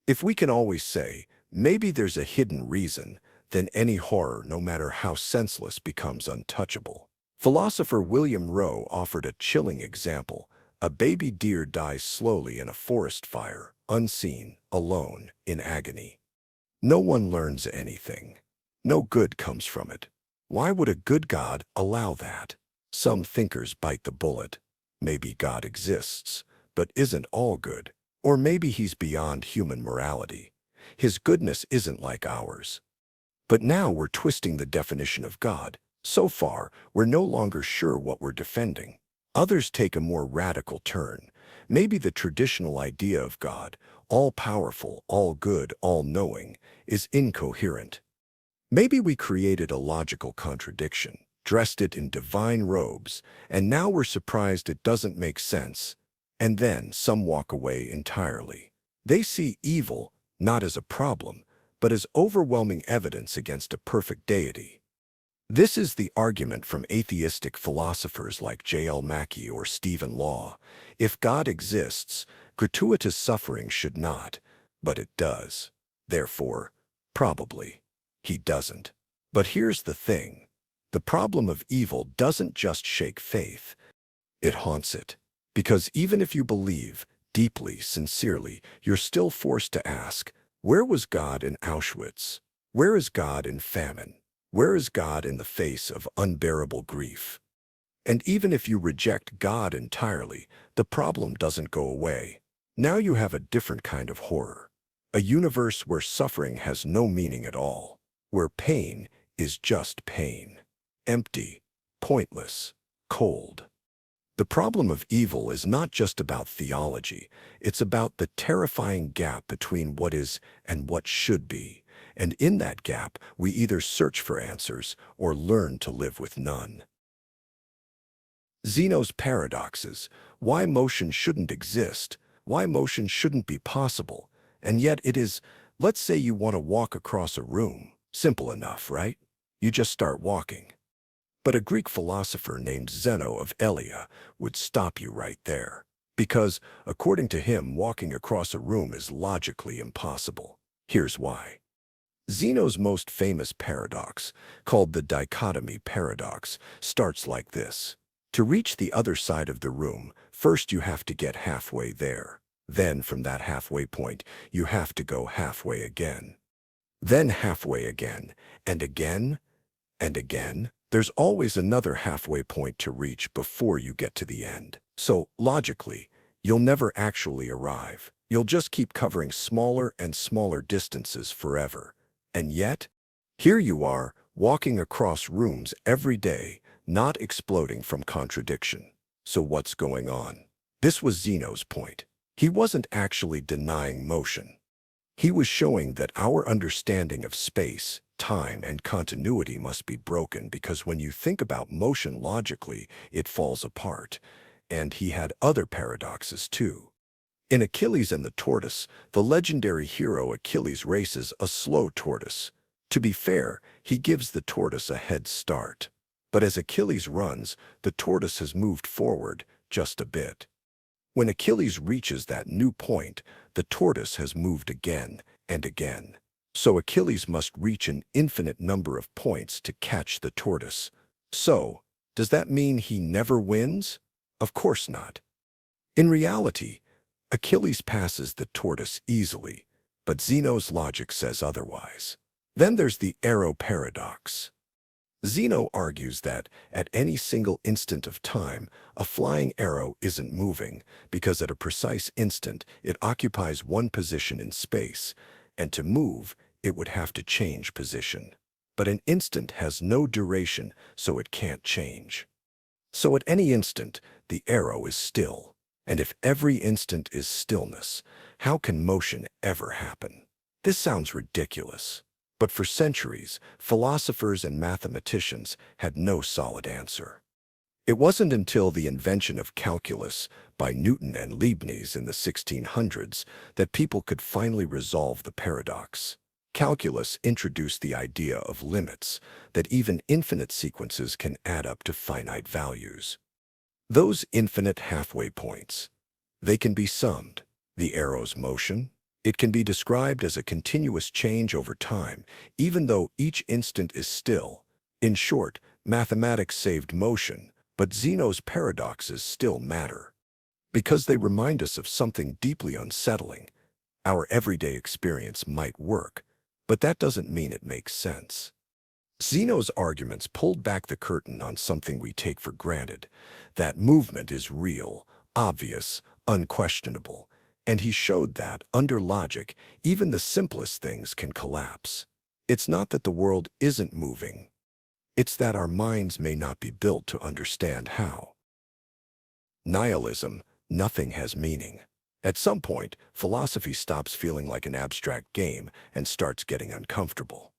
If we can always say, maybe there's a hidden reason, then any horror, no matter how senseless, becomes untouchable. Philosopher William Rowe offered a chilling example. A baby deer dies slowly in a forest fire, unseen, alone, in agony. No one learns anything. No good comes from it. Why would a good God allow that? Some thinkers bite the bullet. Maybe God exists, but isn't all good. Or maybe he's beyond human morality. His goodness isn't like ours. But now we're twisting the definition of God. So far, we're no longer sure what we're defending. Others take a more radical turn. Maybe the traditional idea of God, all-powerful, all-good, all-knowing, is incoherent. Maybe we created a logical contradiction, dressed it in divine robes, and now we're surprised it doesn't make sense. And then some walk away entirely. They see evil not as a problem, but as overwhelming evidence against a perfect deity. This is the argument from atheistic philosophers like J.L. Mackie or Stephen Law. If God exists, gratuitous suffering should not, but it does. Therefore, probably, he doesn't. But here's the thing. The problem of evil doesn't just shake faith. It haunts it. Because even if you believe, deeply, sincerely, you're still forced to ask, where was God in Auschwitz? Where is God in famine? Where is God in the face of unbearable grief? And even if you reject God entirely, the problem doesn't go away. Now you have a different kind of horror. A universe where suffering has no meaning at all. Where pain is just pain. Empty, pointless, cold. The problem of evil is not just about theology. It's about the terrifying gap between what is and what should be. And in that gap, we either search for answers or learn to live with none. Zeno's paradoxes, why motion shouldn't exist, why motion shouldn't be possible, and yet it is. Let's say you want to walk across a room. Simple enough, right? You just start walking. But a Greek philosopher named Zeno of Elea would stop you right there. Because, according to him, walking across a room is logically impossible. Here's why. Zeno's most famous paradox, called the dichotomy paradox, starts like this. To reach the other side of the room, first you have to get halfway there. Then, from that halfway point, you have to go halfway again. Then halfway again, and again, and again. There's always another halfway point to reach before you get to the end. So, logically, you'll never actually arrive. You'll just keep covering smaller and smaller distances forever. And yet, here you are, walking across rooms every day, not exploding from contradiction. So what's going on? This was Zeno's point. He wasn't actually denying motion. He was showing that our understanding of space, time, and continuity must be broken because when you think about motion logically, it falls apart. And he had other paradoxes too. In Achilles and the Tortoise, the legendary hero Achilles races a slow tortoise. To be fair, he gives the tortoise a head start. But as Achilles runs, the tortoise has moved forward just a bit. When Achilles reaches that new point, the tortoise has moved again and again. So Achilles must reach an infinite number of points to catch the tortoise. So, does that mean he never wins? Of course not. In reality, Achilles passes the tortoise easily, but Zeno's logic says otherwise. Then there's the arrow paradox. Zeno argues that at any single instant of time, a flying arrow isn't moving because at a precise instant it occupies one position in space, and to move, it would have to change position. But an instant has no duration, so it can't change. So at any instant, the arrow is still. And if every instant is stillness, how can motion ever happen? This sounds ridiculous. But for centuries, philosophers and mathematicians had no solid answer. It wasn't until the invention of calculus by Newton and Leibniz in the 1600s that people could finally resolve the paradox. Calculus introduced the idea of limits, that even infinite sequences can add up to finite values. Those infinite halfway points, they can be summed. The arrow's motion, it can be described as a continuous change over time, even though each instant is still. In short, mathematics saved motion, but Zeno's paradoxes still matter. Because they remind us of something deeply unsettling. Our everyday experience might work, but that doesn't mean it makes sense. Zeno's arguments pulled back the curtain on something we take for granted, that movement is real, obvious, unquestionable, and he showed that, under logic, even the simplest things can collapse. It's not that the world isn't moving. It's that our minds may not be built to understand how. Nihilism, nothing has meaning. At some point, philosophy stops feeling like an abstract game and starts getting uncomfortable.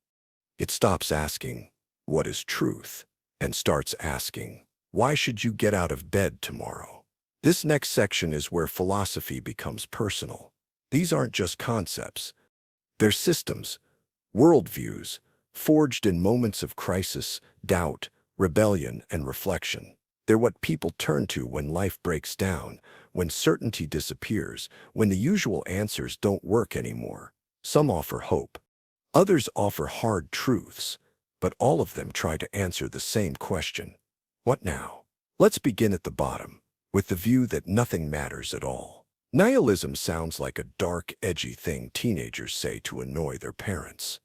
It stops asking, what is truth? And starts asking, why should you get out of bed tomorrow? This next section is where philosophy becomes personal. These aren't just concepts. They're systems, worldviews, forged in moments of crisis, doubt, rebellion, and reflection. They're what people turn to when life breaks down, when certainty disappears, when the usual answers don't work anymore. Some offer hope. Others offer hard truths, but all of them try to answer the same question. What now? Let's begin at the bottom, with the view that nothing matters at all. Nihilism sounds like a dark, edgy thing teenagers say to annoy their parents.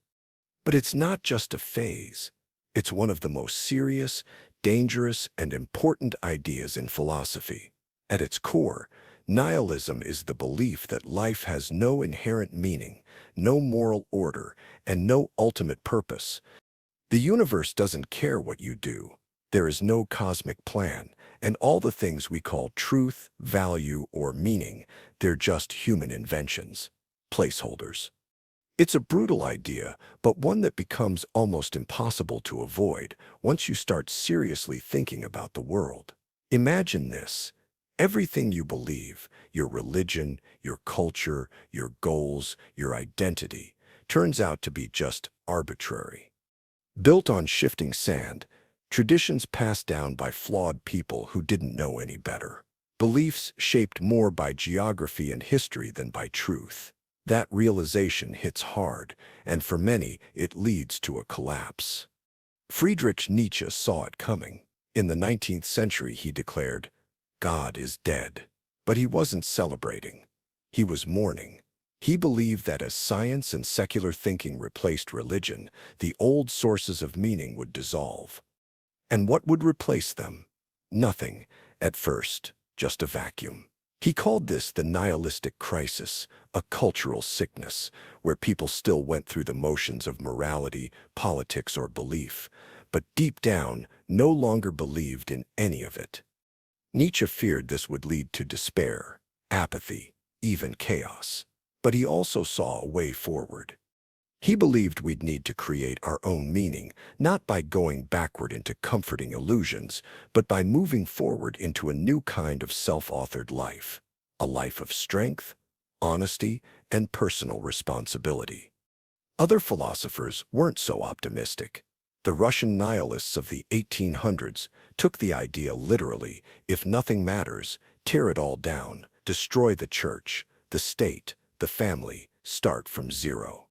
But it's not just a phase. It's one of the most serious, dangerous, and important ideas in philosophy. At its core, nihilism is the belief that life has no inherent meaning, no moral order, and no ultimate purpose. The universe doesn't care what you do. There is no cosmic plan, and all the things we call truth, value, or meaning, they're just human inventions, placeholders. It's a brutal idea, but one that becomes almost impossible to avoid once you start seriously thinking about the world. Imagine this. Everything you believe, your religion, your culture, your goals, your identity, turns out to be just arbitrary. Built on shifting sand, traditions passed down by flawed people who didn't know any better. Beliefs shaped more by geography and history than by truth. That realization hits hard, and for many, it leads to a collapse. Friedrich Nietzsche saw it coming. In the 19th century, he declared, "God is dead." But he wasn't celebrating. He was mourning. He believed that as science and secular thinking replaced religion, the old sources of meaning would dissolve. And what would replace them? Nothing, at first, just a vacuum. He called this the nihilistic crisis, a cultural sickness, where people still went through the motions of morality, politics, or belief, but deep down no longer believed in any of it. Nietzsche feared this would lead to despair, apathy, even chaos. But he also saw a way forward. He believed we'd need to create our own meaning, not by going backward into comforting illusions, but by moving forward into a new kind of self-authored life, a life of strength, honesty, and personal responsibility. Other philosophers weren't so optimistic. The Russian nihilists of the 1800s took the idea literally: if nothing matters, tear it all down, destroy the church, the state, the family, start from zero.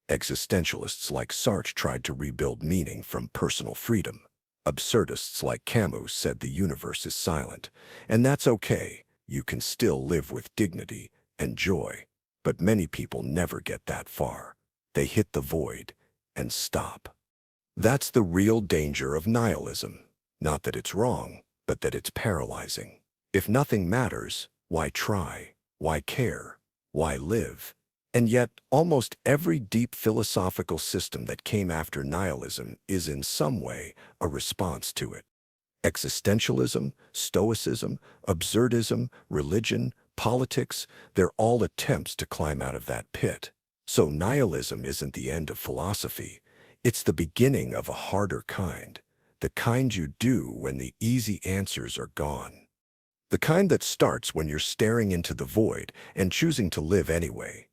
Existentialists like Sartre tried to rebuild meaning from personal freedom. Absurdists like Camus said the universe is silent, and that's okay. You can still live with dignity and joy. But many people never get that far. They hit the void and stop. That's the real danger of nihilism. Not that it's wrong, but that it's paralyzing. If nothing matters, why try? Why care? Why live? And yet, almost every deep philosophical system that came after nihilism is in some way a response to it. Existentialism, Stoicism, Absurdism, religion, politics, they're all attempts to climb out of that pit. So nihilism isn't the end of philosophy. It's the beginning of a harder kind, the kind you do when the easy answers are gone. The kind that starts when you're staring into the void and choosing to live anyway.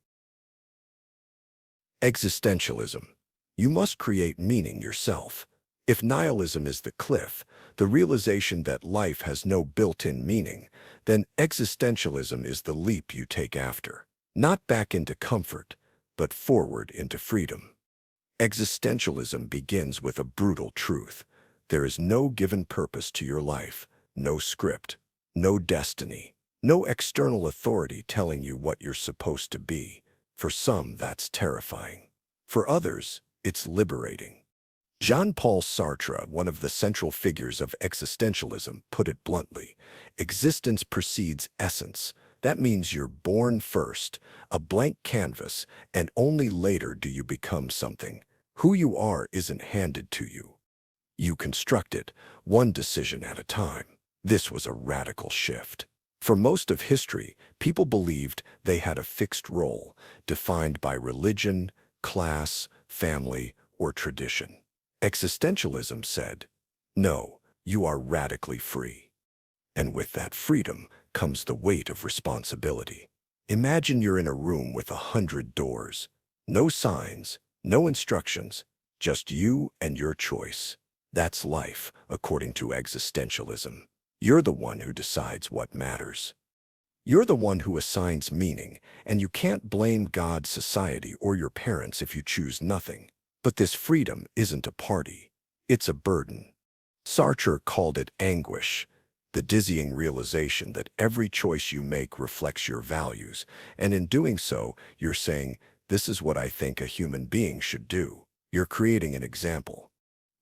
Existentialism. You must create meaning yourself. If nihilism is the cliff, the realization that life has no built-in meaning, then existentialism is the leap you take after. Not back into comfort, but forward into freedom. Existentialism begins with a brutal truth. There is no given purpose to your life, no script, no destiny, no external authority telling you what you're supposed to be. For some, that's terrifying. For others, it's liberating. Jean-Paul Sartre, one of the central figures of existentialism, put it bluntly: existence precedes essence. That means you're born first, a blank canvas, and only later do you become something. Who you are isn't handed to you. You construct it, one decision at a time. This was a radical shift. For most of history, people believed they had a fixed role, defined by religion, class, family, or tradition. Existentialism said, no, you are radically free. And with that freedom comes the weight of responsibility. Imagine you're in a room with 100 doors. No signs, no instructions, Just you and your choice. That's life, according to existentialism. You're the one who decides what matters. You're the one who assigns meaning, and you can't blame God, society, or your parents if you choose nothing. But this freedom isn't a party. It's a burden. Sartre called it anguish, the dizzying realization that every choice you make reflects your values, and in doing so, you're saying, this is what I think a human being should do. You're creating an example.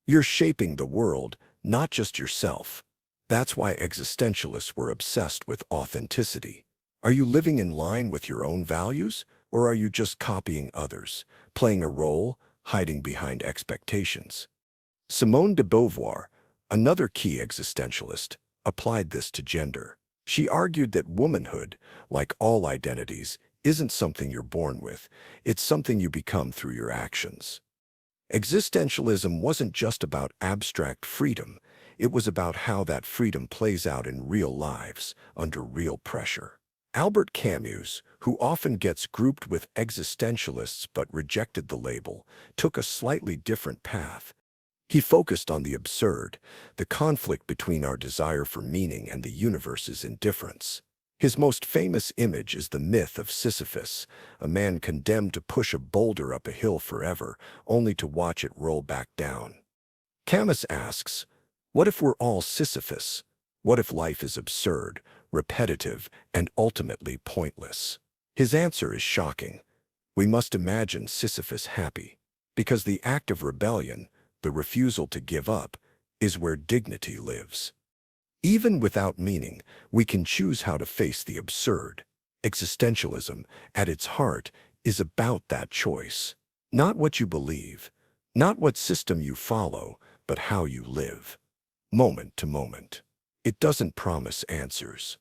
You're shaping the world, not just yourself. That's why existentialists were obsessed with authenticity. Are you living in line with your own values, or are you just copying others, playing a role, hiding behind expectations? Simone de Beauvoir, another key existentialist, applied this to gender. She argued that womanhood, like all identities, isn't something you're born with. It's something you become through your actions. Existentialism wasn't just about abstract freedom. It was about how that freedom plays out in real lives, under real pressure. Albert Camus, who often gets grouped with existentialists but rejected the label, took a slightly different path. He focused on the absurd, the conflict between our desire for meaning and the universe's indifference. His most famous image is the myth of Sisyphus, a man condemned to push a boulder up a hill forever, only to watch it roll back down. Camus asks, what if we're all Sisyphus? What if life is absurd, repetitive, and ultimately pointless? His answer is shocking. We must imagine Sisyphus happy, because the act of rebellion, the refusal to give up, is where dignity lives. Even without meaning, we can choose how to face the absurd. Existentialism, at its heart, is about that choice. Not what you believe, not what system you follow, but how you live. Moment to moment. It doesn't promise answers.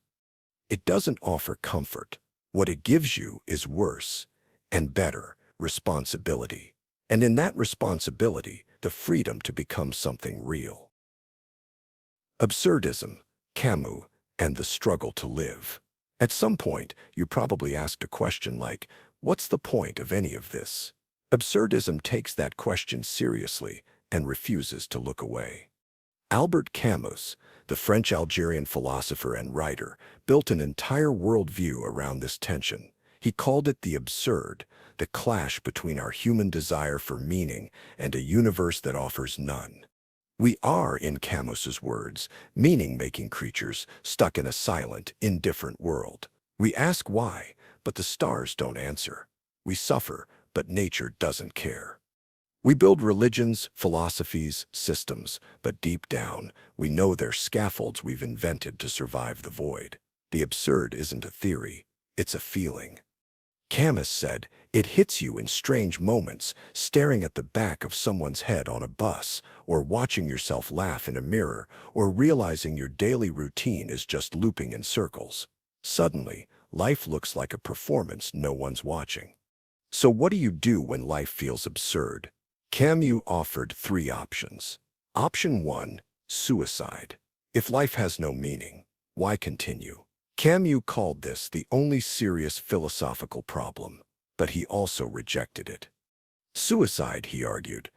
It doesn't offer comfort. What it gives you is worse and better responsibility. And in that responsibility, the freedom to become something real. Absurdism, Camus, and the struggle to live. At some point, you probably asked a question like, what's the point of any of this? Absurdism takes that question seriously and refuses to look away. Albert Camus, the French-Algerian philosopher and writer, built an entire worldview around this tension. He called it the absurd, the clash between our human desire for meaning and a universe that offers none. We are, in Camus's words, meaning-making creatures stuck in a silent, indifferent world. We ask why, but the stars don't answer. We suffer, but nature doesn't care. We build religions, philosophies, systems, but deep down, we know they're scaffolds we've invented to survive the void. The absurd isn't a theory, it's a feeling. Camus said, it hits you in strange moments, staring at the back of someone's head on a bus, or watching yourself laugh in a mirror, or realizing your daily routine is just looping in circles. Suddenly, life looks like a performance no one's watching. So what do you do when life feels absurd? Camus offered 3 options. Option 1, suicide. If life has no meaning, why continue? Camus called this the only serious philosophical problem, but he also rejected it. Suicide, he argued,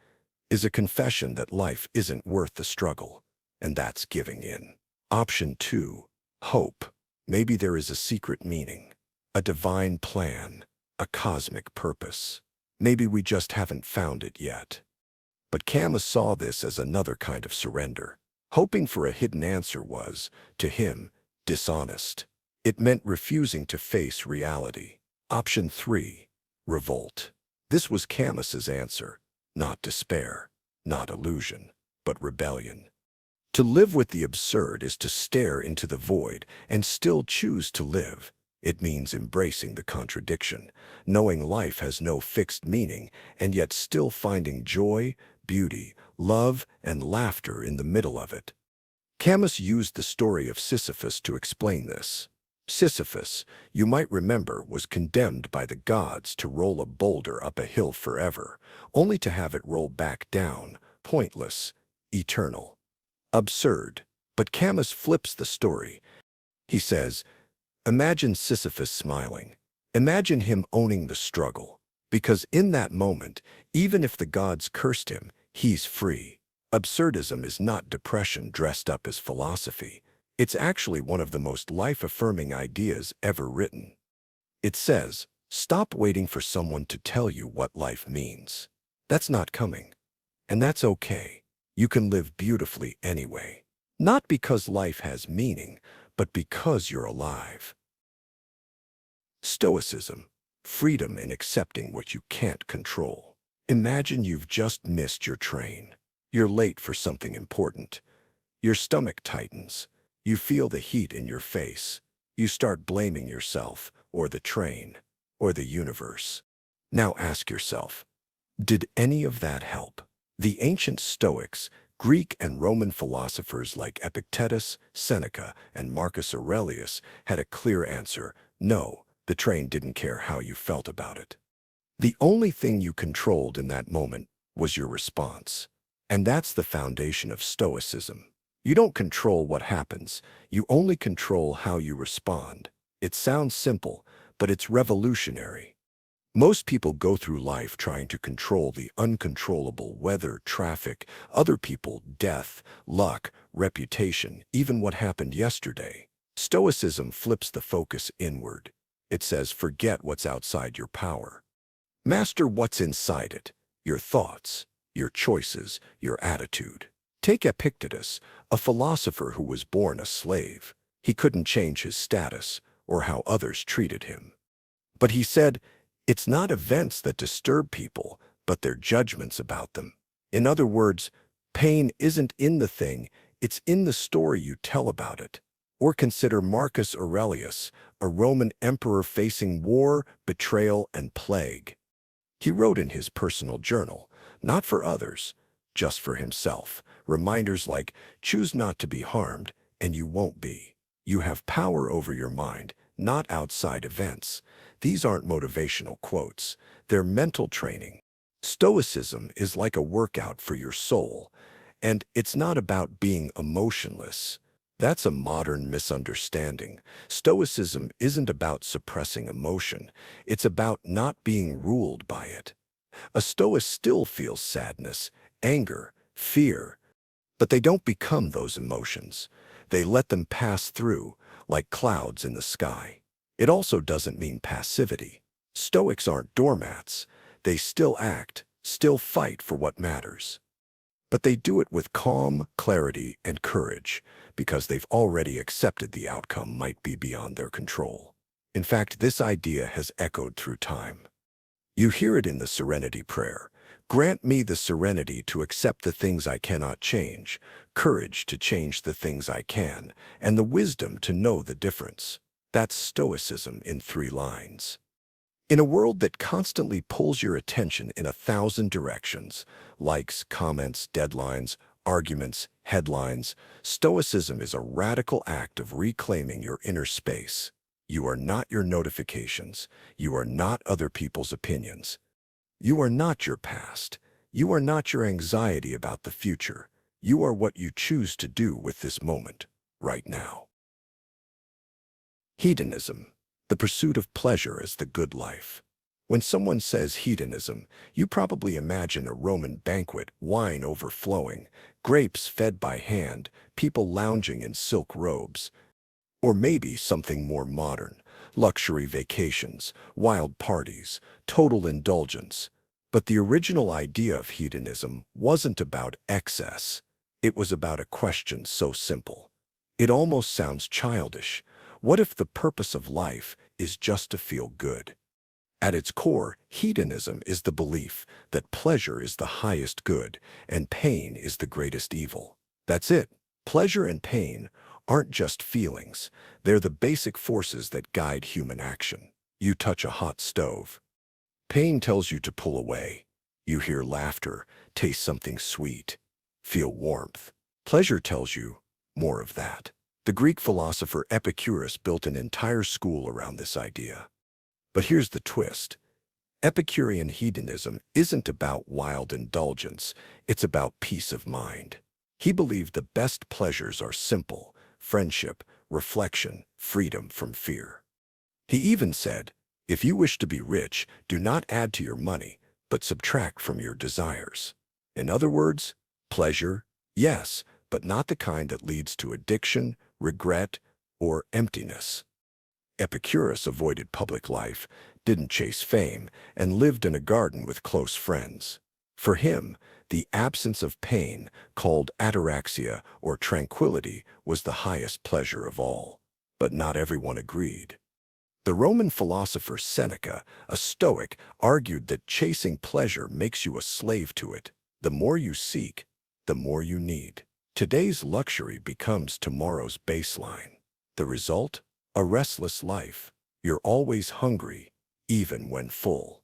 is a confession that life isn't worth the struggle, and that's giving in. Option 2, hope. Maybe there is a secret meaning, a divine plan, a cosmic purpose. Maybe we just haven't found it yet. But Camus saw this as another kind of surrender. Hoping for a hidden answer was, to him, dishonest. It meant refusing to face reality. Option 3, revolt. This was Camus's answer. Not despair, not illusion, but rebellion. To live with the absurd is to stare into the void and still choose to live. It means embracing the contradiction, knowing life has no fixed meaning, and yet still finding joy, beauty, love, and laughter in the middle of it. Camus used the story of Sisyphus to explain this. Sisyphus, you might remember, was condemned by the gods to roll a boulder up a hill forever, only to have it roll back down, pointless, eternal. Absurd. But Camus flips the story. He says, imagine Sisyphus smiling. Imagine him owning the struggle, Because in that moment, even if the gods cursed him, he's free. Absurdism is not depression dressed up as philosophy. It's actually one of the most life-affirming ideas ever written. It says, stop waiting for someone to tell you what life means. That's not coming. And that's okay. You can live beautifully anyway. Not because life has meaning, but because you're alive. Stoicism, freedom in accepting what you can't control. Imagine you've just missed your train. You're late for something important. Your stomach tightens. You feel the heat in your face. You start blaming yourself, or the train, or the universe. Now ask yourself, did any of that help? The ancient Stoics, Greek and Roman philosophers like Epictetus, Seneca, and Marcus Aurelius had a clear answer. No, the train didn't care how you felt about it. The only thing you controlled in that moment was your response. And that's the foundation of Stoicism. You don't control what happens, you only control how you respond. It sounds simple, but it's revolutionary. Most people go through life trying to control the uncontrollable: weather, traffic, other people, death, luck, reputation, even what happened yesterday. Stoicism flips the focus inward. It says, forget what's outside your power. Master what's inside it: your thoughts, your choices, your attitude. Take Epictetus, a philosopher who was born a slave. He couldn't change his status or how others treated him. But he said, it's not events that disturb people, but their judgments about them. In other words, pain isn't in the thing, it's in the story you tell about it. Or consider Marcus Aurelius, a Roman emperor facing war, betrayal, and plague. He wrote in his personal journal, not for others, just for himself, reminders like, choose not to be harmed, and you won't be. You have power over your mind, not outside events. These aren't motivational quotes, they're mental training. Stoicism is like a workout for your soul, and it's not about being emotionless. That's a modern misunderstanding. Stoicism isn't about suppressing emotion, it's about not being ruled by it. A Stoic still feels sadness, anger, fear, but they don't become those emotions. They let them pass through, like clouds in the sky. It also doesn't mean passivity. Stoics aren't doormats. They still act, still fight for what matters. But they do it with calm, clarity, and courage, because they've already accepted the outcome might be beyond their control. In fact, this idea has echoed through time. You hear it in the Serenity Prayer. Grant me the serenity to accept the things I cannot change, courage to change the things I can, and the wisdom to know the difference. That's Stoicism in 3 lines. In a world that constantly pulls your attention in 1,000 directions, likes, comments, deadlines, arguments, headlines, Stoicism is a radical act of reclaiming your inner space. You are not your notifications. You are not other people's opinions. You are not your past. You are not your anxiety about the future. You are what you choose to do with this moment, right now. Hedonism, the pursuit of pleasure as the good life. When someone says hedonism, you probably imagine a Roman banquet, wine overflowing, grapes fed by hand, people lounging in silk robes. Or maybe something more modern, luxury vacations, wild parties, total indulgence. But the original idea of hedonism wasn't about excess. It was about a question so simple. It almost sounds childish. What if the purpose of life is just to feel good? At its core, hedonism is the belief that pleasure is the highest good and pain is the greatest evil. That's it. Pleasure and pain aren't just feelings. They're the basic forces that guide human action. You touch a hot stove. Pain tells you to pull away. You hear laughter, taste something sweet, feel warmth. Pleasure tells you, more of that. The Greek philosopher Epicurus built an entire school around this idea. But here's the twist. Epicurean hedonism isn't about wild indulgence, it's about peace of mind. He believed the best pleasures are simple: friendship, reflection, freedom from fear. He even said, If you wish to be rich, do not add to your money, but subtract from your desires. In other words, pleasure, yes, but not the kind that leads to addiction, regret, or emptiness. Epicurus avoided public life, didn't chase fame, and lived in a garden with close friends. For him, the absence of pain, called ataraxia or tranquility, was the highest pleasure of all. But not everyone agreed. The Roman philosopher Seneca, a Stoic, argued that chasing pleasure makes you a slave to it. The more you seek, the more you need. Today's luxury becomes tomorrow's baseline. The result? A restless life. You're always hungry, even when full.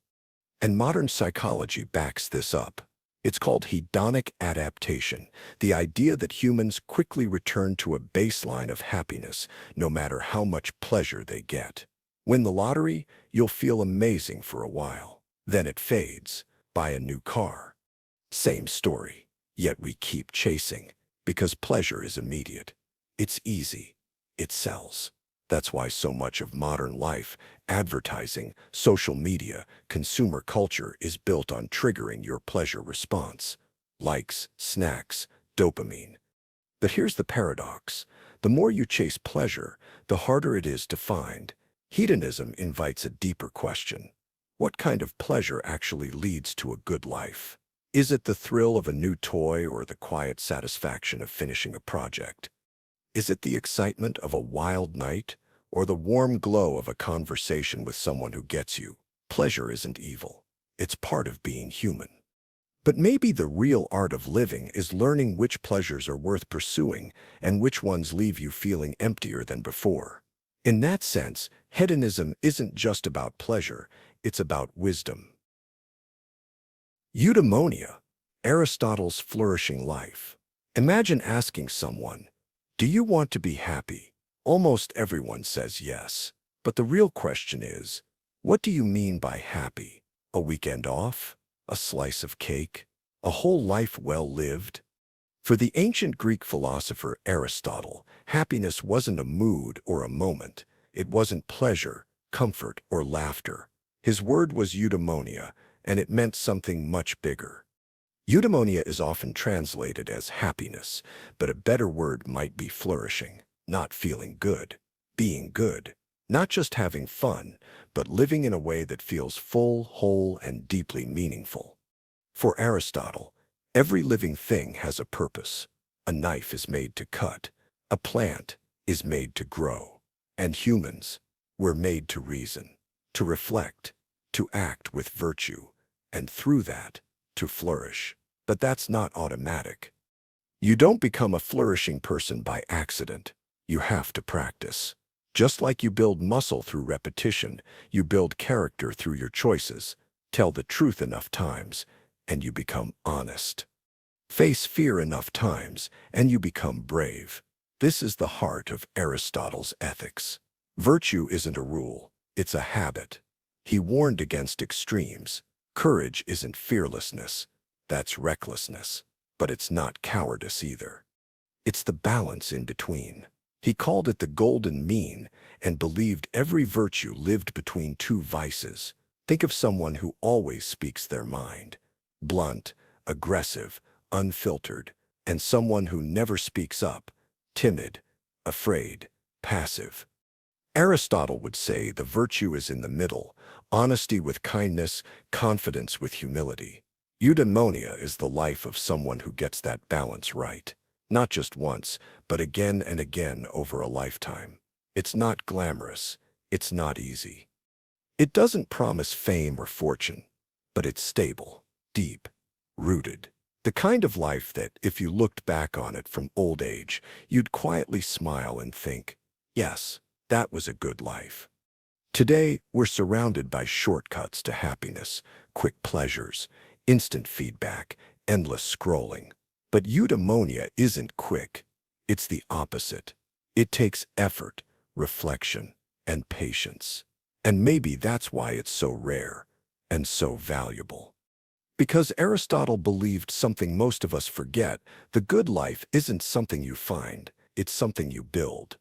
And modern psychology backs this up. It's called hedonic adaptation, the idea that humans quickly return to a baseline of happiness, no matter how much pleasure they get. Win the lottery, you'll feel amazing for a while. Then it fades. Buy a new car. Same story. Yet we keep chasing, because pleasure is immediate. It's easy. It sells. That's why so much of modern life, advertising, social media, consumer culture is built on triggering your pleasure response. Likes, snacks, dopamine. But here's the paradox. The more you chase pleasure, the harder it is to find. Hedonism invites a deeper question. What kind of pleasure actually leads to a good life? Is it the thrill of a new toy or the quiet satisfaction of finishing a project? Is it the excitement of a wild night or the warm glow of a conversation with someone who gets you? Pleasure isn't evil. It's part of being human. But maybe the real art of living is learning which pleasures are worth pursuing and which ones leave you feeling emptier than before. In that sense, hedonism isn't just about pleasure, it's about wisdom. Eudaimonia, Aristotle's flourishing life. Imagine asking someone, do you want to be happy? Almost everyone says yes. But the real question is, what do you mean by happy? A weekend off? A slice of cake? A whole life well lived? For the ancient Greek philosopher Aristotle, happiness wasn't a mood or a moment. It wasn't pleasure, comfort, or laughter. His word was eudaimonia, and it meant something much bigger. Eudaimonia is often translated as happiness, but a better word might be flourishing, not feeling good, being good, not just having fun, but living in a way that feels full, whole, and deeply meaningful. For Aristotle, every living thing has a purpose. A knife is made to cut, a plant is made to grow, and humans, we're made to reason, to reflect, to act with virtue, and through that, to flourish. But that's not automatic. You don't become a flourishing person by accident. You have to practice. Just like you build muscle through repetition, you build character through your choices. Tell the truth enough times, and you become honest. Face fear enough times, and you become brave. This is the heart of Aristotle's ethics. Virtue isn't a rule, it's a habit. He warned against extremes. Courage isn't fearlessness. That's recklessness. But it's not cowardice either. It's the balance in between. He called it the golden mean and believed every virtue lived between two vices. Think of someone who always speaks their mind. Blunt, aggressive, unfiltered, and someone who never speaks up. Timid, afraid, passive. Aristotle would say the virtue is in the middle, honesty with kindness, confidence with humility. Eudaimonia is the life of someone who gets that balance right. Not just once, but again and again over a lifetime. It's not glamorous. It's not easy. It doesn't promise fame or fortune, but it's stable, deep, rooted. The kind of life that, if you looked back on it from old age, you'd quietly smile and think, yes, that was a good life. Today, we're surrounded by shortcuts to happiness, quick pleasures, instant feedback, endless scrolling. But eudaimonia isn't quick. It's the opposite. It takes effort, reflection, and patience. And maybe that's why it's so rare and so valuable. Because Aristotle believed something most of us forget, the good life isn't something you find, it's something you build.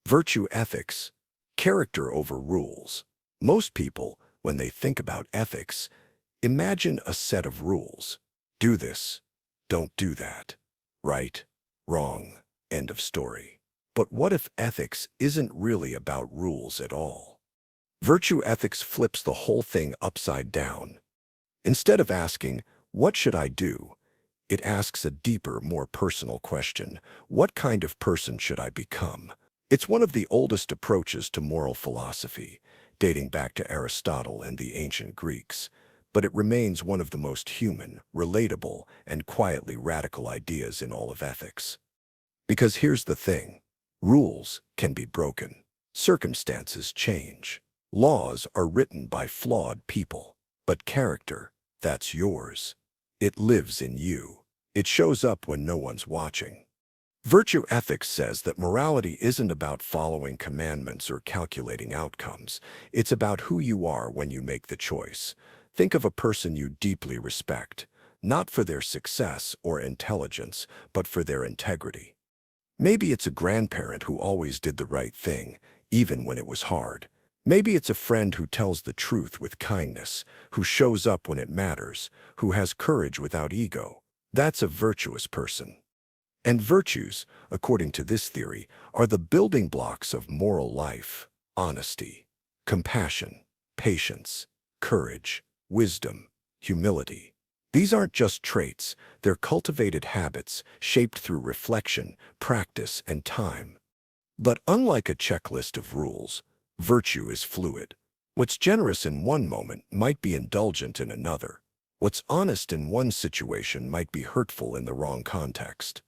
Virtue ethics, character over rules. Most people, when they think about ethics, imagine a set of rules. Do this. Don't do that. Right. Wrong. End of story. But what if ethics isn't really about rules at all? Virtue ethics flips the whole thing upside down. Instead of asking, "What should I do?" it asks a deeper, more personal question. What kind of person should I become? It's one of the oldest approaches to moral philosophy, dating back to Aristotle and the ancient Greeks, but it remains one of the most human, relatable, and quietly radical ideas in all of ethics. Because here's the thing. Rules can be broken. Circumstances change. Laws are written by flawed people. But character, that's yours. It lives in you. It shows up when no one's watching. Virtue ethics says that morality isn't about following commandments or calculating outcomes. It's about who you are when you make the choice. Think of a person you deeply respect, not for their success or intelligence, but for their integrity. Maybe it's a grandparent who always did the right thing, even when it was hard. Maybe it's a friend who tells the truth with kindness, who shows up when it matters, who has courage without ego. That's a virtuous person. And virtues, according to this theory, are the building blocks of moral life: honesty, compassion, patience, courage, wisdom, humility. These aren't just traits, they're cultivated habits shaped through reflection, practice, and time. But unlike a checklist of rules, virtue is fluid. What's generous in one moment might be indulgent in another. What's honest in one situation might be hurtful in the wrong context.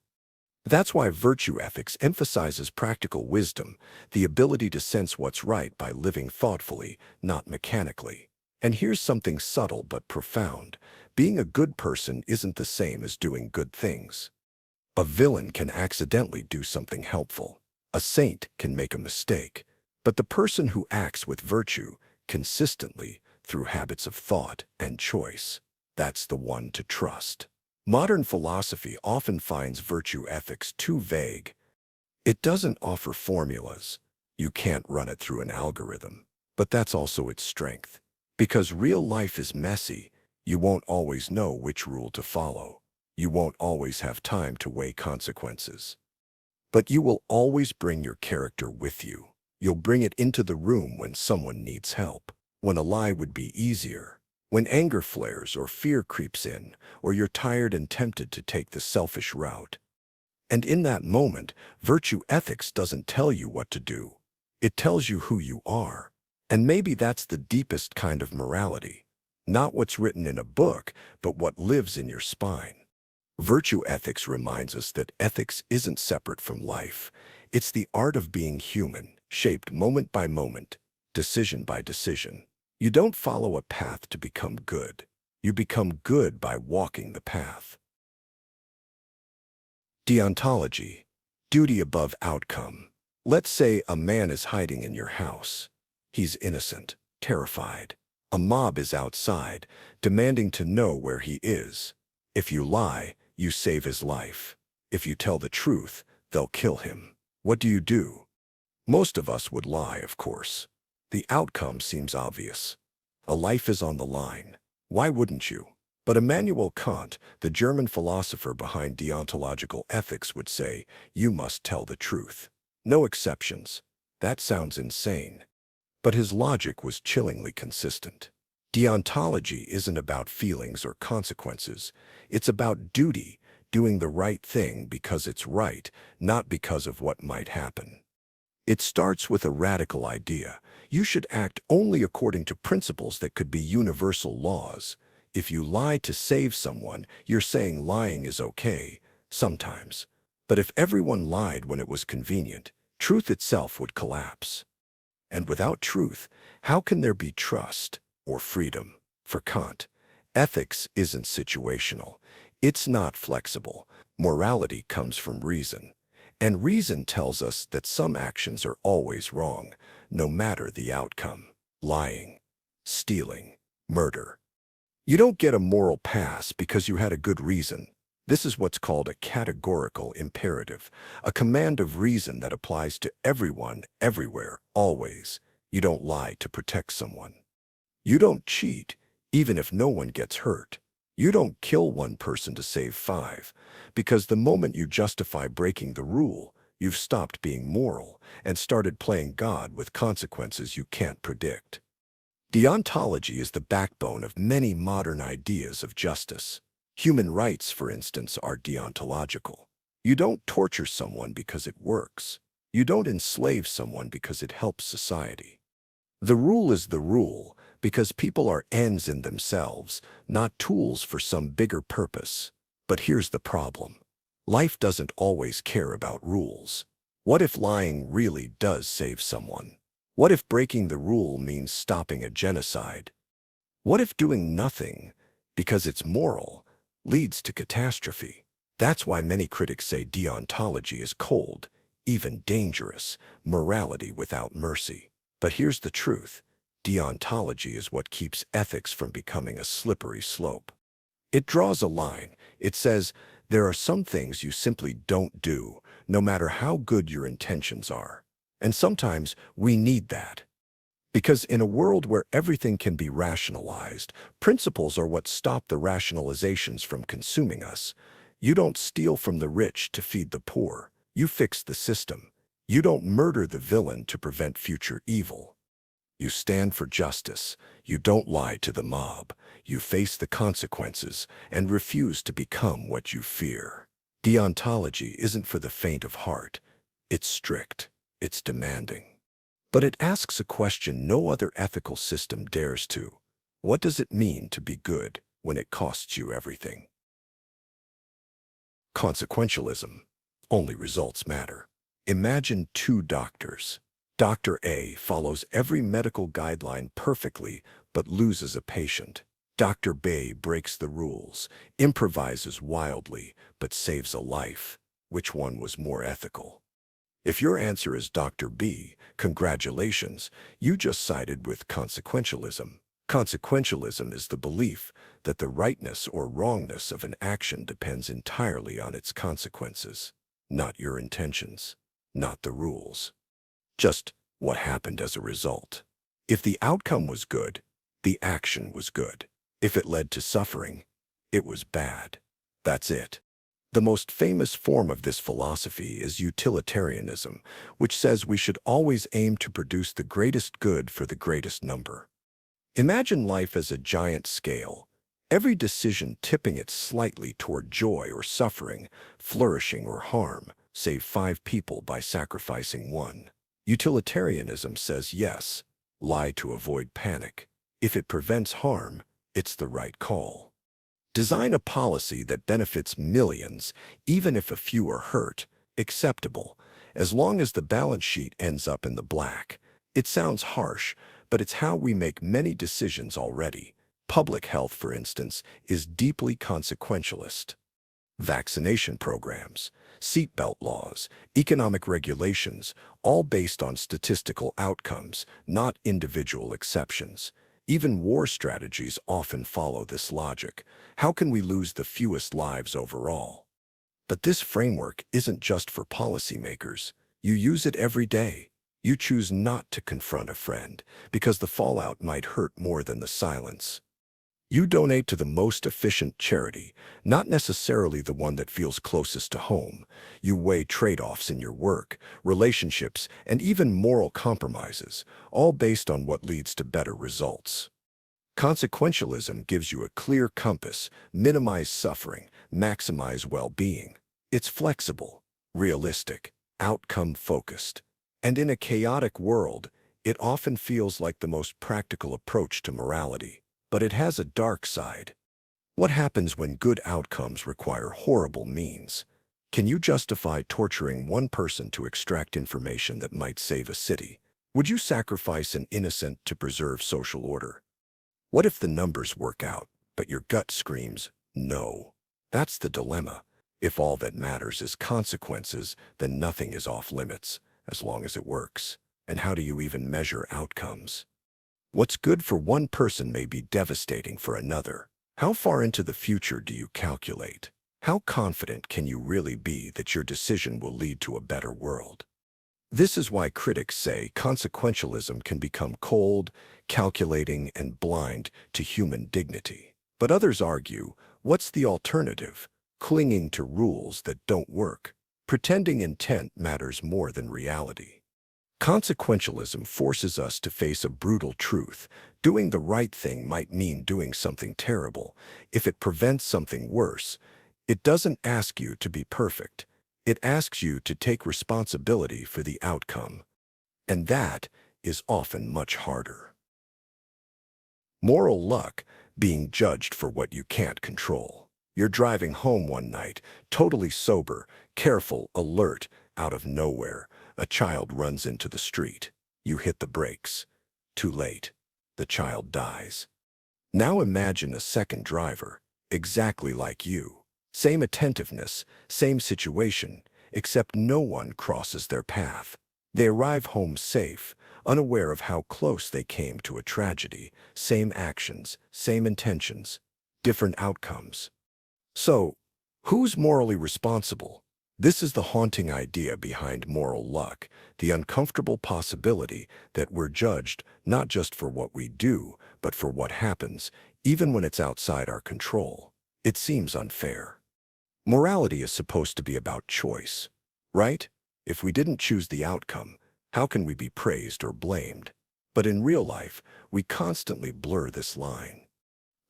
That's why virtue ethics emphasizes practical wisdom, the ability to sense what's right by living thoughtfully, not mechanically. And here's something subtle but profound. Being a good person isn't the same as doing good things. A villain can accidentally do something helpful. A saint can make a mistake. But the person who acts with virtue, consistently, through habits of thought and choice, that's the one to trust. Modern philosophy often finds virtue ethics too vague. It doesn't offer formulas. You can't run it through an algorithm. But that's also its strength. Because real life is messy, you won't always know which rule to follow. You won't always have time to weigh consequences. But you will always bring your character with you. You'll bring it into the room when someone needs help, when a lie would be easier, when anger flares or fear creeps in, or you're tired and tempted to take the selfish route. And in that moment, virtue ethics doesn't tell you what to do. It tells you who you are. And maybe that's the deepest kind of morality. Not what's written in a book, but what lives in your spine. Virtue ethics reminds us that ethics isn't separate from life. It's the art of being human, shaped moment by moment, decision by decision. You don't follow a path to become good. You become good by walking the path. Deontology, duty above outcome. Let's say a man is hiding in your house. He's innocent, terrified. A mob is outside, demanding to know where he is. If you lie, you save his life. If you tell the truth, they'll kill him. What do? Most of us would lie, of course. The outcome seems obvious. A life is on the line. Why wouldn't you? But Immanuel Kant, the German philosopher behind deontological ethics, would say, you must tell the truth. No exceptions. That sounds insane. But his logic was chillingly consistent. Deontology isn't about feelings or consequences. It's about duty, doing the right thing because it's right, not because of what might happen. It starts with a radical idea. You should act only according to principles that could be universal laws. If you lie to save someone, you're saying lying is okay, sometimes. But if everyone lied when it was convenient, truth itself would collapse. And without truth, how can there be trust or freedom? For Kant, ethics isn't situational. It's not flexible. Morality comes from reason. And reason tells us that some actions are always wrong, no matter the outcome. Lying, stealing, murder. You don't get a moral pass because you had a good reason. This is what's called a categorical imperative, a command of reason that applies to everyone, everywhere, always. You don't lie to protect someone. You don't cheat, even if no one gets hurt. You don't kill one person to save five, because the moment you justify breaking the rule, you've stopped being moral and started playing God with consequences you can't predict. Deontology is the backbone of many modern ideas of justice. Human rights, for instance, are deontological. You don't torture someone because it works. You don't enslave someone because it helps society. The rule is the rule because people are ends in themselves, not tools for some bigger purpose. But here's the problem. Life doesn't always care about rules. What if lying really does save someone? What if breaking the rule means stopping a genocide? What if doing nothing, because it's moral, leads to catastrophe? That's why many critics say deontology is cold, even dangerous, morality without mercy. But here's the truth. Deontology is what keeps ethics from becoming a slippery slope. It draws a line. It says, there are some things you simply don't do, no matter how good your intentions are. And sometimes we need that. Because in a world where everything can be rationalized, principles are what stop the rationalizations from consuming us. You don't steal from the rich to feed the poor. You fix the system. You don't murder the villain to prevent future evil. You stand for justice. You don't lie to the mob. You face the consequences and refuse to become what you fear. Deontology isn't for the faint of heart. It's strict. It's demanding. But it asks a question no other ethical system dares to. What does it mean to be good when it costs you everything? Consequentialism. Only results matter. Imagine two doctors. Dr. A follows every medical guideline perfectly but loses a patient. Dr. B breaks the rules, improvises wildly, but saves a life. Which one was more ethical? If your answer is Dr. B, congratulations, you just sided with consequentialism. Consequentialism is the belief that the rightness or wrongness of an action depends entirely on its consequences, not your intentions, not the rules. Just what happened as a result. If the outcome was good, the action was good. If it led to suffering, it was bad. That's it. The most famous form of this philosophy is utilitarianism, which says we should always aim to produce the greatest good for the greatest number. Imagine life as a giant scale, every decision tipping it slightly toward joy or suffering, flourishing or harm, save 5 people by sacrificing 1. Utilitarianism says yes, lie to avoid panic. If it prevents harm, it's the right call. Design a policy that benefits millions, even if a few are hurt, acceptable, as long as the balance sheet ends up in the black. It sounds harsh, but it's how we make many decisions already. Public health, for instance, is deeply consequentialist. Vaccination programs, seatbelt laws, economic regulations, all based on statistical outcomes, not individual exceptions. Even war strategies often follow this logic. How can we lose the fewest lives overall? But this framework isn't just for policymakers. You use it every day. You choose not to confront a friend because the fallout might hurt more than the silence. You donate to the most efficient charity, not necessarily the one that feels closest to home. You weigh trade-offs in your work, relationships, and even moral compromises, all based on what leads to better results. Consequentialism gives you a clear compass, minimize suffering, maximize well-being. It's flexible, realistic, outcome-focused. And in a chaotic world, it often feels like the most practical approach to morality. But it has a dark side. What happens when good outcomes require horrible means? Can you justify torturing one person to extract information that might save a city? Would you sacrifice an innocent to preserve social order? What if the numbers work out, but your gut screams, no? That's the dilemma. If all that matters is consequences, then nothing is off limits, as long as it works. And how do you even measure outcomes? What's good for one person may be devastating for another. How far into the future do you calculate? How confident can you really be that your decision will lead to a better world? This is why critics say consequentialism can become cold, calculating, and blind to human dignity. But others argue, what's the alternative? Clinging to rules that don't work. Pretending intent matters more than reality. Consequentialism forces us to face a brutal truth. Doing the right thing might mean doing something terrible. If it prevents something worse, it doesn't ask you to be perfect. It asks you to take responsibility for the outcome. And that is often much harder. Moral luck, being judged for what you can't control. You're driving home one night, totally sober, careful, alert, out of nowhere. A child runs into the street. You hit the brakes. Too late. The child dies. Now imagine a second driver, exactly like you. Same attentiveness, same situation, except no one crosses their path. They arrive home safe, unaware of how close they came to a tragedy. Same actions, same intentions, different outcomes. So, who's morally responsible? This is the haunting idea behind moral luck, the uncomfortable possibility that we're judged not just for what we do, but for what happens, even when it's outside our control. It seems unfair. Morality is supposed to be about choice, right? If we didn't choose the outcome, how can we be praised or blamed? But in real life, we constantly blur this line.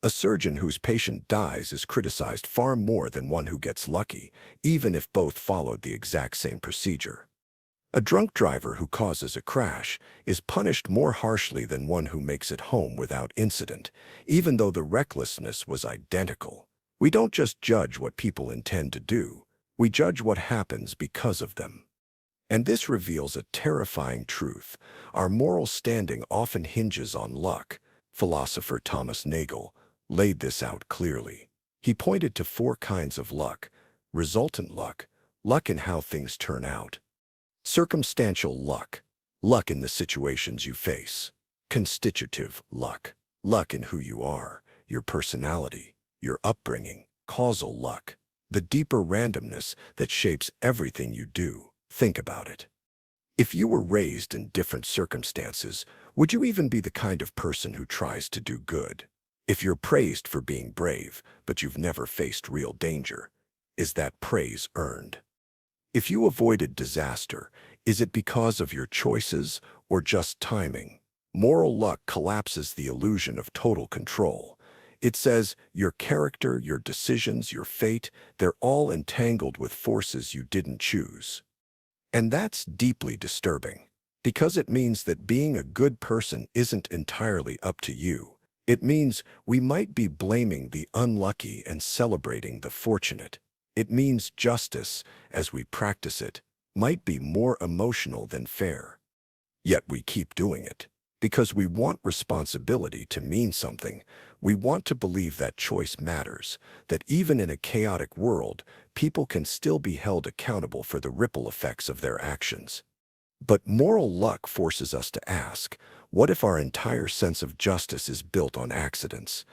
A surgeon whose patient dies is criticized far more than one who gets lucky, even if both followed the exact same procedure. A drunk driver who causes a crash is punished more harshly than one who makes it home without incident, even though the recklessness was identical. We don't just judge what people intend to do, we judge what happens because of them. And this reveals a terrifying truth. Our moral standing often hinges on luck. Philosopher Thomas Nagel laid this out clearly. He pointed to 4 kinds of luck: resultant luck, luck in how things turn out; circumstantial luck, luck in the situations you face; constitutive luck, luck in who you are, your personality, your upbringing; causal luck, the deeper randomness that shapes everything you do. Think about it. If you were raised in different circumstances, would you even be the kind of person who tries to do good? If you're praised for being brave, but you've never faced real danger, is that praise earned? If you avoided disaster, is it because of your choices or just timing? Moral luck collapses the illusion of total control. It says your character, your decisions, your fate, they're all entangled with forces you didn't choose. And that's deeply disturbing, because it means that being a good person isn't entirely up to you. It means we might be blaming the unlucky and celebrating the fortunate. It means justice, as we practice it, might be more emotional than fair. Yet we keep doing it, because we want responsibility to mean something. We want to believe that choice matters, that even in a chaotic world, people can still be held accountable for the ripple effects of their actions. But moral luck forces us to ask, what if our entire sense of justice is built on accidents?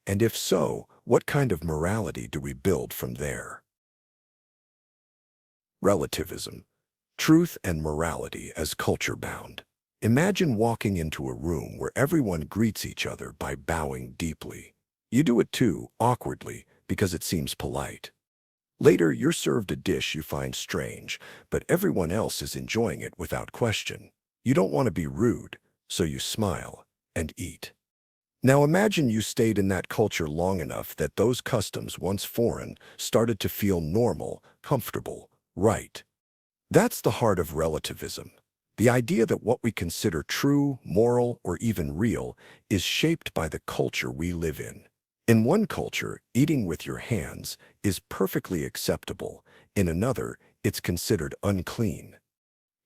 And if so, what kind of morality do we build from there? Relativism. Truth and morality as culture-bound. Imagine walking into a room where everyone greets each other by bowing deeply. You do it too, awkwardly, because it seems polite. Later, you're served a dish you find strange, but everyone else is enjoying it without question. You don't want to be rude, so you smile and eat. Now imagine you stayed in that culture long enough that those customs, once foreign, started to feel normal, comfortable, right. That's the heart of relativism. The idea that what we consider true, moral, or even real is shaped by the culture we live in. In one culture, eating with your hands is perfectly acceptable. In another, it's considered unclean.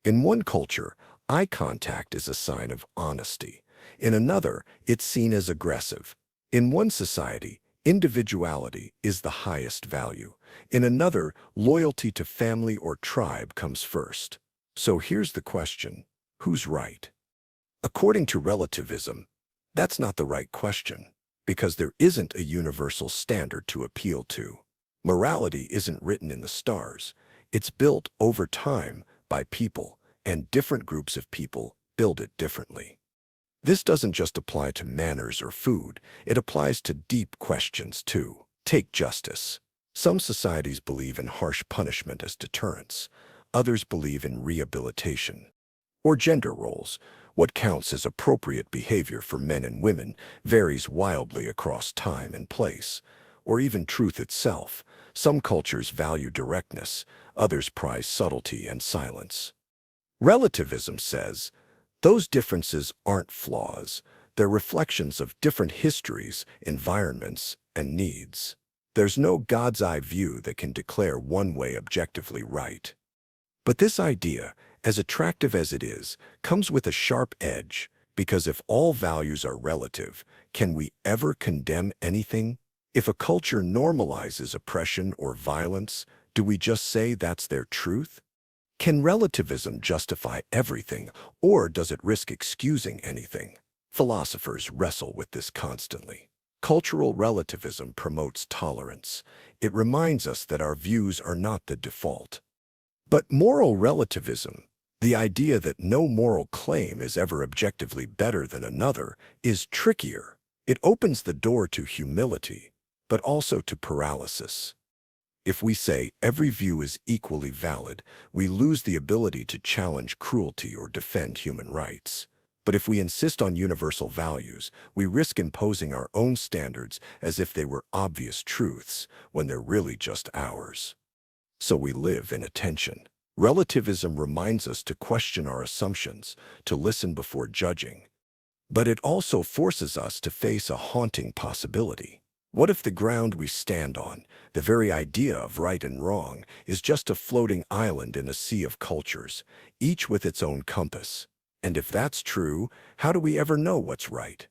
In one culture, eye contact is a sign of honesty. In another, it's seen as aggressive. In one society, individuality is the highest value. In another, loyalty to family or tribe comes first. So here's the question: who's right? According to relativism, that's not the right question, because there isn't a universal standard to appeal to. Morality isn't written in the stars. It's built over time by people, and different groups of people build it differently. This doesn't just apply to manners or food, it applies to deep questions too. Take justice. Some societies believe in harsh punishment as deterrence, others believe in rehabilitation. Or gender roles. What counts as appropriate behavior for men and women varies wildly across time and place. Or even truth itself. Some cultures value directness, others prize subtlety and silence. Relativism says, those differences aren't flaws, they're reflections of different histories, environments, and needs. There's no God's eye view that can declare one way objectively right. But this idea, as attractive as it is, comes with a sharp edge, because if all values are relative, can we ever condemn anything? If a culture normalizes oppression or violence, do we just say that's their truth? Can relativism justify everything, or does it risk excusing anything? Philosophers wrestle with this constantly. Cultural relativism promotes tolerance. It reminds us that our views are not the default. But moral relativism, the idea that no moral claim is ever objectively better than another, is trickier. It opens the door to humility, but also to paralysis. If we say every view is equally valid, we lose the ability to challenge cruelty or defend human rights. But if we insist on universal values, we risk imposing our own standards as if they were obvious truths when they're really just ours. So we live in a tension. Relativism reminds us to question our assumptions, to listen before judging. But it also forces us to face a haunting possibility. What if the ground we stand on, the very idea of right and wrong, is just a floating island in a sea of cultures, each with its own compass? And if that's true, how do we ever know what's right?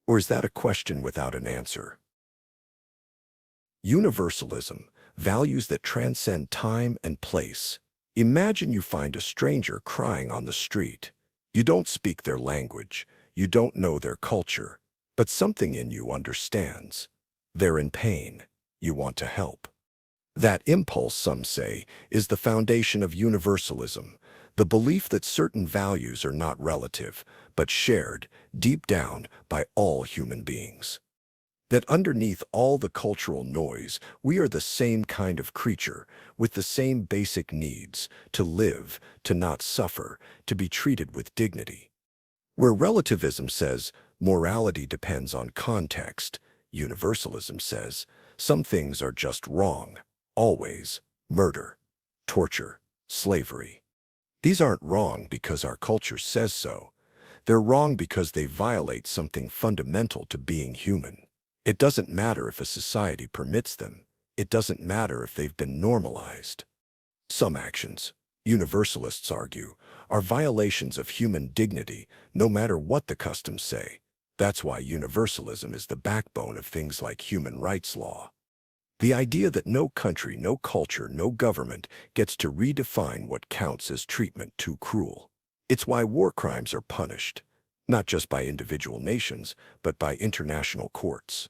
Or is that a question without an answer? Universalism, values that transcend time and place. Imagine you find a stranger crying on the street. You don't speak their language, you don't know their culture, but something in you understands. They're in pain. You want to help. That impulse, some say, is the foundation of universalism, the belief that certain values are not relative, but shared, deep down, by all human beings. That underneath all the cultural noise, we are the same kind of creature, with the same basic needs, to live, to not suffer, to be treated with dignity. Where relativism says morality depends on context, universalism says some things are just wrong, always. Murder, torture, slavery. These aren't wrong because our culture says so. They're wrong because they violate something fundamental to being human. It doesn't matter if a society permits them. It doesn't matter if they've been normalized. Some actions, universalists argue, are violations of human dignity, no matter what the customs say. That's why universalism is the backbone of things like human rights law. The idea that no country, no culture, no government gets to redefine what counts as treatment too cruel. It's why war crimes are punished, not just by individual nations, but by international courts.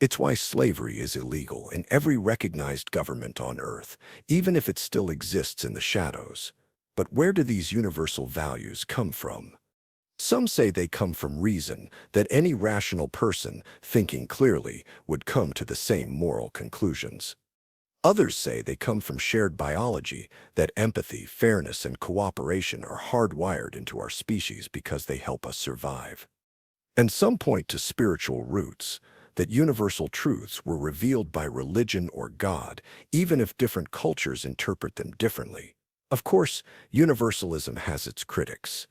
It's why slavery is illegal in every recognized government on Earth, even if it still exists in the shadows. But where do these universal values come from? Some say they come from reason, that any rational person, thinking clearly, would come to the same moral conclusions. Others say they come from shared biology, that empathy, fairness, and cooperation are hardwired into our species because they help us survive. And some point to spiritual roots, that universal truths were revealed by religion or God, even if different cultures interpret them differently. Of course, universalism has its critics.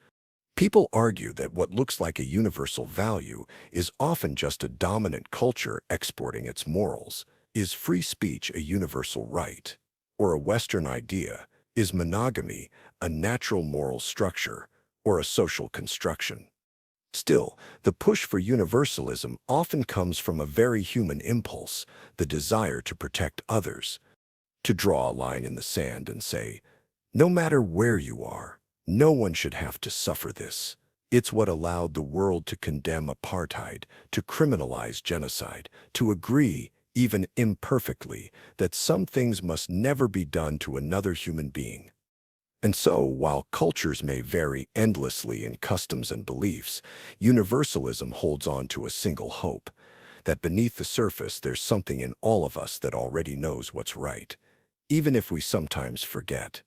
People argue that what looks like a universal value is often just a dominant culture exporting its morals. Is free speech a universal right? Or a Western idea? Is monogamy a natural moral structure or a social construction? Still, the push for universalism often comes from a very human impulse, the desire to protect others, to draw a line in the sand and say, no matter where you are, no one should have to suffer this. It's what allowed the world to condemn apartheid, to criminalize genocide, to agree, even imperfectly, that some things must never be done to another human being. And so, while cultures may vary endlessly in customs and beliefs, universalism holds on to a single hope, that beneath the surface there's something in all of us that already knows what's right, even if we sometimes forget.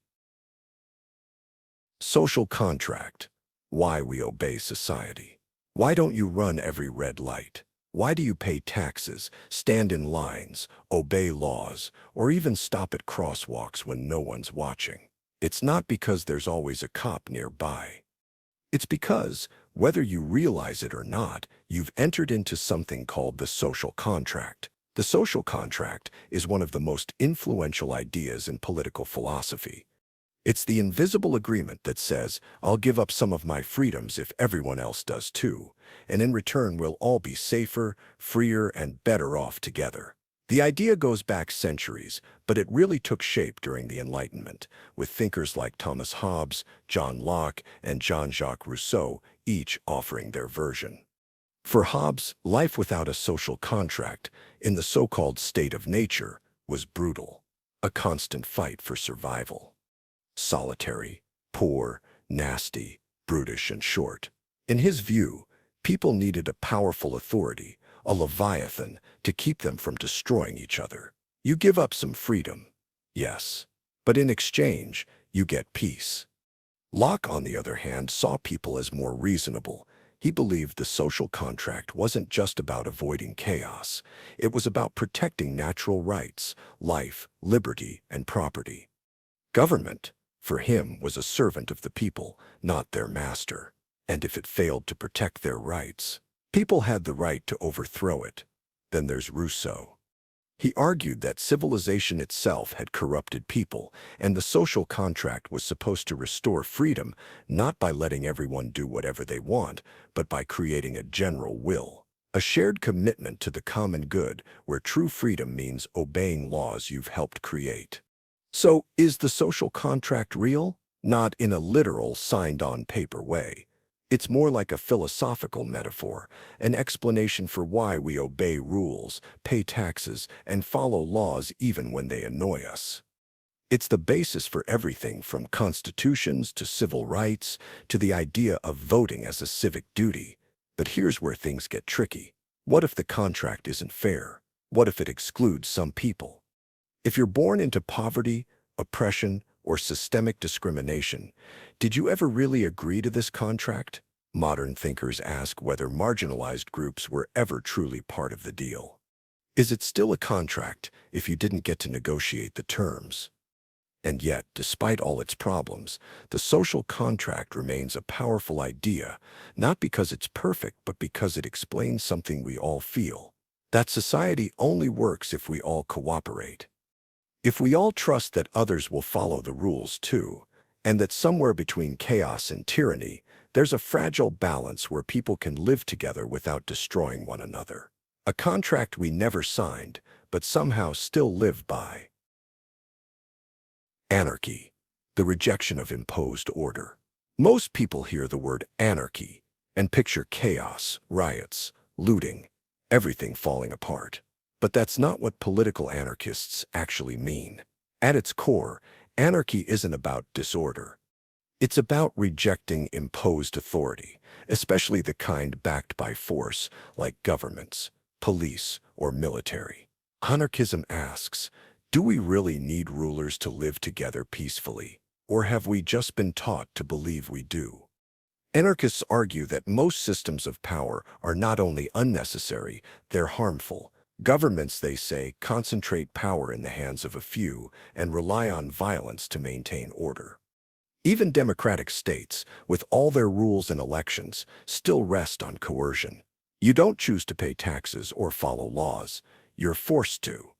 Social contract. Why we obey society. Why don't you run every red light? Why do you pay taxes, stand in lines, obey laws, or even stop at crosswalks when no one's watching? It's not because there's always a cop nearby. It's because, whether you realize it or not, you've entered into something called the social contract. The social contract is one of the most influential ideas in political philosophy. It's the invisible agreement that says, I'll give up some of my freedoms if everyone else does too, and in return we'll all be safer, freer, and better off together. The idea goes back centuries, but it really took shape during the Enlightenment, with thinkers like Thomas Hobbes, John Locke, and Jean-Jacques Rousseau, each offering their version. For Hobbes, life without a social contract, in the so-called state of nature, was brutal, a constant fight for survival. Solitary, poor, nasty, brutish, and short. In his view, people needed a powerful authority, a leviathan, to keep them from destroying each other. You give up some freedom, yes, but in exchange, you get peace. Locke, on the other hand, saw people as more reasonable. He believed the social contract wasn't just about avoiding chaos. It was about protecting natural rights, life, liberty, and property. Government, for him, was a servant of the people, not their master. And if it failed to protect their rights, people had the right to overthrow it. Then there's Rousseau. He argued that civilization itself had corrupted people, and the social contract was supposed to restore freedom, not by letting everyone do whatever they want, but by creating a general will, a shared commitment to the common good, where true freedom means obeying laws you've helped create. So, is the social contract real? Not in a literal, signed-on-paper way. It's more like a philosophical metaphor, an explanation for why we obey rules, pay taxes, and follow laws even when they annoy us. It's the basis for everything from constitutions to civil rights to the idea of voting as a civic duty. But here's where things get tricky. What if the contract isn't fair? What if it excludes some people? If you're born into poverty, oppression, or systemic discrimination, did you ever really agree to this contract? Modern thinkers ask whether marginalized groups were ever truly part of the deal. Is it still a contract if you didn't get to negotiate the terms? And yet, despite all its problems, the social contract remains a powerful idea, not because it's perfect, but because it explains something we all feel, that society only works if we all cooperate. If we all trust that others will follow the rules too, and that somewhere between chaos and tyranny, there's a fragile balance where people can live together without destroying one another. A contract we never signed, but somehow still live by. Anarchy, the rejection of imposed order. Most people hear the word anarchy and picture chaos, riots, looting, everything falling apart. But that's not what political anarchists actually mean. At its core, anarchy isn't about disorder. It's about rejecting imposed authority, especially the kind backed by force, like governments, police, or military. Anarchism asks, do we really need rulers to live together peacefully, or have we just been taught to believe we do? Anarchists argue that most systems of power are not only unnecessary, they're harmful. Governments, they say, concentrate power in the hands of a few and rely on violence to maintain order. Even democratic states, with all their rules and elections, still rest on coercion. You don't choose to pay taxes or follow laws. You're forced to.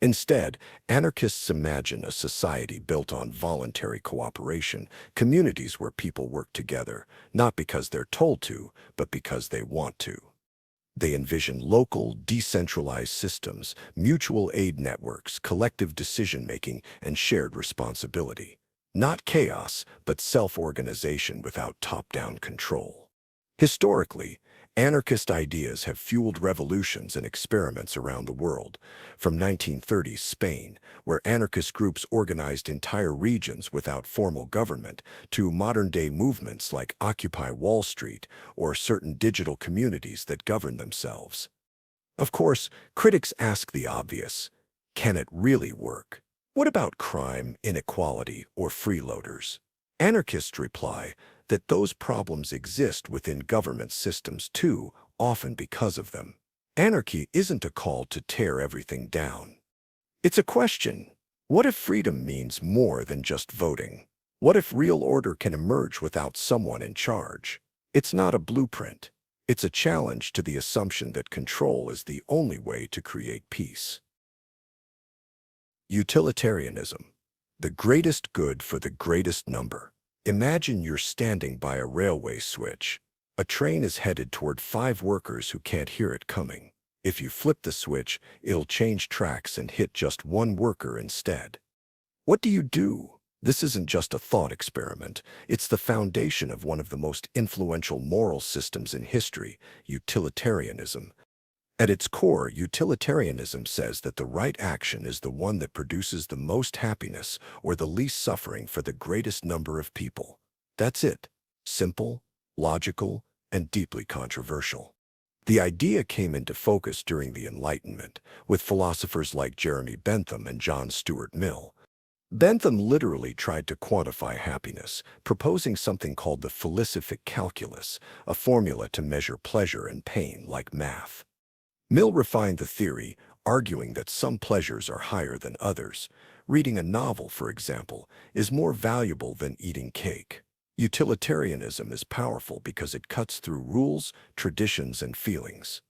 Instead, anarchists imagine a society built on voluntary cooperation, communities where people work together, not because they're told to, but because they want to. They envision local, decentralized systems, mutual aid networks, collective decision-making, and shared responsibility. Not chaos, but self-organization without top-down control. Historically, Anarchist ideas have fueled revolutions and experiments around the world, from 1930s Spain, where anarchist groups organized entire regions without formal government, to modern-day movements like Occupy Wall Street or certain digital communities that govern themselves. Of course, critics ask the obvious: can it really work? What about crime, inequality, or freeloaders? Anarchists reply that those problems exist within government systems too, often because of them. Anarchy isn't a call to tear everything down. It's a question. What if freedom means more than just voting? What if real order can emerge without someone in charge? It's not a blueprint. It's a challenge to the assumption that control is the only way to create peace. Utilitarianism, the greatest good for the greatest number. Imagine you're standing by a railway switch. A train is headed toward 5 workers who can't hear it coming. If you flip the switch, it'll change tracks and hit just 1 worker instead. What do you do? This isn't just a thought experiment. It's the foundation of one of the most influential moral systems in history, utilitarianism. At its core, utilitarianism says that the right action is the one that produces the most happiness or the least suffering for the greatest number of people. That's it. Simple, logical, and deeply controversial. The idea came into focus during the Enlightenment, with philosophers like Jeremy Bentham and John Stuart Mill. Bentham literally tried to quantify happiness, proposing something called the felicific calculus, a formula to measure pleasure and pain like math. Mill refined the theory, arguing that some pleasures are higher than others. Reading a novel, for example, is more valuable than eating cake. Utilitarianism is powerful because it cuts through rules, traditions, and feelings.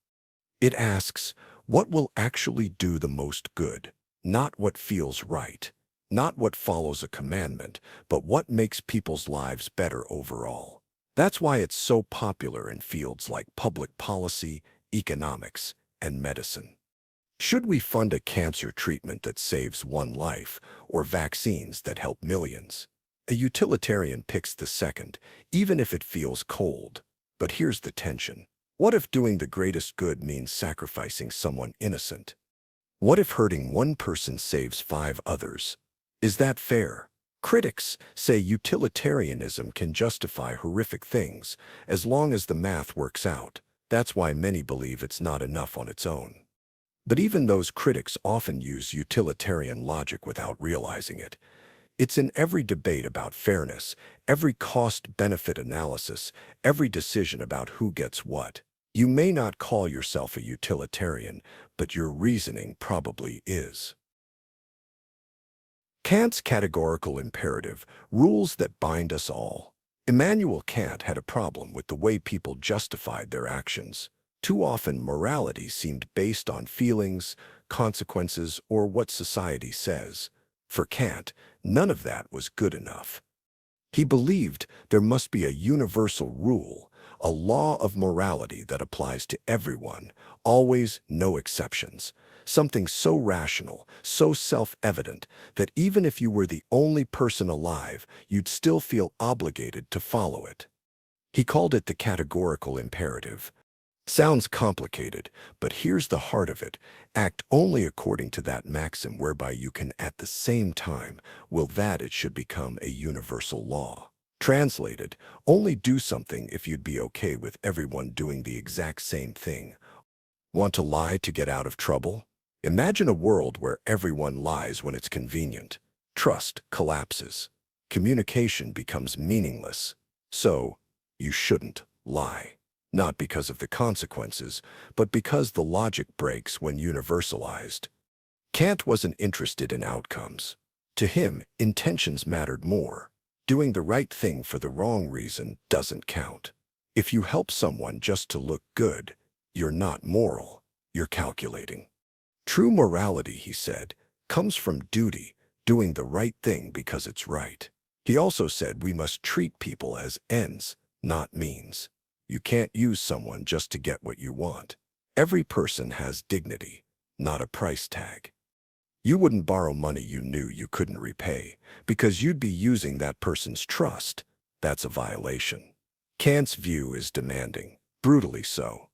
It asks, what will actually do the most good? Not what feels right. Not what follows a commandment, but what makes people's lives better overall. That's why it's so popular in fields like public policy, economics, and medicine. Should we fund a cancer treatment that saves 1 life, or vaccines that help millions? A utilitarian picks the second, even if it feels cold. But here's the tension. What if doing the greatest good means sacrificing someone innocent? What if hurting 1 person saves 5 others? Is that fair? Critics say utilitarianism can justify horrific things as long as the math works out. That's why many believe it's not enough on its own. But even those critics often use utilitarian logic without realizing it. It's in every debate about fairness, every cost-benefit analysis, every decision about who gets what. You may not call yourself a utilitarian, but your reasoning probably is. Kant's categorical imperative, rules that bind us all. Immanuel Kant had a problem with the way people justified their actions. Too often, morality seemed based on feelings, consequences, or what society says. For Kant, none of that was good enough. He believed there must be a universal rule, a law of morality that applies to everyone, always, no exceptions. Something so rational, so self-evident, that even if you were the only person alive, you'd still feel obligated to follow it. He called it the categorical imperative. Sounds complicated, but here's the heart of it. Act only according to that maxim whereby you can at the same time will that it should become a universal law. Translated, only do something if you'd be okay with everyone doing the exact same thing. Want to lie to get out of trouble? Imagine a world where everyone lies when it's convenient. Trust collapses. Communication becomes meaningless. So, you shouldn't lie. Not because of the consequences, but because the logic breaks when universalized. Kant wasn't interested in outcomes. To him, intentions mattered more. Doing the right thing for the wrong reason doesn't count. If you help someone just to look good, you're not moral, you're calculating. True morality, he said, comes from duty, doing the right thing because it's right. He also said we must treat people as ends, not means. You can't use someone just to get what you want. Every person has dignity, not a price tag. You wouldn't borrow money you knew you couldn't repay, because you'd be using that person's trust. That's a violation. Kant's view is demanding, brutally so.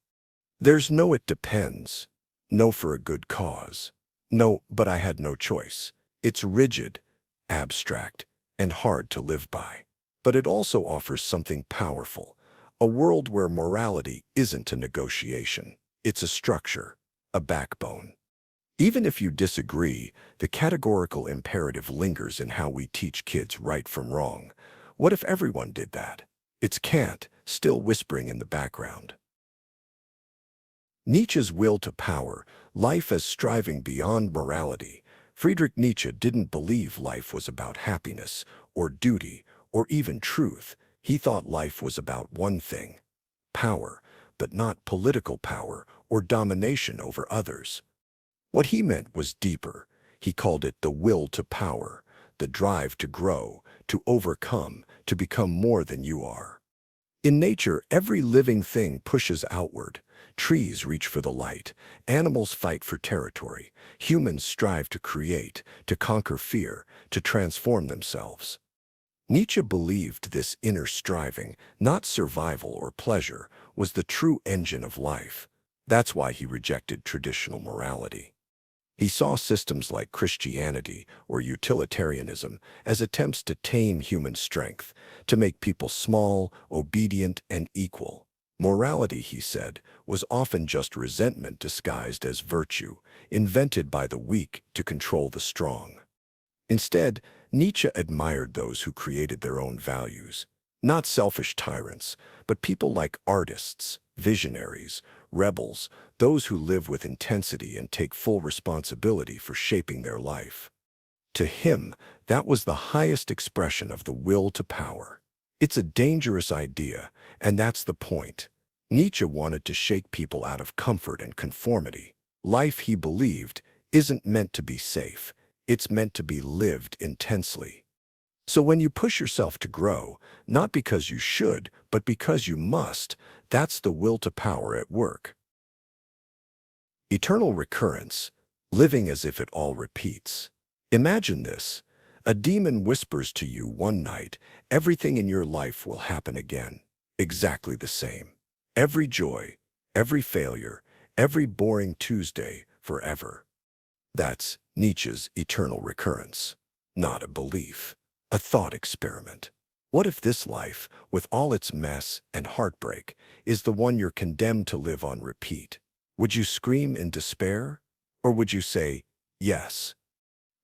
There's no "it depends," no "for a good cause," no "but I had no choice." It's rigid, abstract, and hard to live by. But it also offers something powerful, a world where morality isn't a negotiation. It's a structure, a backbone. Even if you disagree, the categorical imperative lingers in how we teach kids right from wrong. What if everyone did that? It's Kant, still whispering in the background. Nietzsche's will to power, life as striving beyond morality. Friedrich Nietzsche didn't believe life was about happiness, or duty, or even truth. He thought life was about one thing: power, but not political power or domination over others. What he meant was deeper. He called it the will to power, the drive to grow, to overcome, to become more than you are. In nature, every living thing pushes outward. Trees reach for the light, animals fight for territory, humans strive to create, to conquer fear, to transform themselves. Nietzsche believed this inner striving, not survival or pleasure, was the true engine of life. That's why he rejected traditional morality. He saw systems like Christianity or utilitarianism as attempts to tame human strength, to make people small, obedient, and equal. Morality, he said, was often just resentment disguised as virtue, invented by the weak to control the strong. Instead, Nietzsche admired those who created their own values, not selfish tyrants, but people like artists, visionaries, rebels, those who live with intensity and take full responsibility for shaping their life. To him, that was the highest expression of the will to power. It's a dangerous idea, and that's the point. Nietzsche wanted to shake people out of comfort and conformity. Life, he believed, isn't meant to be safe. It's meant to be lived intensely. So when you push yourself to grow, not because you should, but because you must, that's the will to power at work. Eternal recurrence, living as if it all repeats. Imagine this. A demon whispers to you one night, everything in your life will happen again, exactly the same. Every joy, every failure, every boring Tuesday, forever. That's Nietzsche's eternal recurrence, not a belief, a thought experiment. What if this life, with all its mess and heartbreak, is the one you're condemned to live on repeat? Would you scream in despair? Or would you say, yes?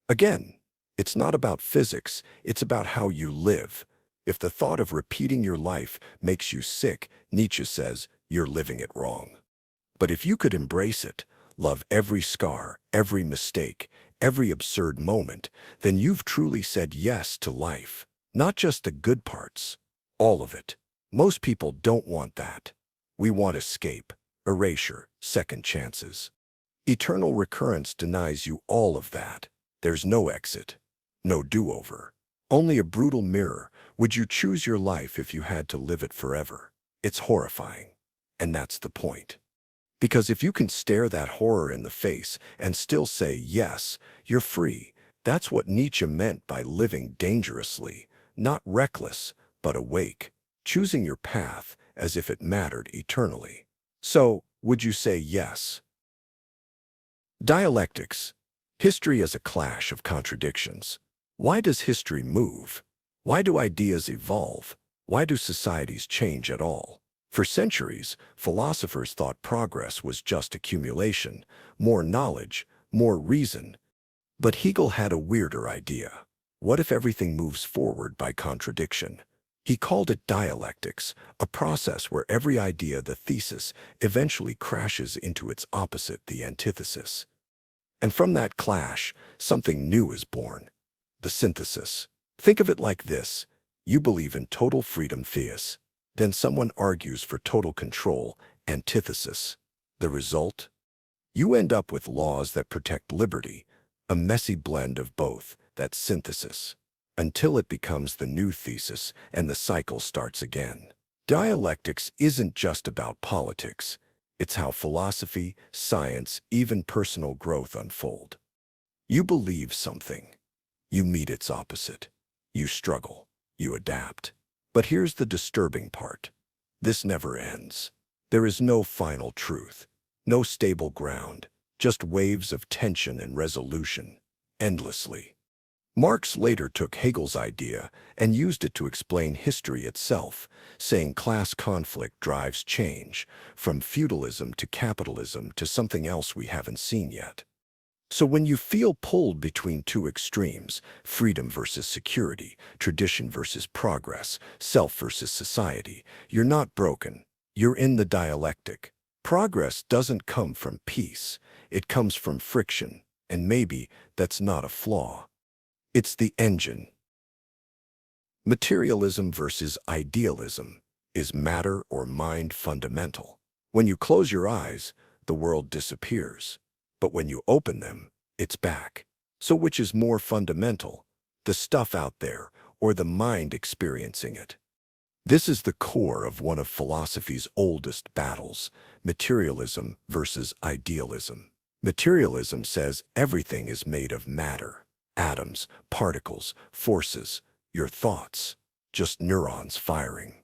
Again, it's not about physics, it's about how you live. If the thought of repeating your life makes you sick, Nietzsche says, you're living it wrong. But if you could embrace it, love every scar, every mistake, every absurd moment, then you've truly said yes to life. Not just the good parts, all of it. Most people don't want that. We want escape, erasure, second chances. Eternal recurrence denies you all of that. There's no exit, no do-over. Only a brutal mirror. Would you choose your life if you had to live it forever? It's horrifying. And that's the point. Because if you can stare that horror in the face and still say yes, you're free. That's what Nietzsche meant by living dangerously, not reckless, but awake, choosing your path as if it mattered eternally. So, would you say yes? Dialectics. History as a clash of contradictions. Why does history move? Why do ideas evolve? Why do societies change at all? For centuries, philosophers thought progress was just accumulation, more knowledge, more reason. But Hegel had a weirder idea. What if everything moves forward by contradiction? He called it dialectics, a process where every idea, the thesis, eventually crashes into its opposite, the antithesis. And from that clash, something new is born. The synthesis. Think of it like this. You believe in total freedom, theis. Then someone argues for total control, antithesis. The result? You end up with laws that protect liberty, a messy blend of both, that synthesis, until it becomes the new thesis and the cycle starts again. Dialectics isn't just about politics. It's how philosophy, science, even personal growth unfold. You believe something. You meet its opposite. You struggle. You adapt. But here's the disturbing part. This never ends. There is no final truth, no stable ground, just waves of tension and resolution, endlessly. Marx later took Hegel's idea and used it to explain history itself, saying class conflict drives change, from feudalism to capitalism to something else we haven't seen yet. So when you feel pulled between two extremes, freedom versus security, tradition versus progress, self versus society, you're not broken. You're in the dialectic. Progress doesn't come from peace. It comes from friction, and maybe that's not a flaw. It's the engine. Materialism versus idealism. Is matter or mind fundamental? When you close your eyes, the world disappears. But when you open them, it's back. So which is more fundamental, the stuff out there or the mind experiencing it? This is the core of one of philosophy's oldest battles, materialism versus idealism. Materialism says everything is made of matter, atoms, particles, forces, your thoughts, just neurons firing,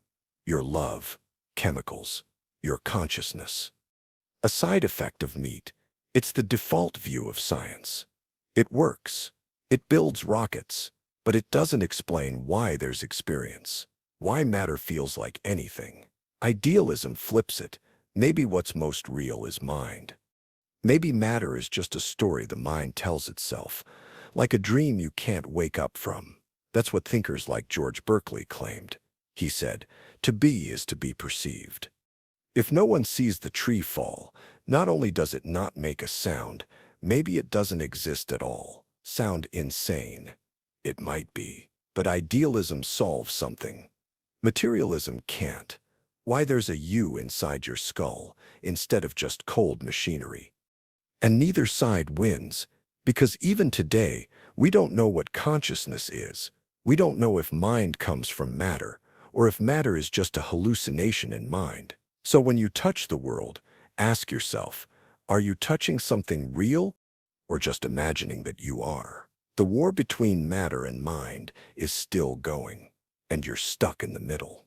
your love, chemicals, your consciousness. A side effect of meat. It's the default view of science. It works. It builds rockets, but it doesn't explain why there's experience, why matter feels like anything. Idealism flips it. Maybe what's most real is mind. Maybe matter is just a story the mind tells itself, like a dream you can't wake up from. That's what thinkers like George Berkeley claimed. He said, "To be is to be perceived." If no one sees the tree fall, not only does it not make a sound, maybe it doesn't exist at all. Sound insane? It might be. But idealism solves something. Materialism can't. Why there's a you inside your skull, instead of just cold machinery. And neither side wins, because even today, we don't know what consciousness is. We don't know if mind comes from matter, or if matter is just a hallucination in mind. So when you touch the world, ask yourself, are you touching something real or just imagining that you are? The war between matter and mind is still going, and you're stuck in the middle.